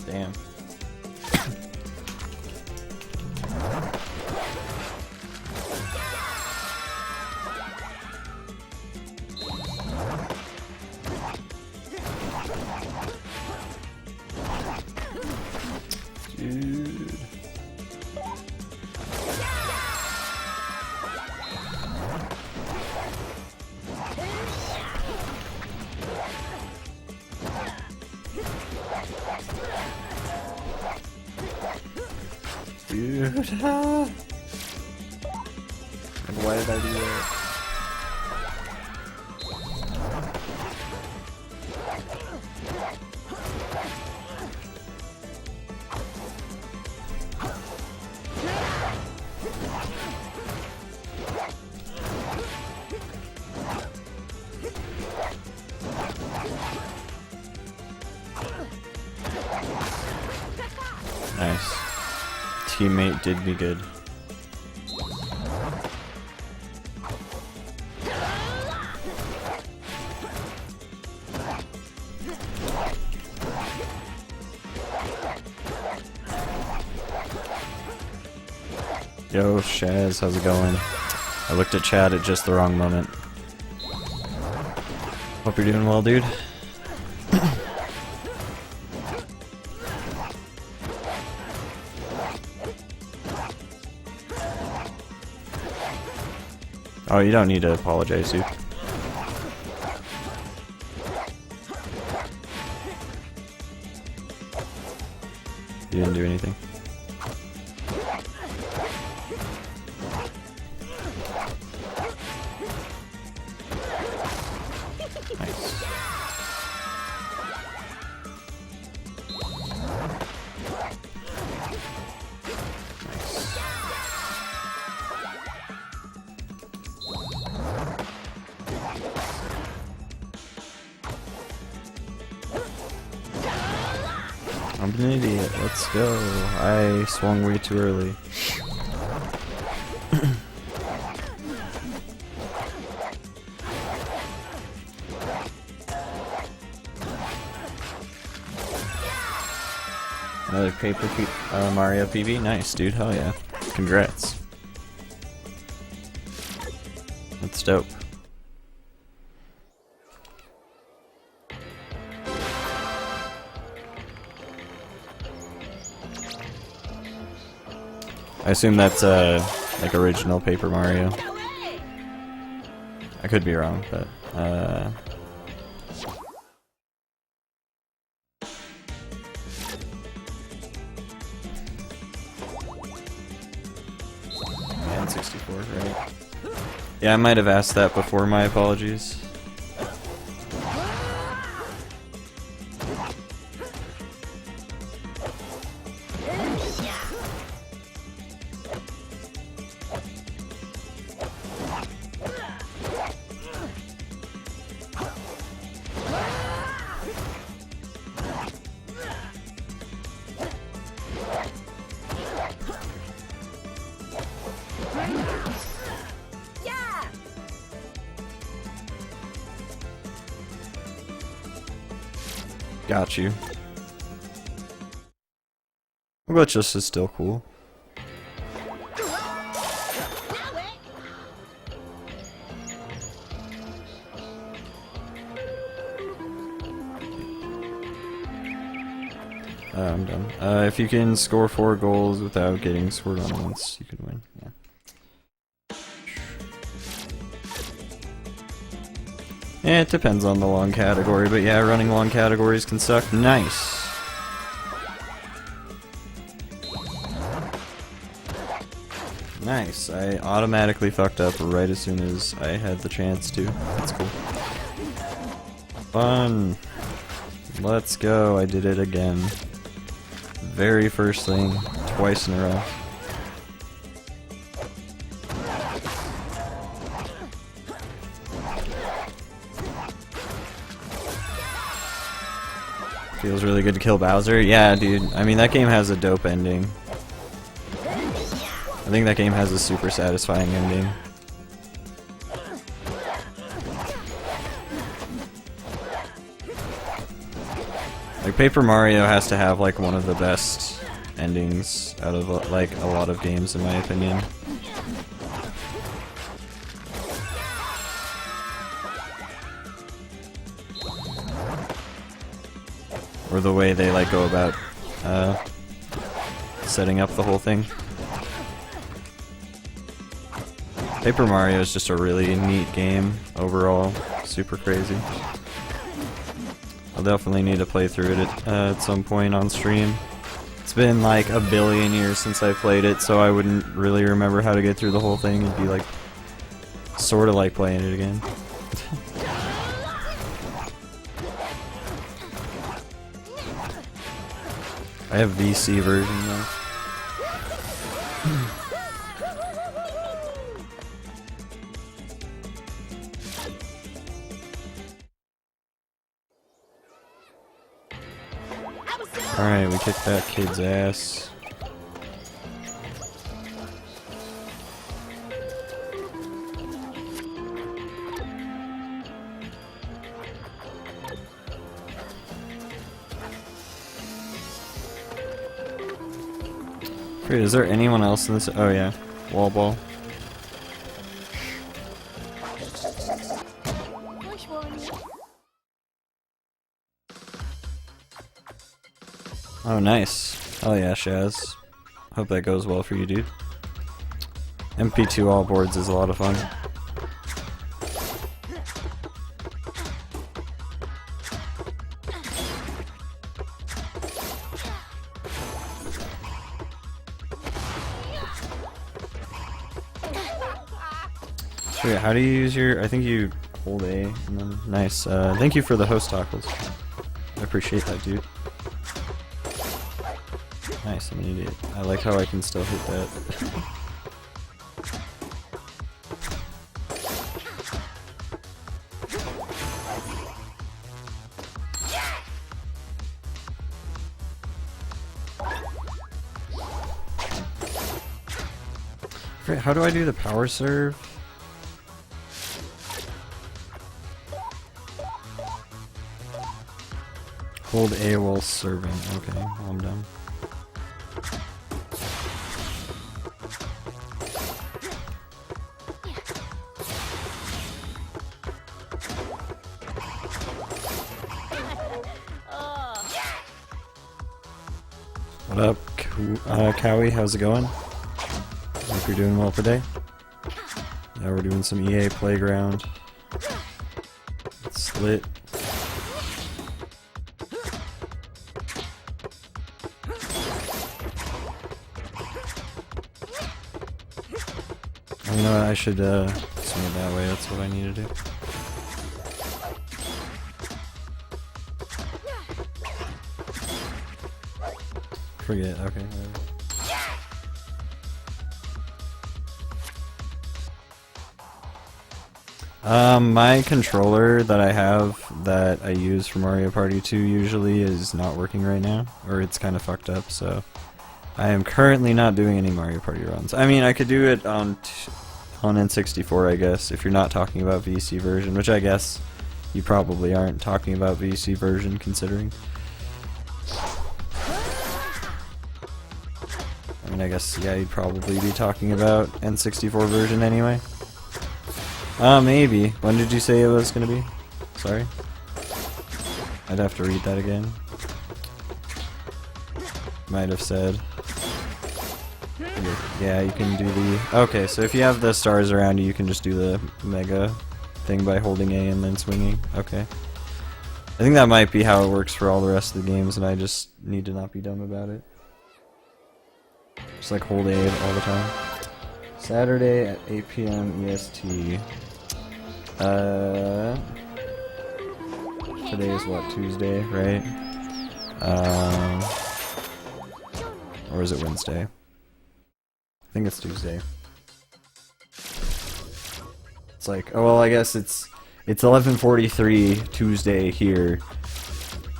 Damn. Dude. Dude. Why did I do that? Nice. Teammate did me good. Yo, Shaz, how's it going? I looked at chat at just the wrong moment. Hope you're doing well, dude. Oh, you don't need to apologize, dude. You didn't do anything. Nice. I'm an idiot. Let's go. I swung way too early. Another paper Mario PB? Nice, dude. Hell yeah. Congrats. That's dope. I assume that's like original Paper Mario. I could be wrong, but N64, right? Yeah, I might have asked that before, my apologies. Got you. Glitchless is still cool. I'm done. If you can score 4 goals without getting scored on once, you can win. Yeah. Yeah, it depends on the long category, but yeah, running long categories can suck. Nice. Nice. I automatically fucked up right as soon as I had the chance to. That's cool. Fun. Let's go. I did it again. Very first thing, twice in a row. Feels really good to kill Bowser. Yeah, dude. I mean, that game has a dope ending. I think that game has a super satisfying ending. Like, Paper Mario has to have, like, one of the best endings out of, like, a lot of games, in my opinion. Or the way they, like, go about, setting up the whole thing. Paper Mario is just a really neat game, overall. Super crazy. I'll definitely need to play through it at some point on stream. It's been like a billion years since I played it, so I wouldn't really remember how to get through the whole thing. It'd be like, sorta like playing it again. I have VC version though. Alright, we kicked that kid's ass. Wait, is there anyone else in this? Oh yeah, wall ball. Oh nice. Oh yeah, Shaz. Hope that goes well for you, dude. MP2 all boards is a lot of fun. Wait, how do you use your... I think you hold A and then... Nice. Thank you for the host tacos. I appreciate that, dude. Nice, I'm an idiot. I like how I can still hit that. Wait, how do I do the power serve? Hold A while serving. Okay, well, I'm done. What up, Cowie? How's it going? Hope you're doing well today. Yeah, we're doing some EA Playground. It's lit. You know what, I should swing it that way, that's what I need to do. Forget, okay. My controller that I have that I use for Mario Party 2 usually is not working right now, or it's kind of fucked up, so I am currently not doing any Mario Party runs. I mean, I could do it on N64, I guess, if you're not talking about VC version, which I guess you probably aren't talking about VC version, considering. I mean, I guess, yeah, you'd probably be talking about N64 version anyway. Maybe. When did you say it was gonna be? Sorry. I'd have to read that again. Might have said. Yeah, you can do the... Okay, so if you have the stars around you, you can just do the mega thing by holding A and then swinging. Okay. I think that might be how it works for all the rest of the games, and I just need to not be dumb about it. Just like hold A all the time. Saturday at 8 PM EST. Today is what, Tuesday, right? Or is it Wednesday? I think it's Tuesday. It's like, oh well, I guess it's 11:43 Tuesday here,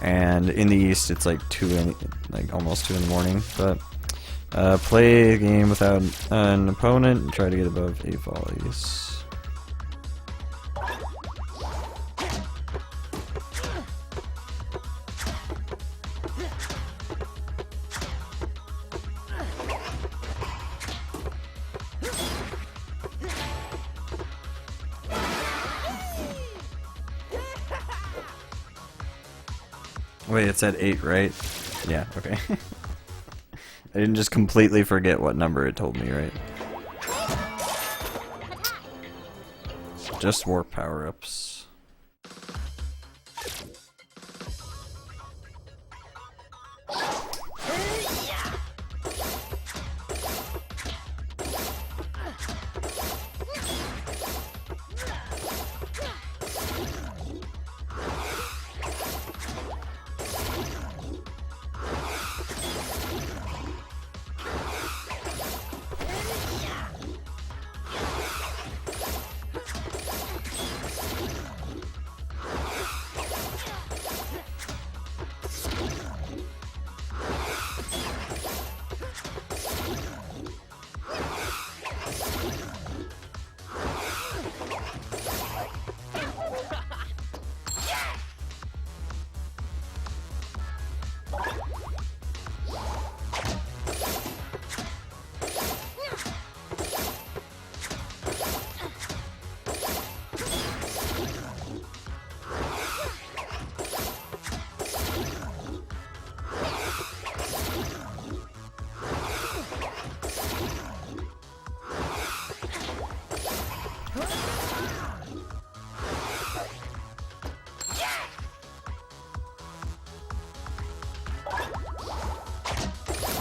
and in the East it's like almost 2 in the morning. But play a game without an opponent and try to get above 8 volleys. Wait, it's at 8, right? Yeah, okay. I didn't just completely forget what number it told me, right? Just warp power-ups.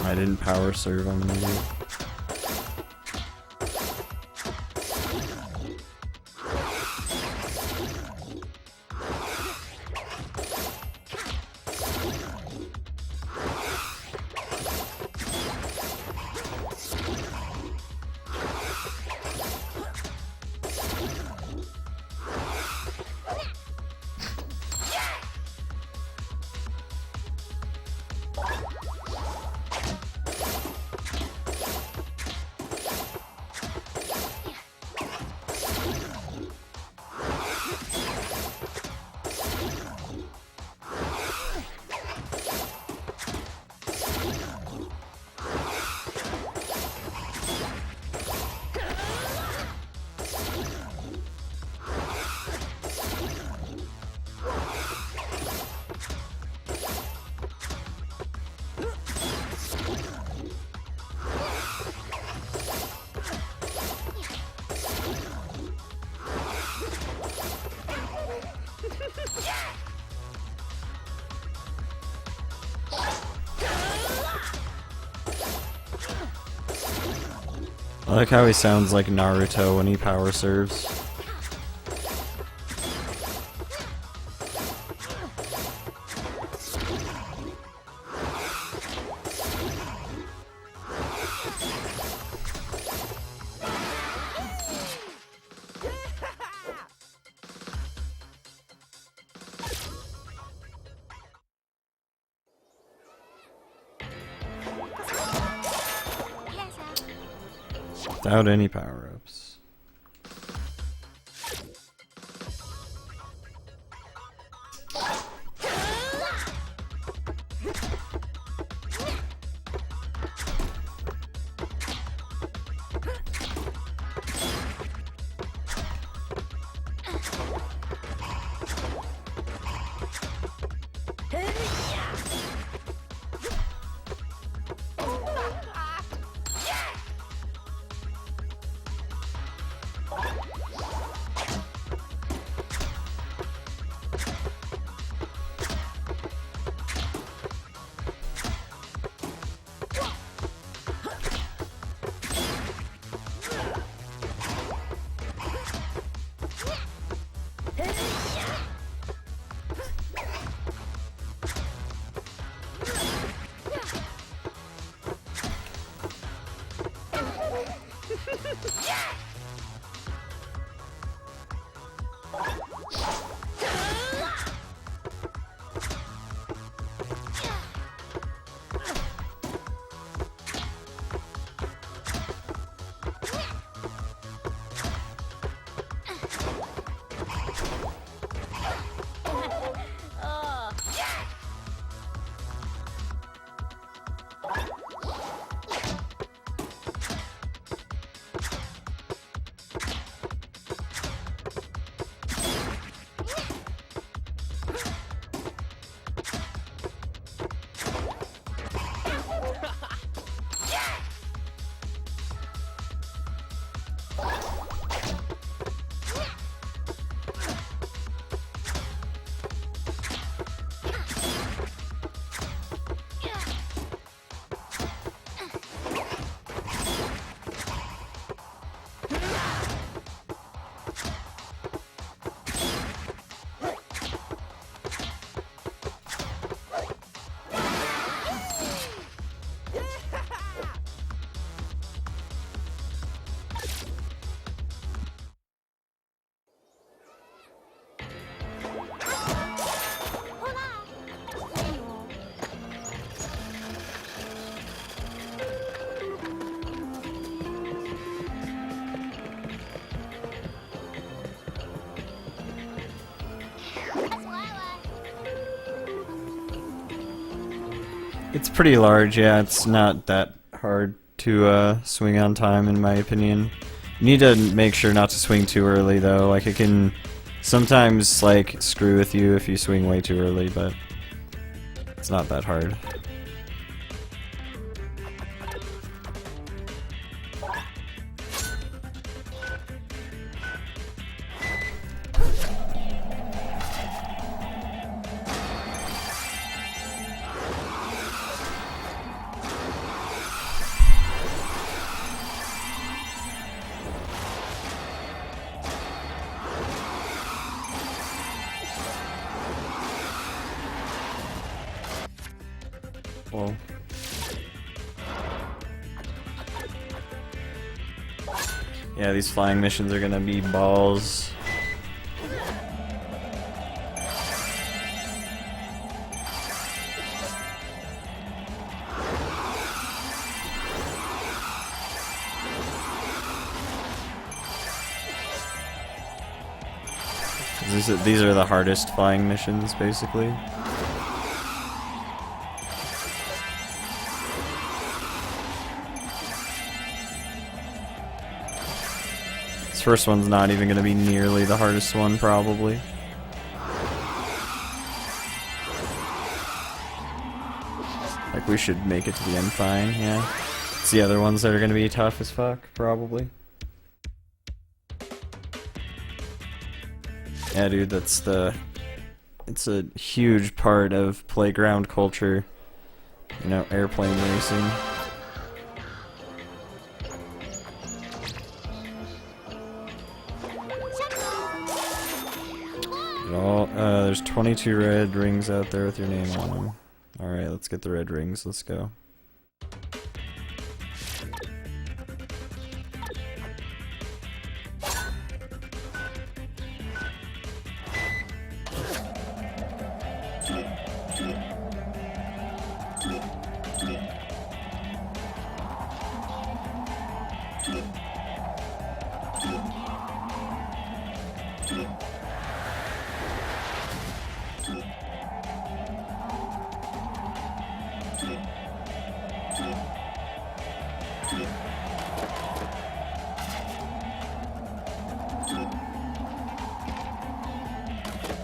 I didn't power serve, I'm an idiot. I like how he sounds like Naruto when he power serves. Without any power-ups. It's pretty large, yeah, it's not that hard to swing on time in my opinion. You need to make sure not to swing too early though, like it can sometimes like screw with you if you swing way too early, but it's not that hard. Whoa. Yeah, these flying missions are gonna be balls. These are the hardest flying missions, basically. This first one's not even going to be nearly the hardest one, probably. Like, we should make it to the end fine, yeah. It's the other ones that are going to be tough as fuck, probably. Yeah, dude, it's a huge part of playground culture, you know, airplane racing. There's 22 red rings out there with your name on them. Alright, let's get the red rings, let's go.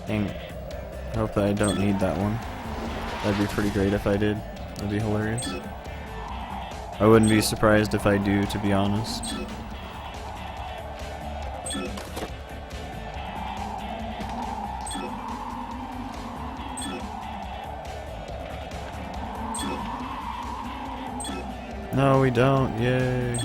Dang it. I hope that I don't need that one. That'd be pretty great if I did. That'd be hilarious. I wouldn't be surprised if I do, to be honest. No, we don't. Yay.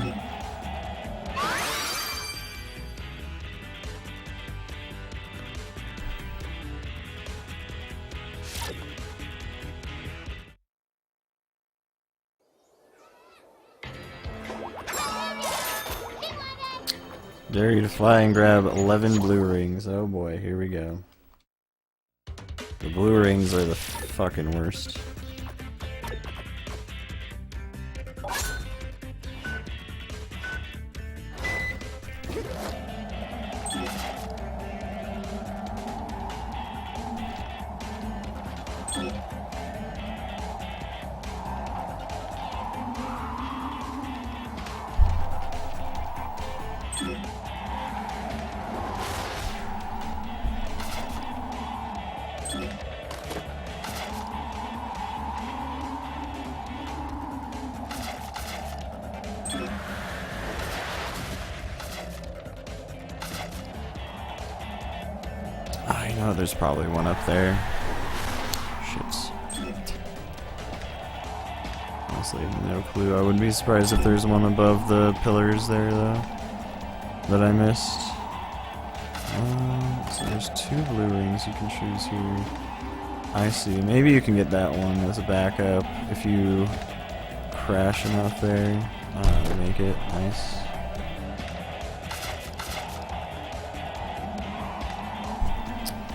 Dare you to fly and grab 11 blue rings. Oh boy, here we go. The blue rings are the fucking worst. I know there's probably one up there. Shit. Honestly, no clue. I wouldn't be surprised if there's one above the pillars there, though, that I missed. So there's 2 blue rings you can choose here. I see. Maybe you can get that one as a backup if you crash enough there. Make it nice.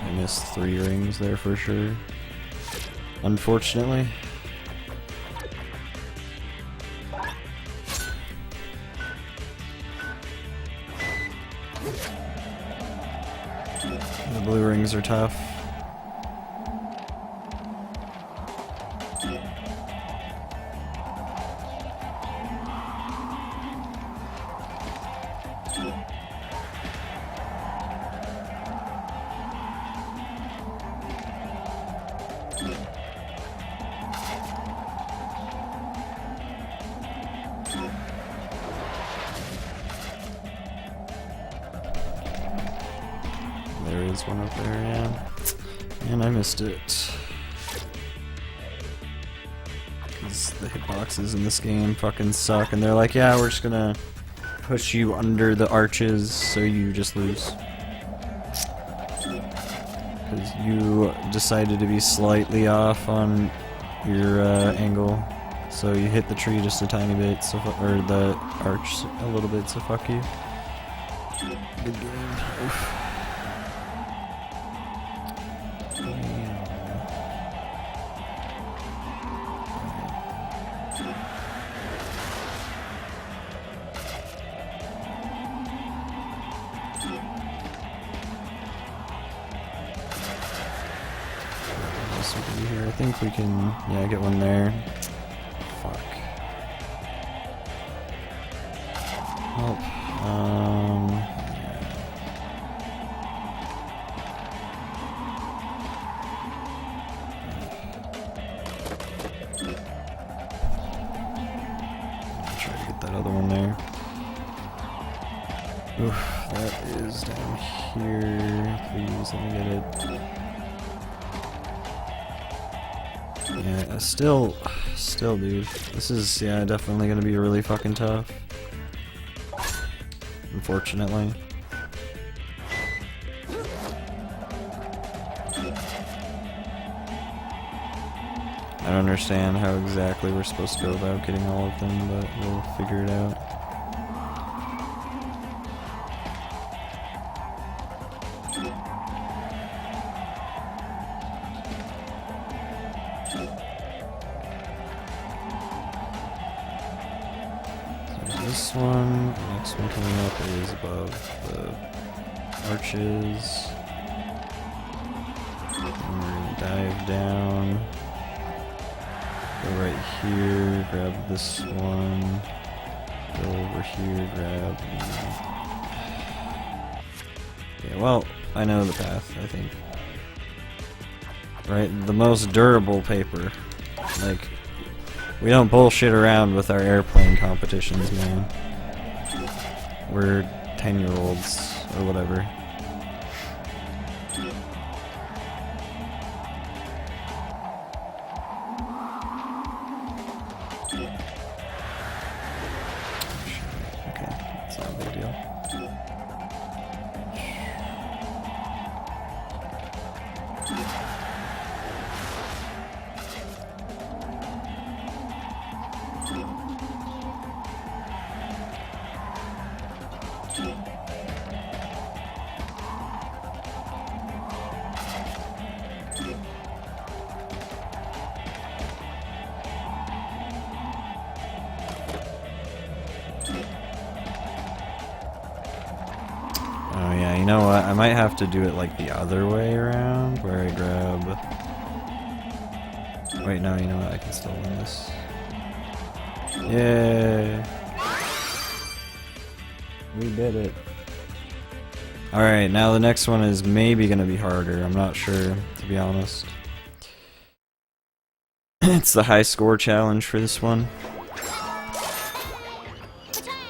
I missed 3 rings there for sure. Unfortunately. The blue rings are tough. There is one up there, yeah. And I missed it. Because the hitboxes in this game fucking suck, and they're like, yeah, we're just gonna push you under the arches so you just lose. Because you decided to be slightly off on your angle. So you hit the tree just a tiny bit, so or the arch a little bit, so fuck you. Good game. Oof. Here. I think we can, yeah, get one there. Fuck. Help. Try to get that other one there. Oof, that is down here. Please let me get it. Yeah, still, dude. This is, yeah, definitely gonna be really fucking tough. Unfortunately. I don't understand how exactly we're supposed to go about getting all of them, but we'll figure it out. This one, the next one coming up is above the arches. And we're gonna dive down. Go right here, grab this one. Go over here, grab. Yeah, well, I know the path, I think. Right, the most durable paper. Like, we don't bullshit around with our airplane competitions, man. We're 10-year-olds, or whatever. Okay, it's not a big deal. Oh yeah, you know what? I might have to do it like the other way around, where I grab... Wait, no, you know what? I can still win this. Yay! We did it. Alright, now the next one is maybe gonna be harder. I'm not sure, to be honest. It's the high score challenge for this one.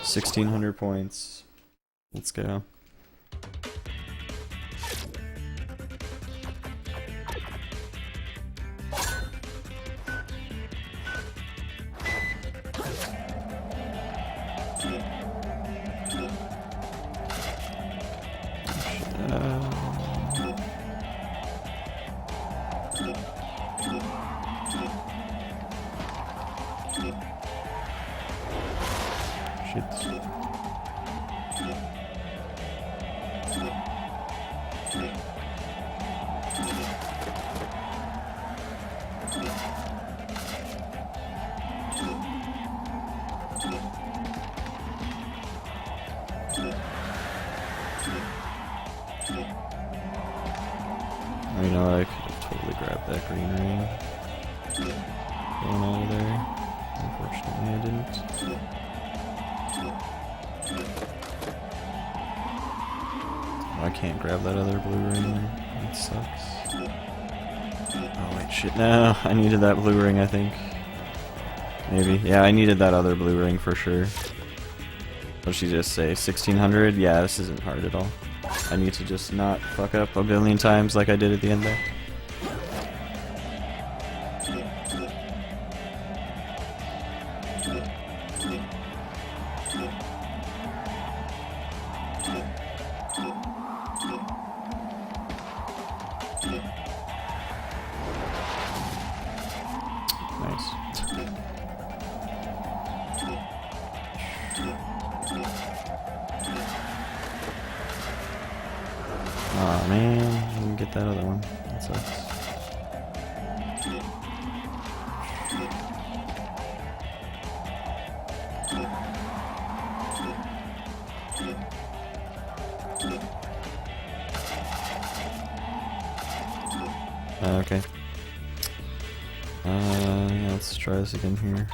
1,600 points. Let's go. Shit. You know, I could have totally grabbed that green ring. Going out of there. Unfortunately, I didn't. Oh, I can't grab that other blue ring. That sucks. Oh wait, shit, no. I needed that blue ring, I think. Maybe. Yeah, I needed that other blue ring for sure. What did she just say? 1,600? Yeah, this isn't hard at all. I need to just not fuck up a billion times like I did at the end there. hit that other one. That sucks. Okay. Yeah, let's try this again here.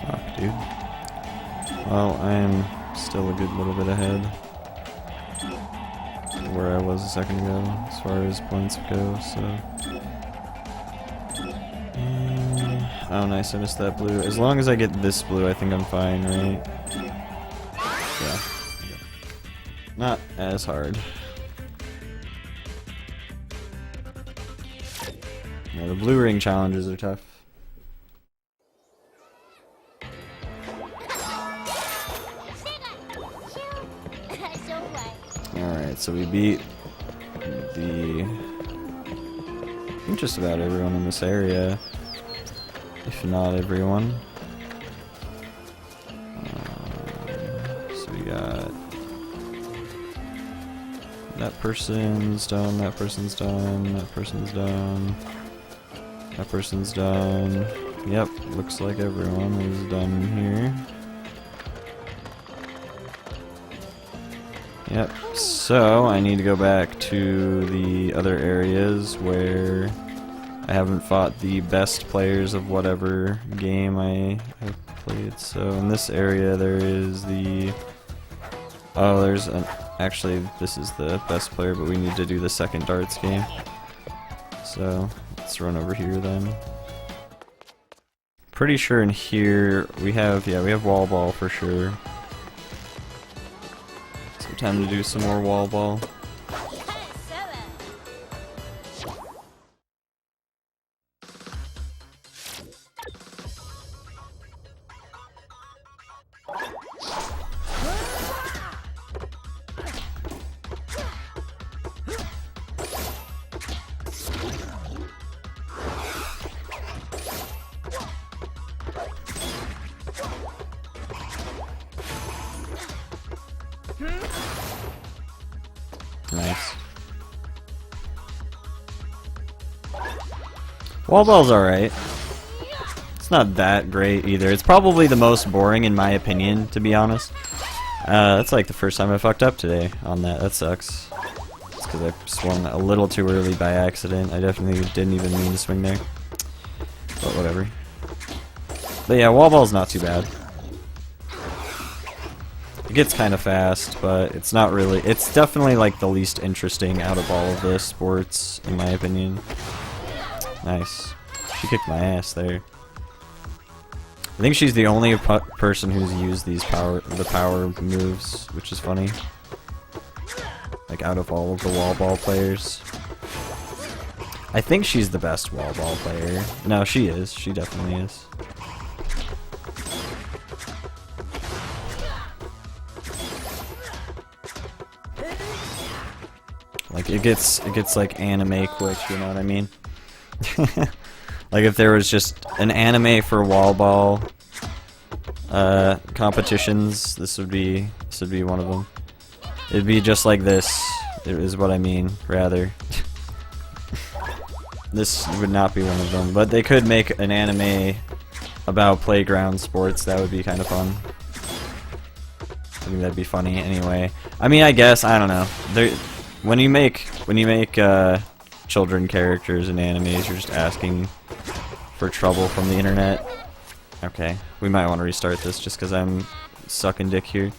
Fuck, dude. Well, I'm still a good little bit ahead of where I was a second ago, as far as points go, so... Oh, nice, I missed that blue. As long as I get this blue, I think I'm fine, right? Yeah. Not as hard. Yeah, the blue ring challenges are tough. Alright, so we beat I think just about everyone in this area, if not everyone. So we got that person's done, that person's done, that person's done, that person's done. Yep, looks like everyone is done here. Yep, so I need to go back to the other areas where I haven't fought the best players of whatever game I have played. So in this area there is the... Oh, there's an... Actually, this is the best player, but we need to do the second darts game. So, let's run over here then. Pretty sure in here we have... Yeah, we have wall ball for sure. So time to do some more wall ball. Nice. Wall ball's alright. It's not that great either. It's probably the most boring in my opinion, to be honest. That's like the first time I fucked up today on that. That sucks. It's because I swung a little too early by accident. I definitely didn't even mean to swing there. But whatever. But yeah, wall ball's not too bad. It gets kind of fast, but it's not really... It's definitely like the least interesting out of all of the sports, in my opinion. Nice. She kicked my ass there. I think she's the only person who's used these the power moves, which is funny. Like out of all of the wall ball players. I think she's the best wall ball player. No, she is. She definitely is. Like it gets like anime quick, you know what I mean? Like if there was just an anime for wall ball competitions, this would be one of them. It'd be just like this, is what I mean, rather. This would not be one of them, but they could make an anime about playground sports. That would be kind of fun. I think that'd be funny anyway. I mean, I guess, I don't know. When you make children characters in animes, you're just asking for trouble from the internet. Okay, we might want to restart this just because I'm sucking dick here.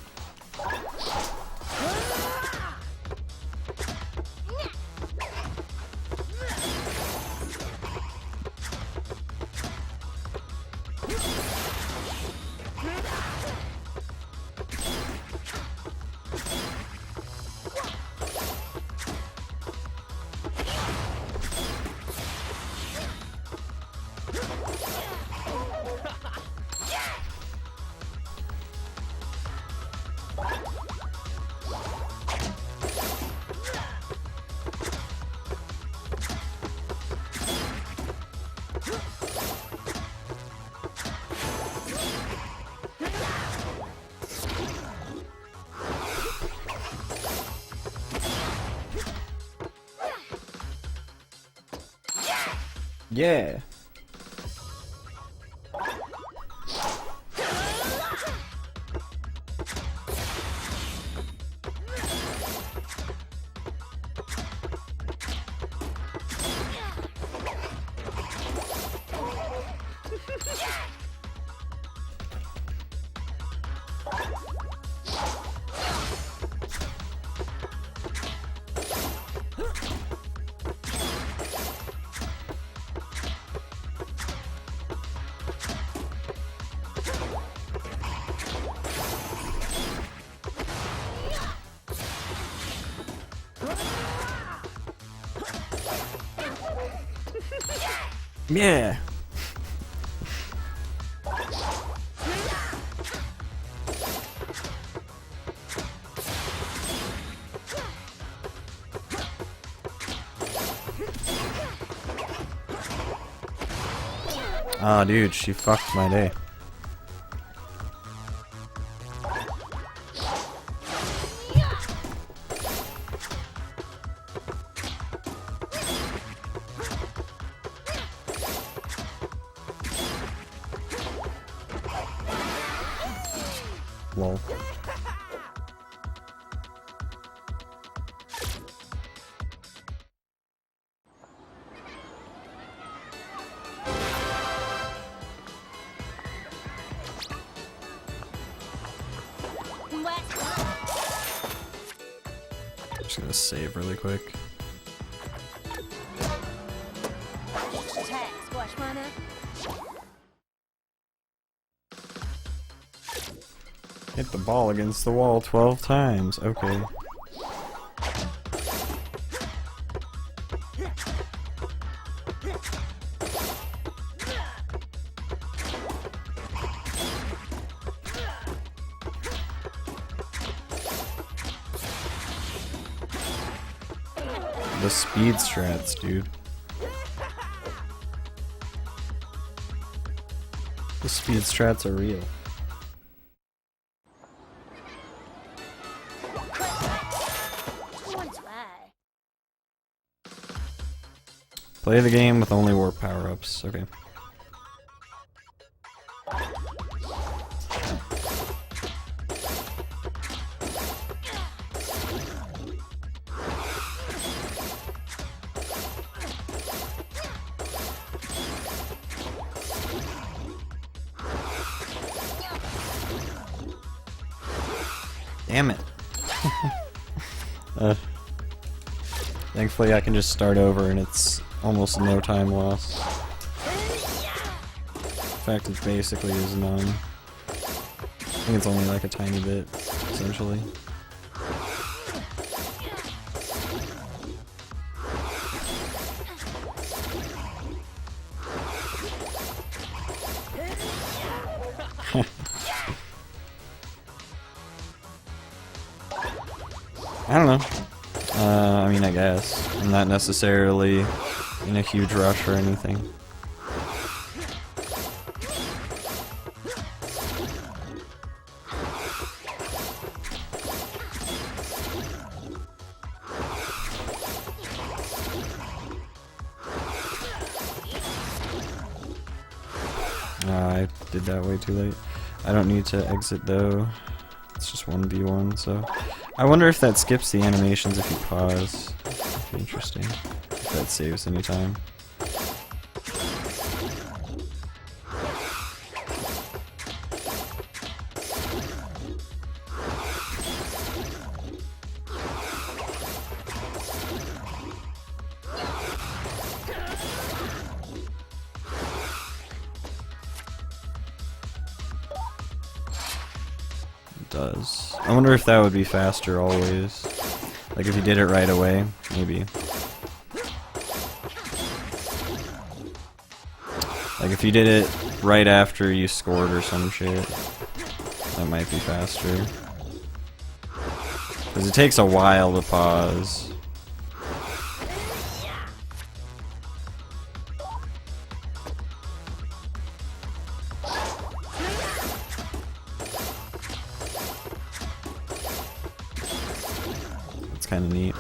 Yeah. Yeah. Ah, dude, she fucked my day. Lol. Just gonna save really quick. Hit the ball against the wall 12 times. Okay. The speed strats, dude. The speed strats are real. Play the game with only warp power-ups. Okay. Damn it. Thankfully I can just start over and it's almost no time lost. In fact, it basically is none. I think it's only like a tiny bit, essentially. I don't know. I mean, I guess. I'm not necessarily in a huge rush or anything. I did that way too late. I don't need to exit though. It's just 1v1, so... I wonder if that skips the animations if you pause. That'd be interesting. If that saves any time. Does. I wonder if that would be faster always. Like if you did it right away, maybe. Like if you did it right after you scored or some shit, that might be faster. Because it takes a while to pause. kind of neat.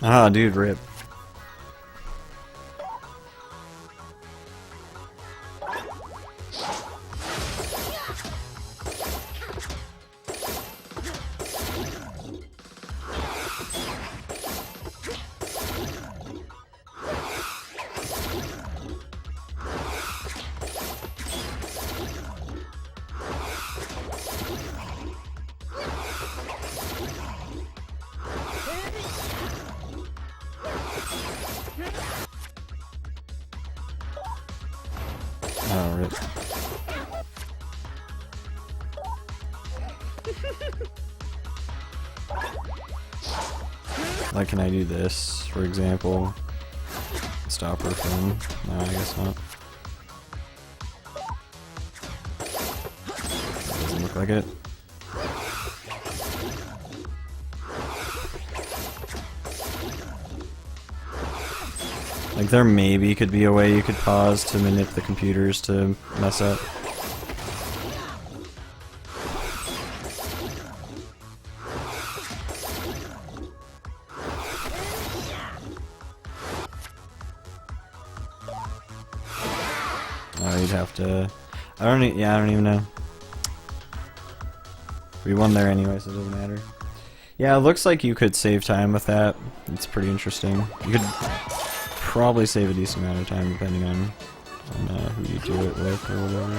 Ah, dude, rip. Oh, rip. Like, can I do this, for example? Stop her from... No, I guess not. Doesn't look like it. Like, there maybe could be a way you could pause to manip the computers to mess up. Oh, you'd have to... I don't even know. We won there anyway, so it doesn't matter. Yeah, it looks like you could save time with that. It's pretty interesting. You could probably save a decent amount of time depending on who you do it with or whatever.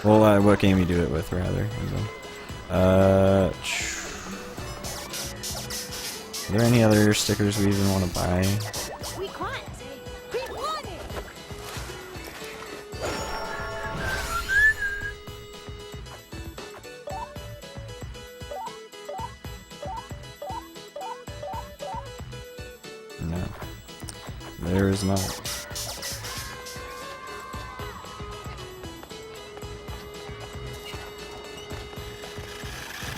Well, what game you do it with, rather. Are there any other stickers we even want to buy? No. There is not.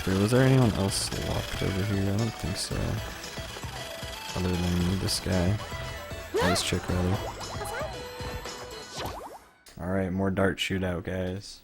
Was there anyone else locked over here? I don't think so. Other than this guy. This chick, rather. Alright, more dart shootout, guys.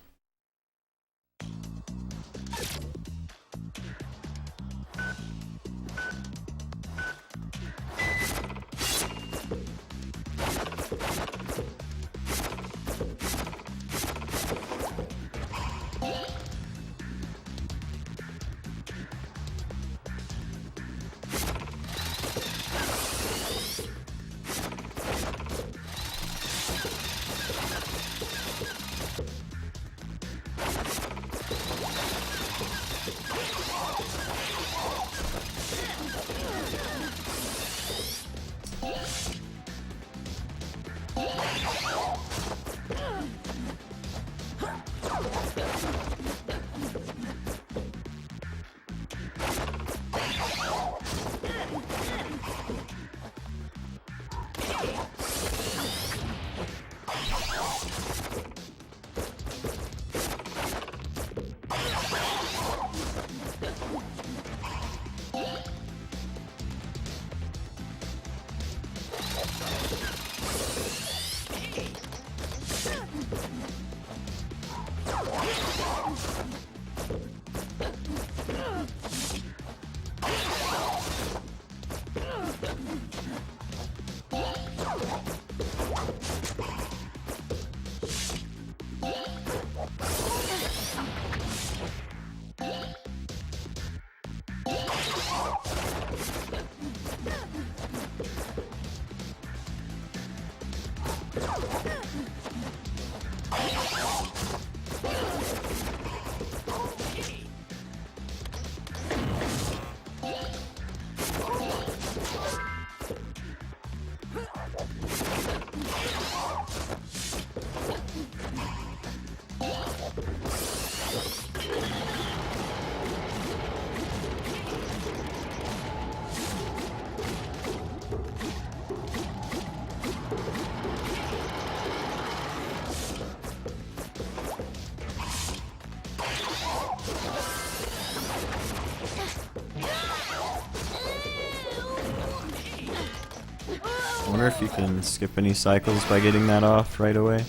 wonder if you can skip any cycles by getting that off right away.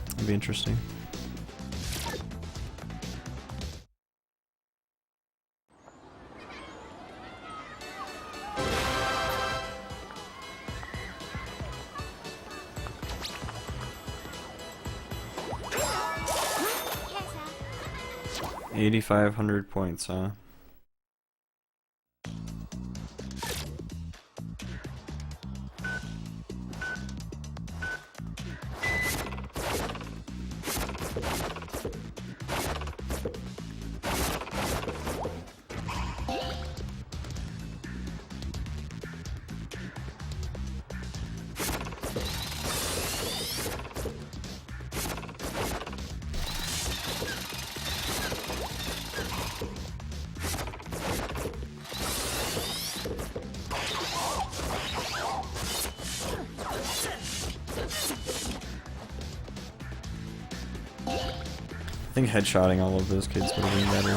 That'd be interesting. $8,500 points, huh? I think headshotting all of those kids would have been better.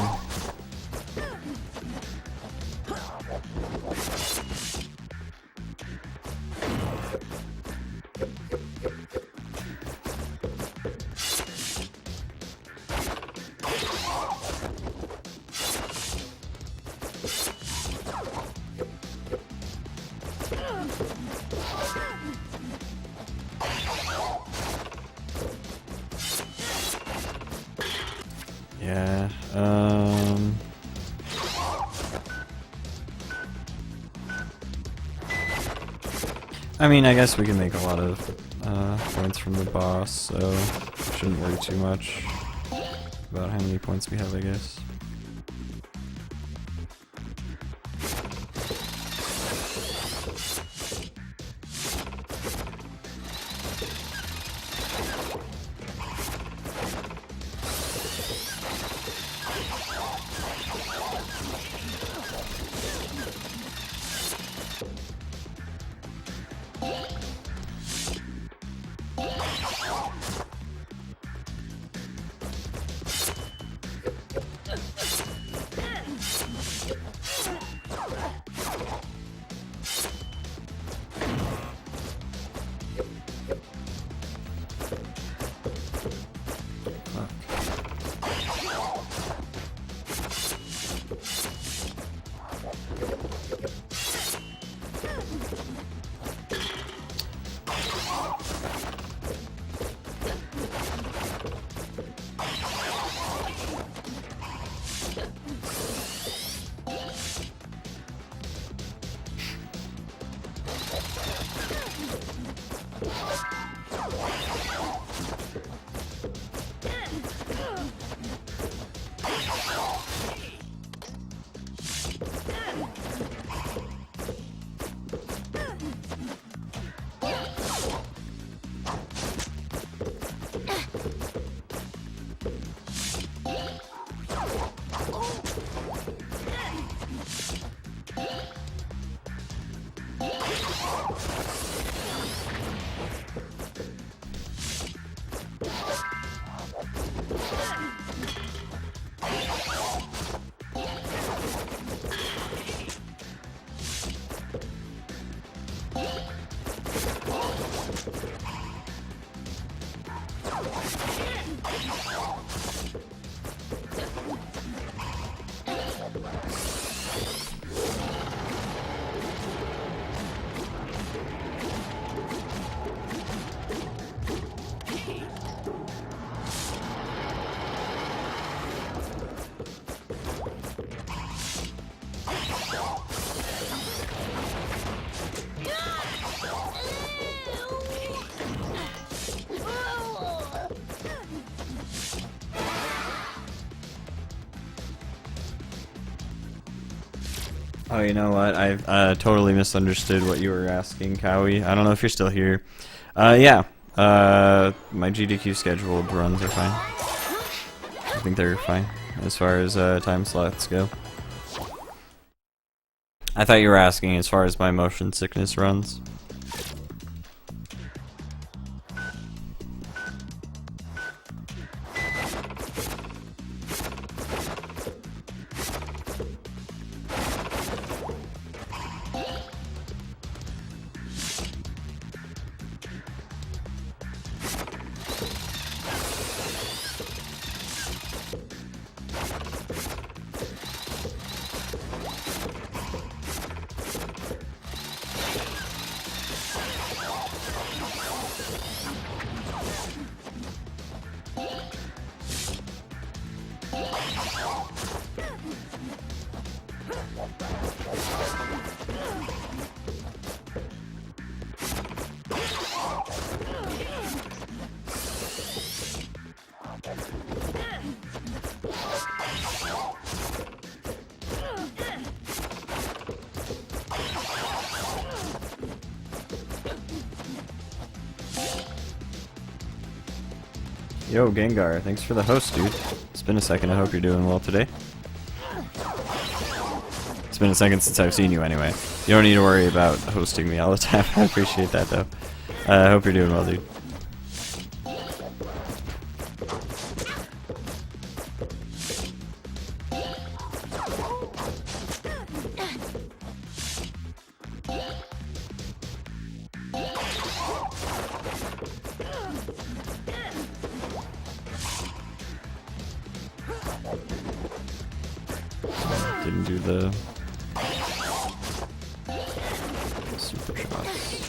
Yeah, I mean, I guess we can make a lot of points from the boss, so shouldn't worry too much about how many points we have, I guess. Oh, you know what? I've totally misunderstood what you were asking, Cowie. I don't know if you're still here. Yeah. My GDQ scheduled runs are fine. I think they're fine as far as time slots go. I thought you were asking as far as my motion sickness runs. Yo, Gengar, thanks for the host, dude. It's been a second, I hope you're doing well today. It's been a second since I've seen you anyway. You don't need to worry about hosting me all the time. I appreciate that, though. I hope you're doing well, dude. Didn't do the super shots.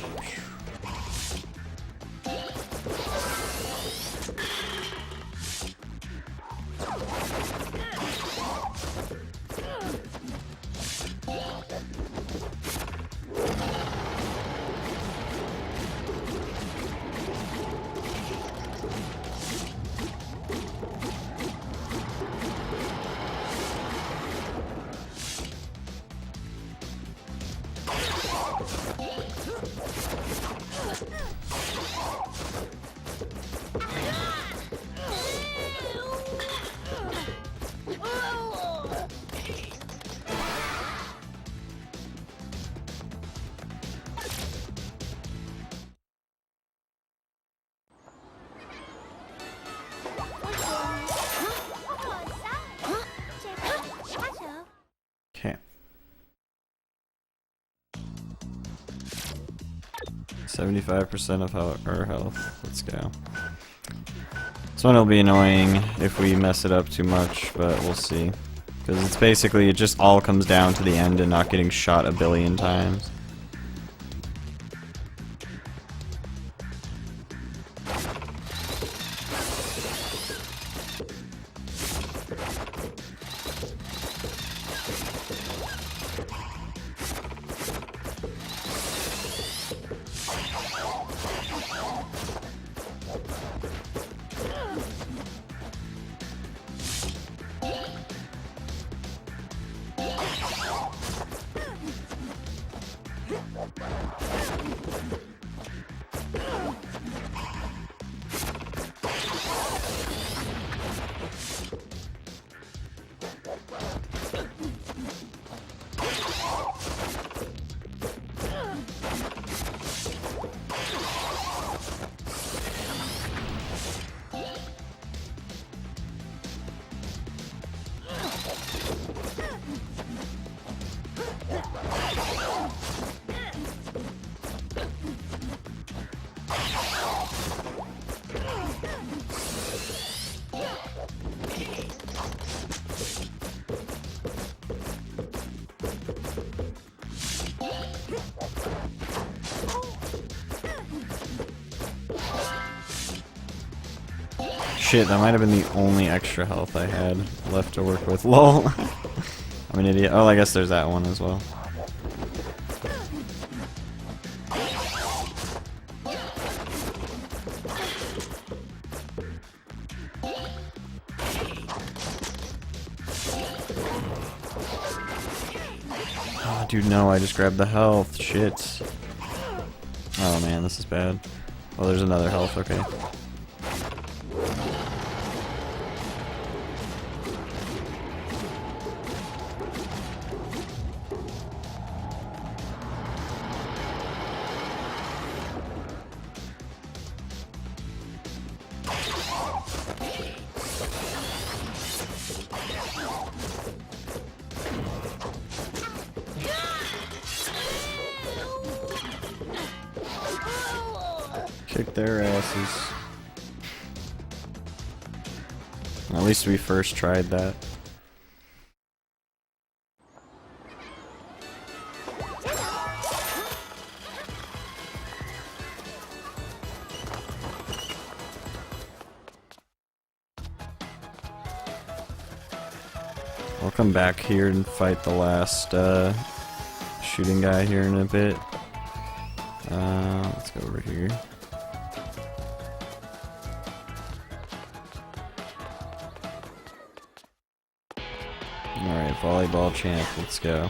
Okay. 75% of our health. Let's go. This one will be annoying if we mess it up too much, but we'll see. Because it's basically, it just all comes down to the end and not getting shot a billion times. Shit, that might have been the only extra health I had left to work with. LOL. I'm an idiot. Oh, I guess there's that one as well. Oh, dude, no, I just grabbed the health. Shit. Oh man, this is bad. Oh, there's another health, okay. Kick their asses. At least we first tried that. I'll come back here and fight the last shooting guy here in a bit. Let's go over here. Alright, volleyball champ, let's go.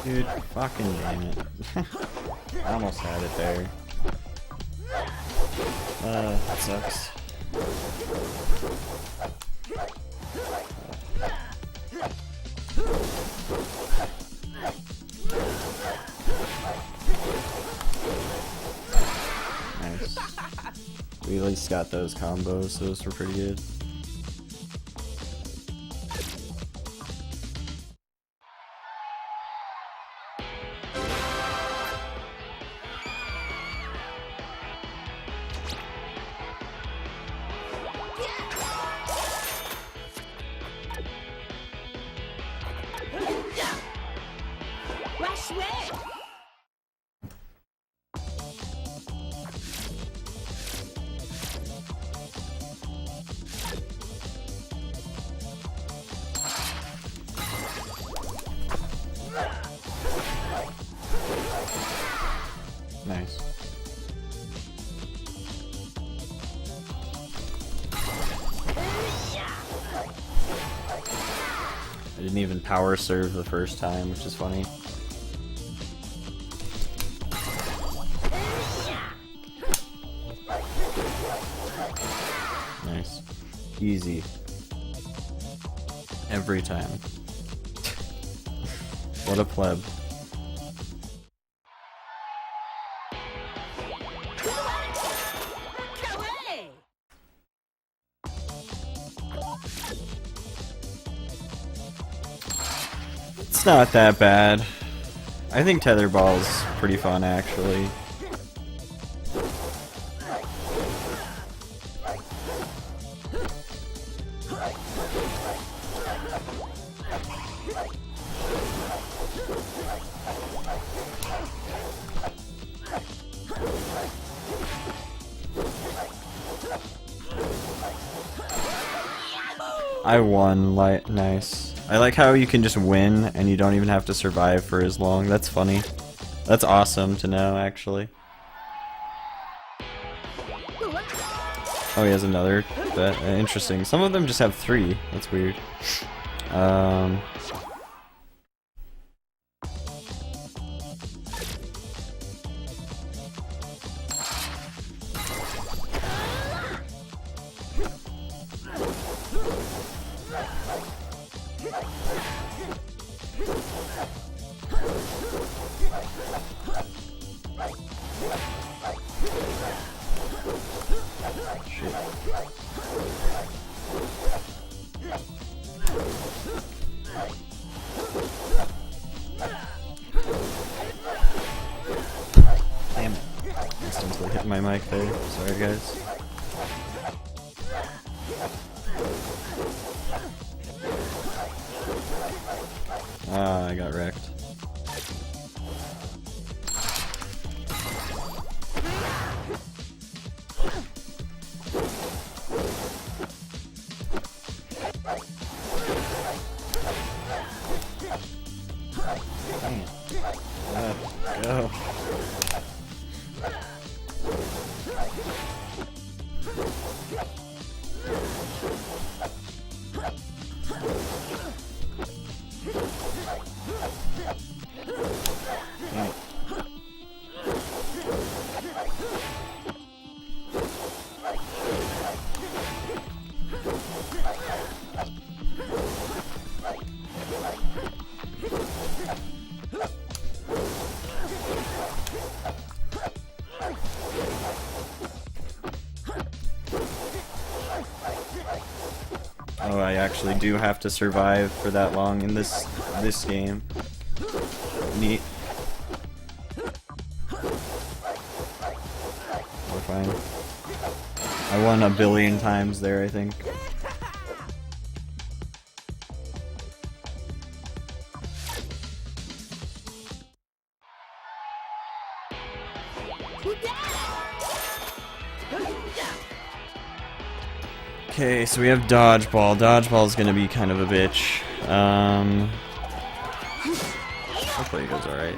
Dude, fucking damn it. I almost had it there. That sucks. Nice. We at least got those combos, those were pretty good. Nice. I didn't even power serve the first time, which is funny. Nice. Easy. Every time. What a pleb. It's not that bad. I think Tetherball's pretty fun, actually. I won, nice. I like how you can just win and you don't even have to survive for as long. That's funny. That's awesome to know, actually. Oh, he has another bet. Interesting. Some of them just have 3. That's weird. Damn it. Instantly hit my mic there. Sorry, guys. Ah, I got wrecked. Go. actually do have to survive for that long in this game. Neat. We're fine. I won 1 billion times there, I think. Okay, so we have Dodgeball. Dodgeball's gonna be kind of a bitch. Hopefully it goes alright.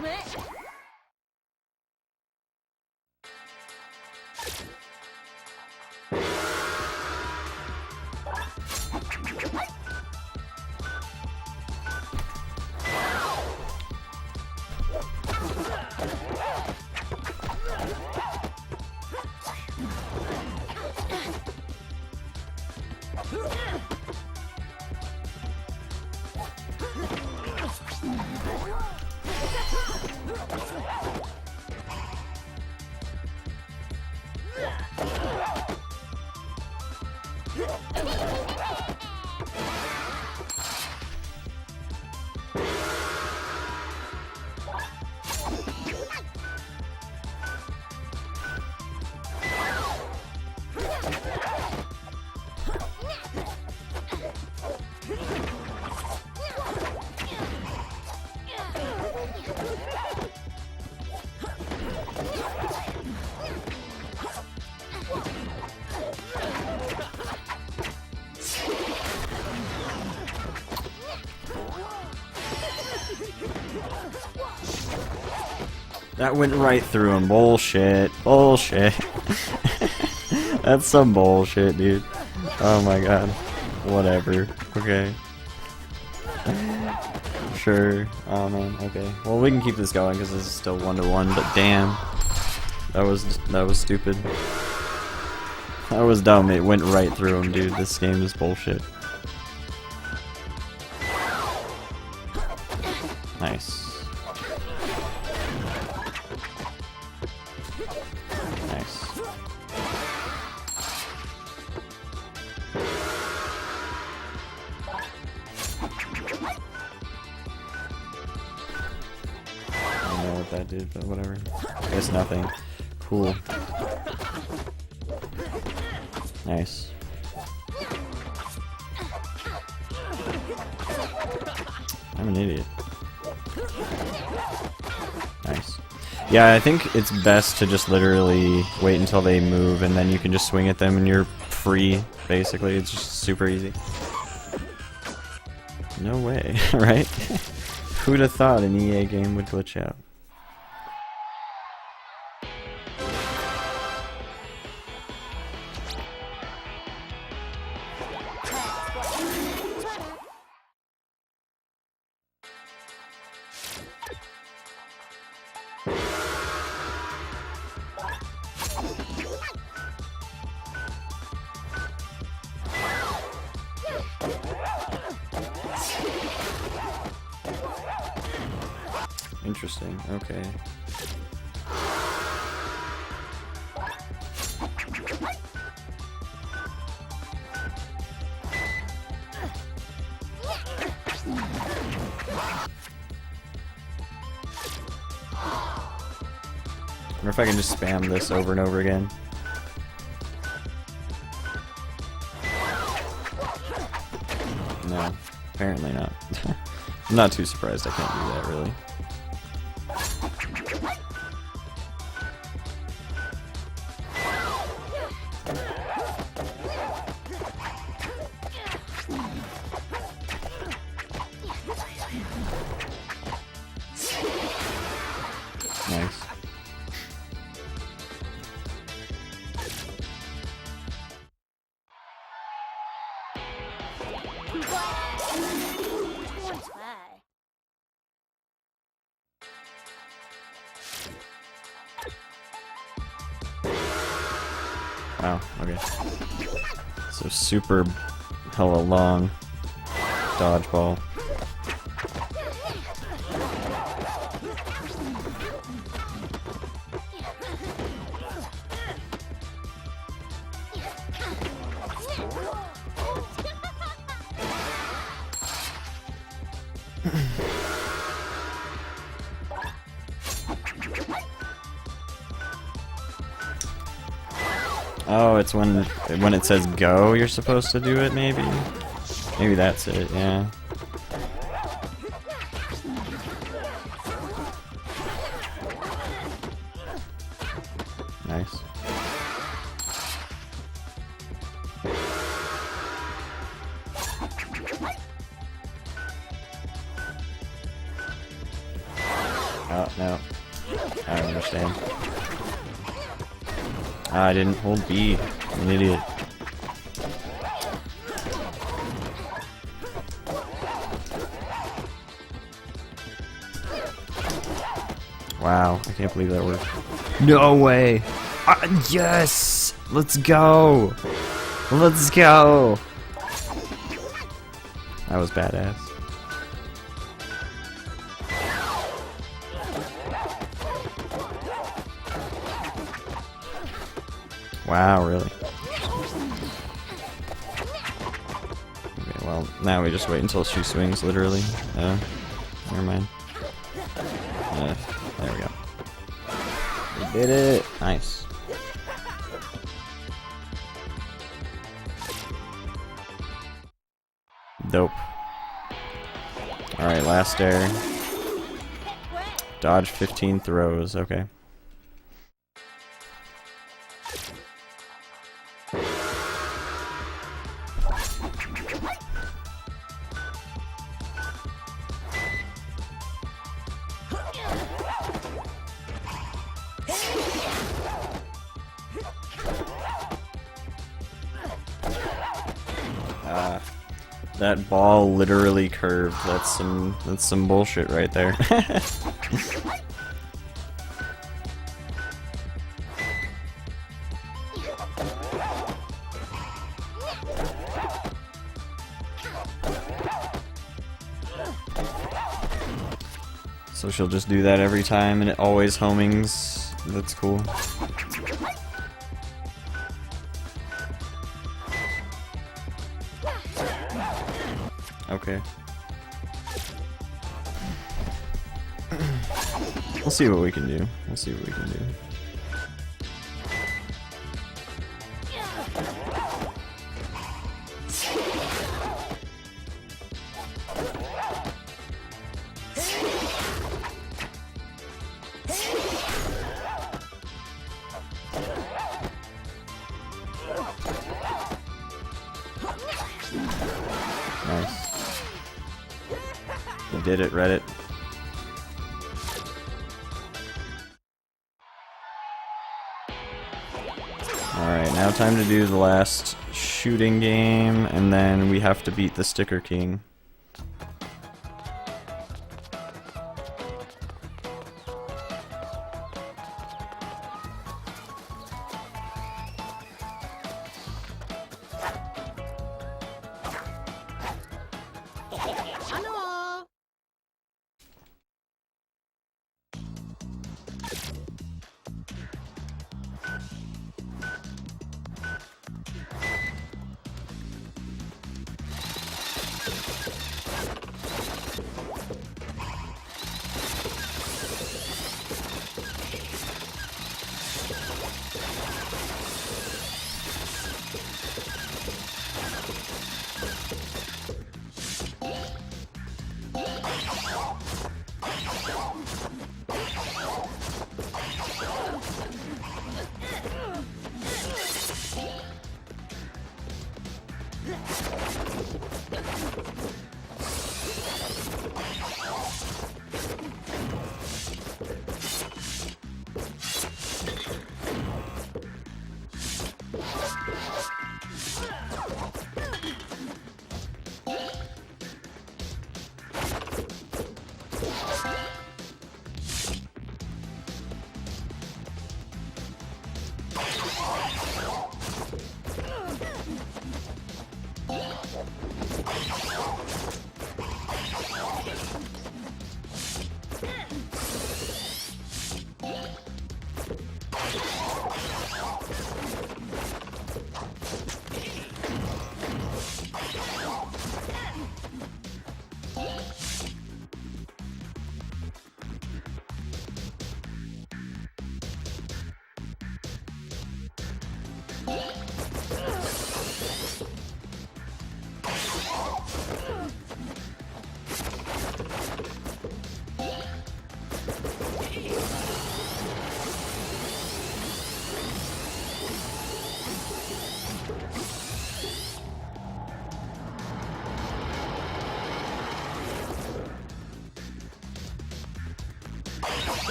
That went right through him. Bullshit. Bullshit. That's some bullshit, dude. Oh my god. Whatever. Okay. Sure. Oh man. Okay. Well, we can keep this going because this is still 1-1. But damn, that was stupid. That was dumb. It went right through him, dude. This game is bullshit. Nice. That did, but whatever. I guess nothing. Cool. Nice. I'm an idiot. Nice. Yeah, I think it's best to just literally wait until they move and then you can just swing at them and you're free, basically. It's just super easy. No way, right? Who'd have thought an EA game would glitch out? Interesting, okay. I wonder if I can just spam this over and over again. No, apparently not. I'm not too surprised I can't do that, really. Nice. Wow, okay. So super hella long dodgeball. Oh, it's when it says go, you're supposed to do it, maybe? Maybe that's it, yeah. Nice. Oh, no. I don't understand. Ah, I didn't hold B. I'm an idiot. Wow, I can't believe that worked. No way! Yes! Let's go! Let's go! That was badass. Wow, really? Okay, well, now we just wait until she swings, literally. Never mind. There we go. We did it! Nice. Dope. Alright, last air. Dodge 15 throws, okay. That ball literally curved. That's some bullshit right there. So she'll just do that every time and it always homings. That's cool. Okay. We'll see what we can do. We'll see what we can do. Nice. You did it, Reddit. Alright, now time to do the last shooting game, and then we have to beat the Sticker King.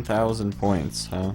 $10,000 points, huh?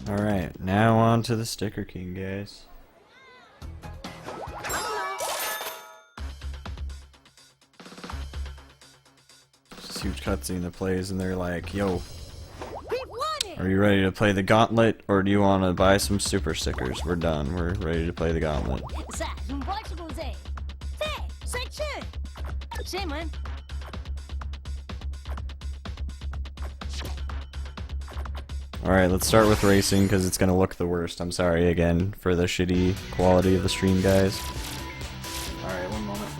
Alright, now on to the Sticker King, guys. This huge cutscene that plays, and they're like, yo, are you ready to play the gauntlet, or do you want to buy some super stickers? We're done. We're ready to play the gauntlet. Shame, man. Alright, let's start with racing because it's gonna look the worst. I'm sorry again for the shitty quality of the stream, guys. Alright, one moment.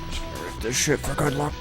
Just gonna rip this shit for good luck.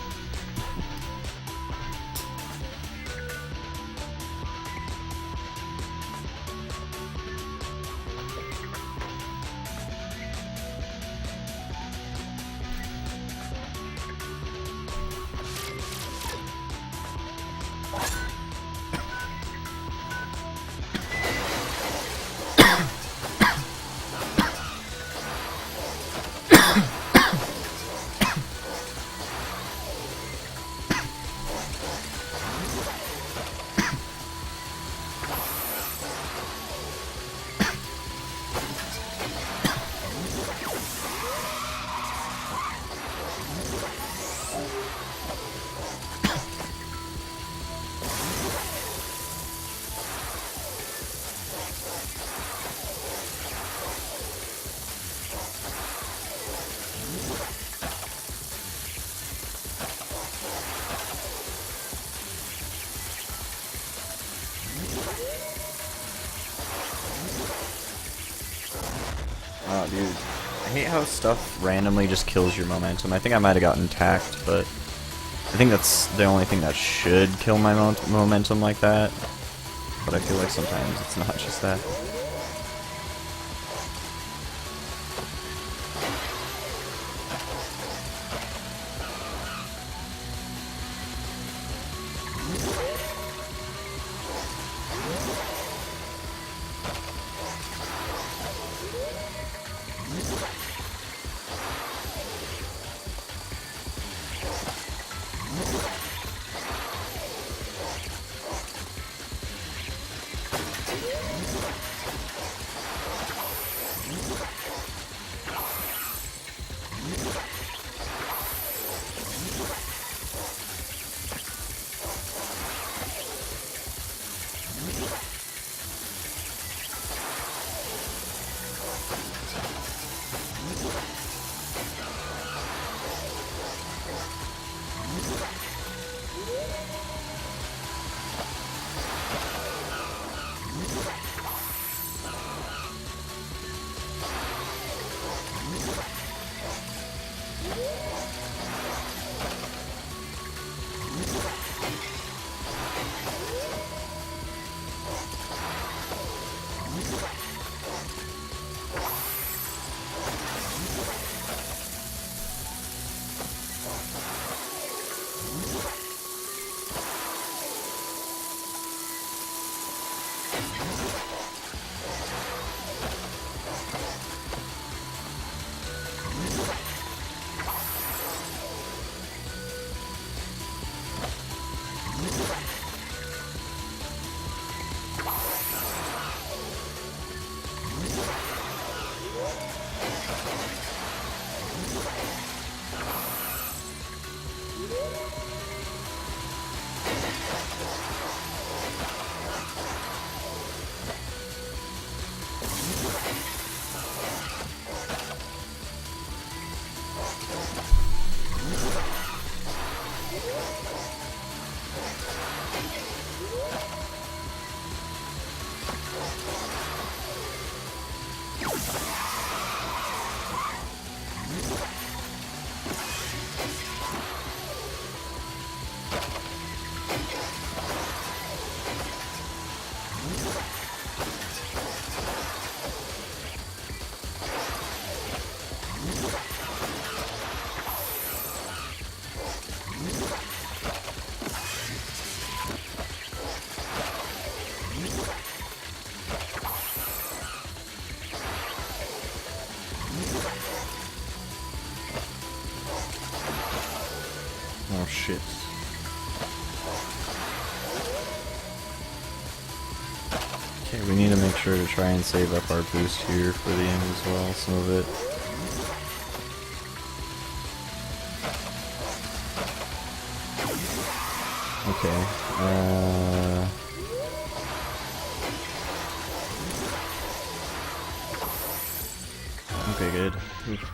Oh, dude. I hate how stuff randomly just kills your momentum. I think I might have gotten tacked, but I think that's the only thing that should kill my momentum like that. But I feel like sometimes it's not just that. Oh shit. Okay, we need to make sure to try and save up our boost here for the end as well, some of it. Okay, okay, Okay, good. Oof.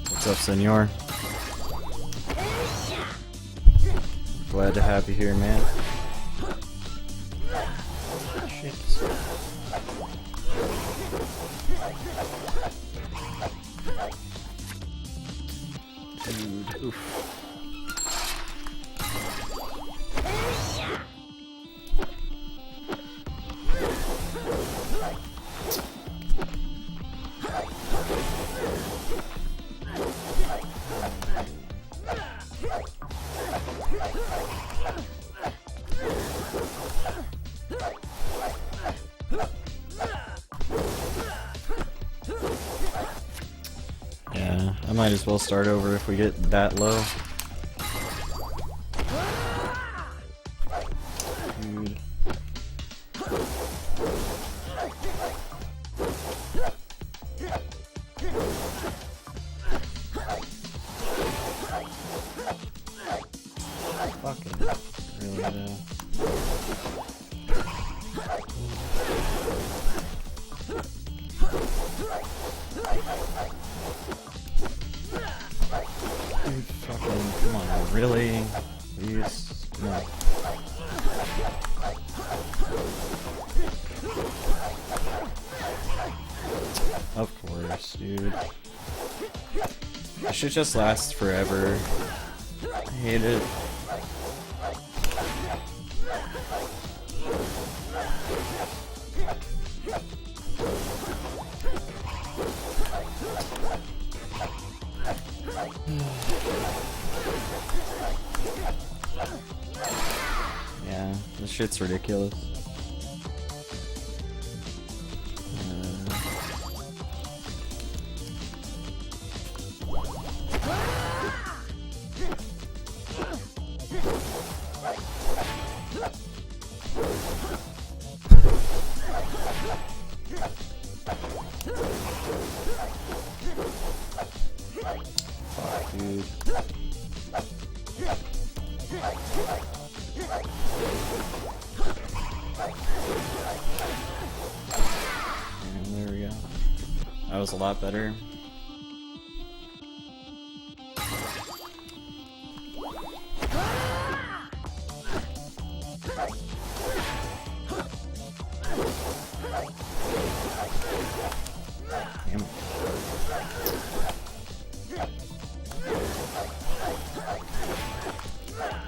What's up, senor? Glad to have you here, man. Shit. Dude, oof. Yeah, I might as well start over if we get that low. Dude. Fucking really though. Dude, fucking, come on, really? Please, no. Of course, dude. This shit just lasts forever. I hate it. Yeah, this shit's ridiculous. Fuck, dude. And there we go. That was a lot better. Damn it.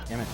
Damn it.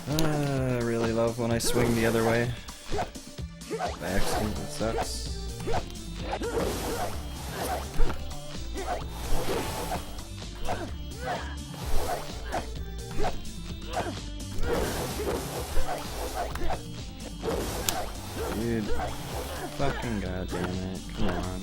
I really love when I swing the other way. By accident, it sucks. Dude, fucking goddamn it, come on.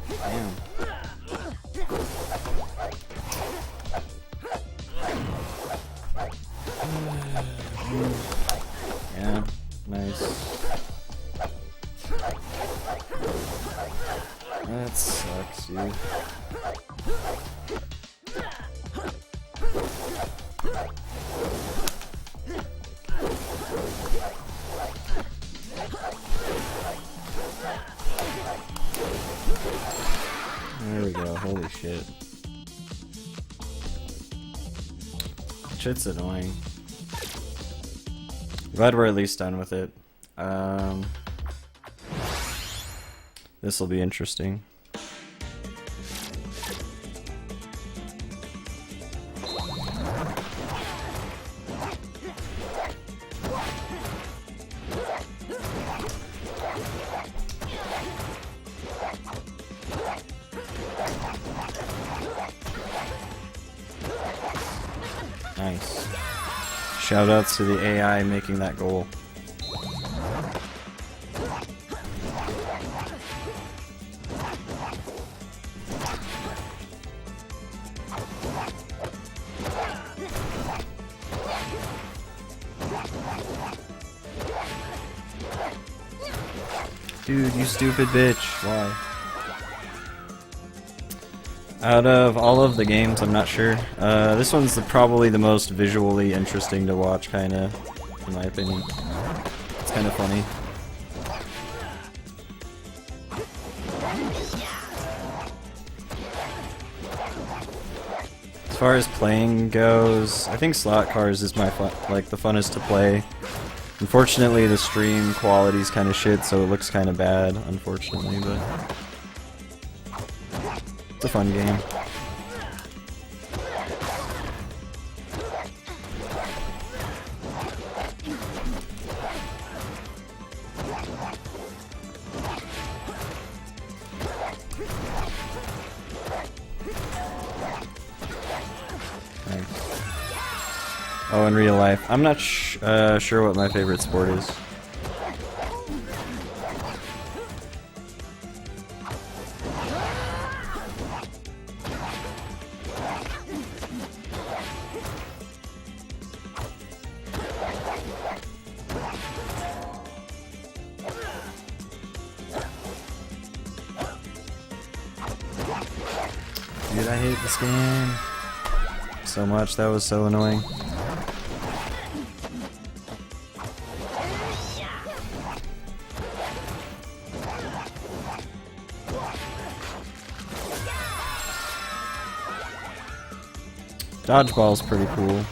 Damn. Yeah, nice. That sucks, dude. There we go, holy shit. Shit's annoying. Glad we're at least done with it. This will be interesting. Nice. Shoutouts to the AI making that goal. Dude, you stupid bitch. Why? Out of all of the games, I'm not sure. This one's probably the most visually interesting to watch, kinda, in my opinion. It's kinda funny. As far as playing goes, I think Slot Cars is my the funnest to play. Unfortunately, the stream quality's kinda shit, so it looks kinda bad, unfortunately, but it's a fun game. Nice. Oh, in real life. I'm not sure what my favorite sport is. Dude, I hate this game so much. That was so annoying. Dodgeball's pretty cool.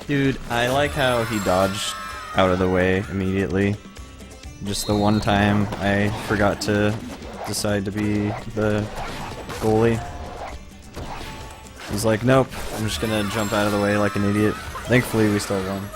Dude, I like how he dodged out of the way immediately. Just the one time I forgot to decide to be the goalie. He's like, nope, I'm just gonna jump out of the way like an idiot. Thankfully, we still won.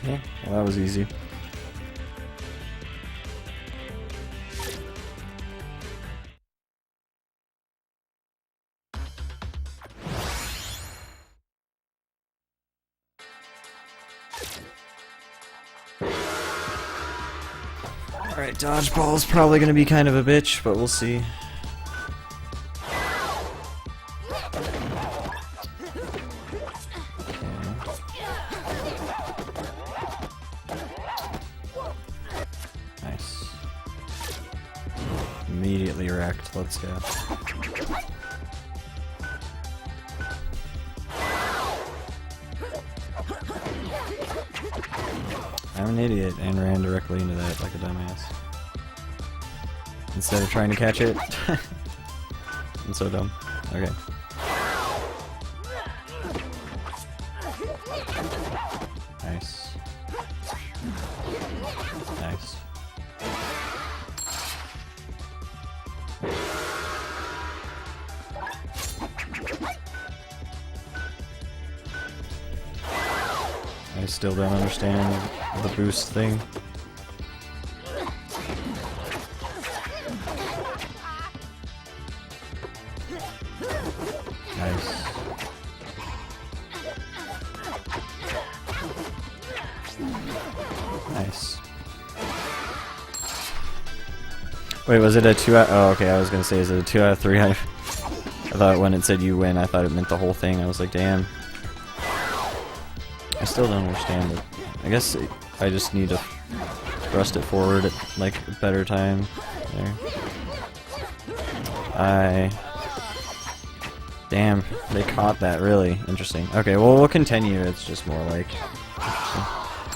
Okay, well that was easy. Alright, Dodgeball's probably gonna be kind of a bitch, but we'll see. Nice. Immediately wrecked, let's go. I'm an idiot and ran directly into that like a dumbass. Instead of trying to catch it. I'm so dumb. Okay. Nice. Nice. I still don't understand the boost thing. Nice. Nice. Wait, was it a 2 out? Oh, okay, I was gonna say, is it a 2 out of 3? I thought when it said you win, I thought it meant the whole thing. I was like, damn. I still don't understand it. I guess I just need to thrust it forward at, like, a better time. There. Damn, they caught that, really. Interesting. Okay, well, we'll continue. It's just more like...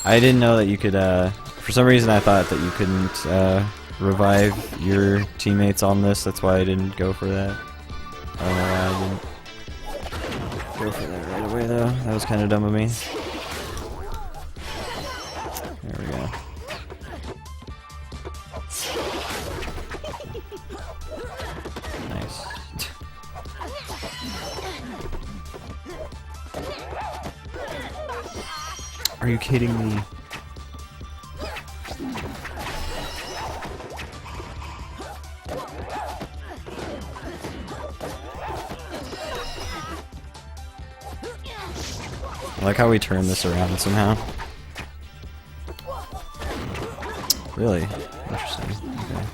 I didn't know that you could, for some reason I thought that you couldn't, revive your teammates on this. That's why I didn't go for that. I don't know why I didn't go for that right away, though. That was kind of dumb of me. There we go. Nice. Are you kidding me? I like how we turn this around somehow. Really? Interesting. Okay.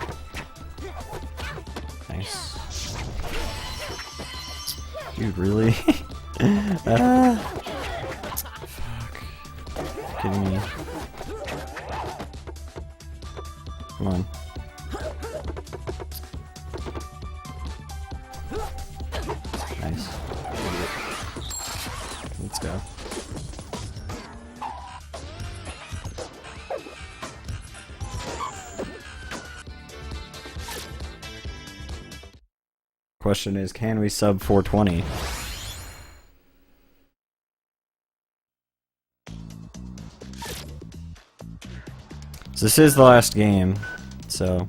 Nice. Dude, really? Fuck. Kidding me. Come on. Nice. Let's go. Question is, can we sub 420? So this is the last game, so...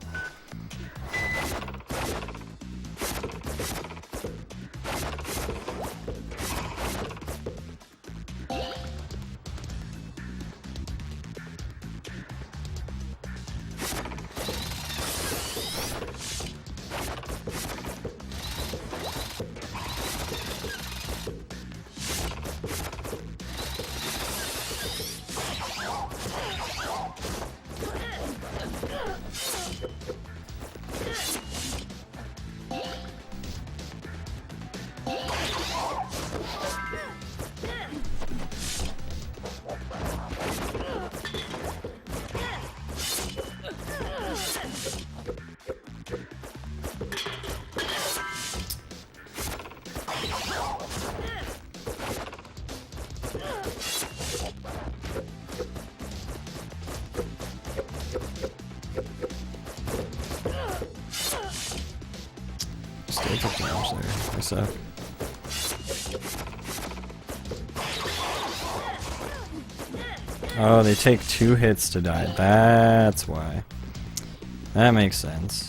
Still took damage there. I suck. Oh, they take 2 hits to die. That's why. That makes sense.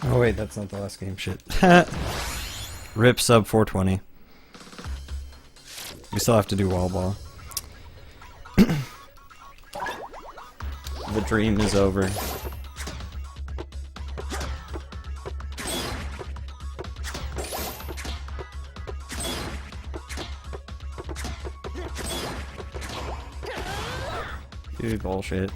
Oh wait, that's not the last game. Shit. Rip sub 420. We still have to do wall ball. The dream is over. Dude, bullshit.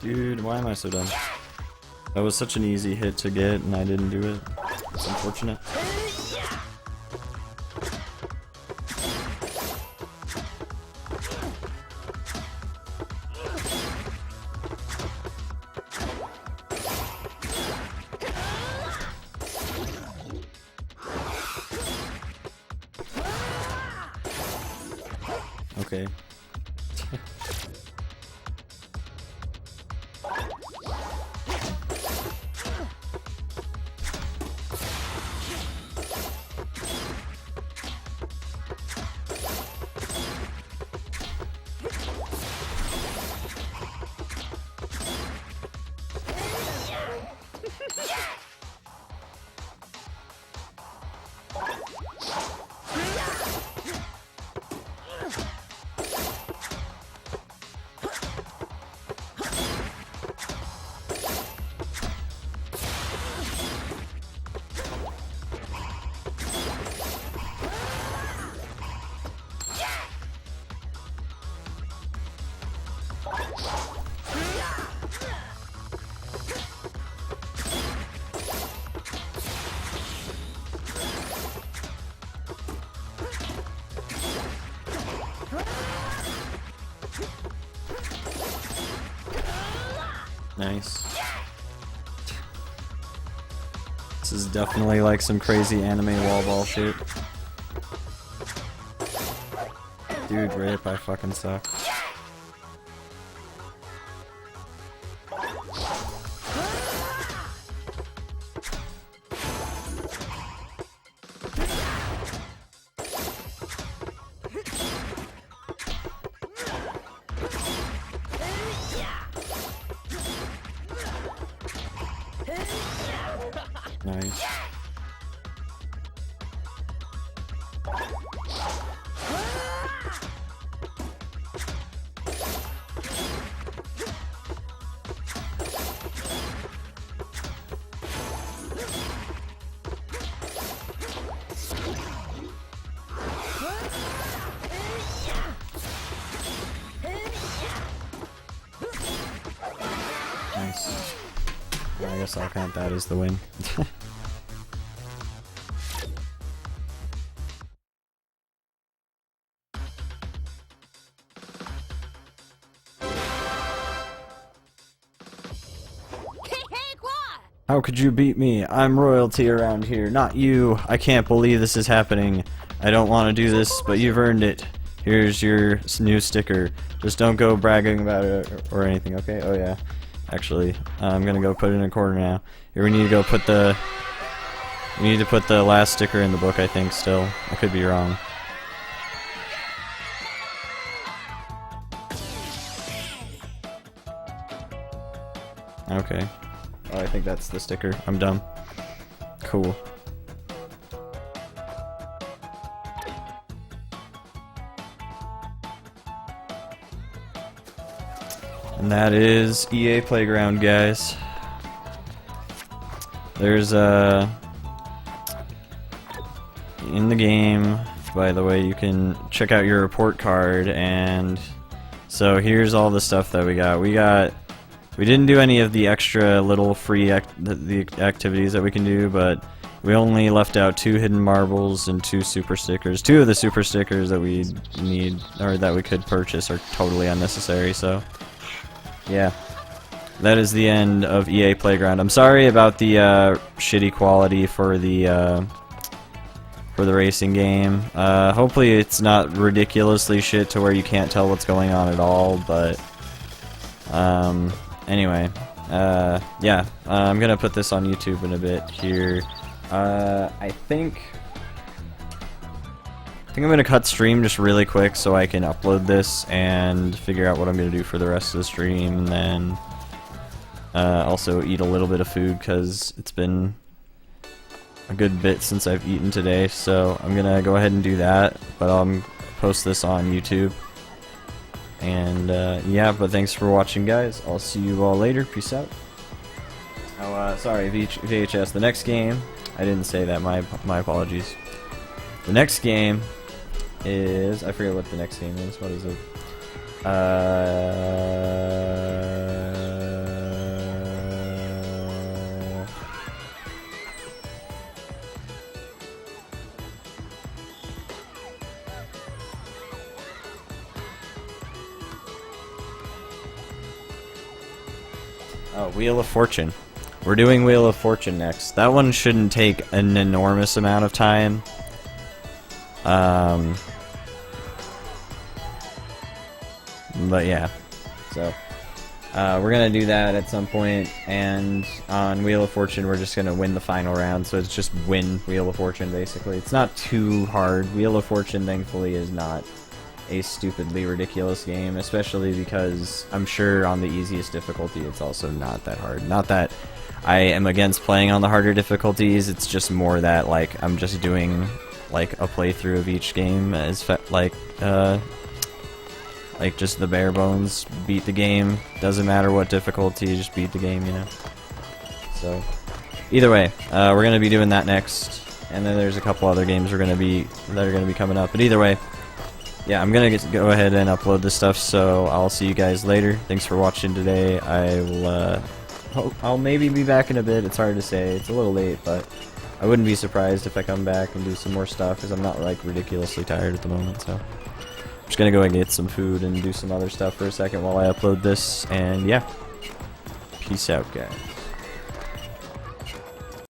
Dude, why am I so dumb? That was such an easy hit to get and I didn't do it. It's unfortunate. Okay. Nice. This is definitely like some crazy anime wall ball shit. Dude, Rip, I fucking suck. Nice. Nice. Well, I guess I'll count that as the win. How could you beat me? I'm royalty around here, not you. I can't believe this is happening. I don't want to do this, but you've earned it. Here's your new sticker. Just don't go bragging about it or anything, okay? Oh yeah. Actually, I'm gonna go put it in a corner now. Here, we need to go put the... We need to put the last sticker in the book, I think, still. I could be wrong. Okay. Oh, I think that's the sticker. I'm dumb. Cool. And that is EA Playground, guys. There's in the game, by the way, you can check out your report card, and so here's all the stuff that we got. We didn't do any of the extra little free the activities that we can do, but we only left out 2 hidden marbles and 2 super stickers. 2 of the super stickers that we need, or that we could purchase, are totally unnecessary, so yeah. That is the end of EA Playground. I'm sorry about the shitty quality for the racing game. Hopefully it's not ridiculously shit to where you can't tell what's going on at all, but anyway, yeah, I'm gonna put this on YouTube in a bit here. I think I'm gonna cut stream just really quick so I can upload this and figure out what I'm gonna do for the rest of the stream, and then also eat a little bit of food because it's been a good bit since I've eaten today, so I'm gonna go ahead and do that, but I'll post this on YouTube. And yeah, but thanks for watching, guys. I'll see you all later. Peace out. Oh, sorry, VHS. The next game, I didn't say that. My apologies. The next game is, I forget what the next game is. What is it? Oh, Wheel of Fortune. We're doing Wheel of Fortune next. That one shouldn't take an enormous amount of time. But yeah, so we're gonna do that at some point, and on Wheel of Fortune we're just gonna win the final round, so it's just win Wheel of Fortune basically. It's not too hard. Wheel of Fortune thankfully is not a stupidly ridiculous game, especially because I'm sure on the easiest difficulty it's also not that hard. Not that I am against playing on the harder difficulties, it's just more that like I'm just doing like a playthrough of each game as like just the bare bones, beat the game, doesn't matter what difficulty, just beat the game, you know. So either way, we're gonna be doing that next, and then there's a couple other games that are gonna be coming up, but either way, yeah, I'm gonna go ahead and upload this stuff, so I'll see you guys later. Thanks for watching today. I'll maybe be back in a bit. It's hard to say. It's a little late, but I wouldn't be surprised if I come back and do some more stuff, because I'm not like ridiculously tired at the moment. So I'm just gonna go and get some food and do some other stuff for a second while I upload this, and yeah, peace out, guys.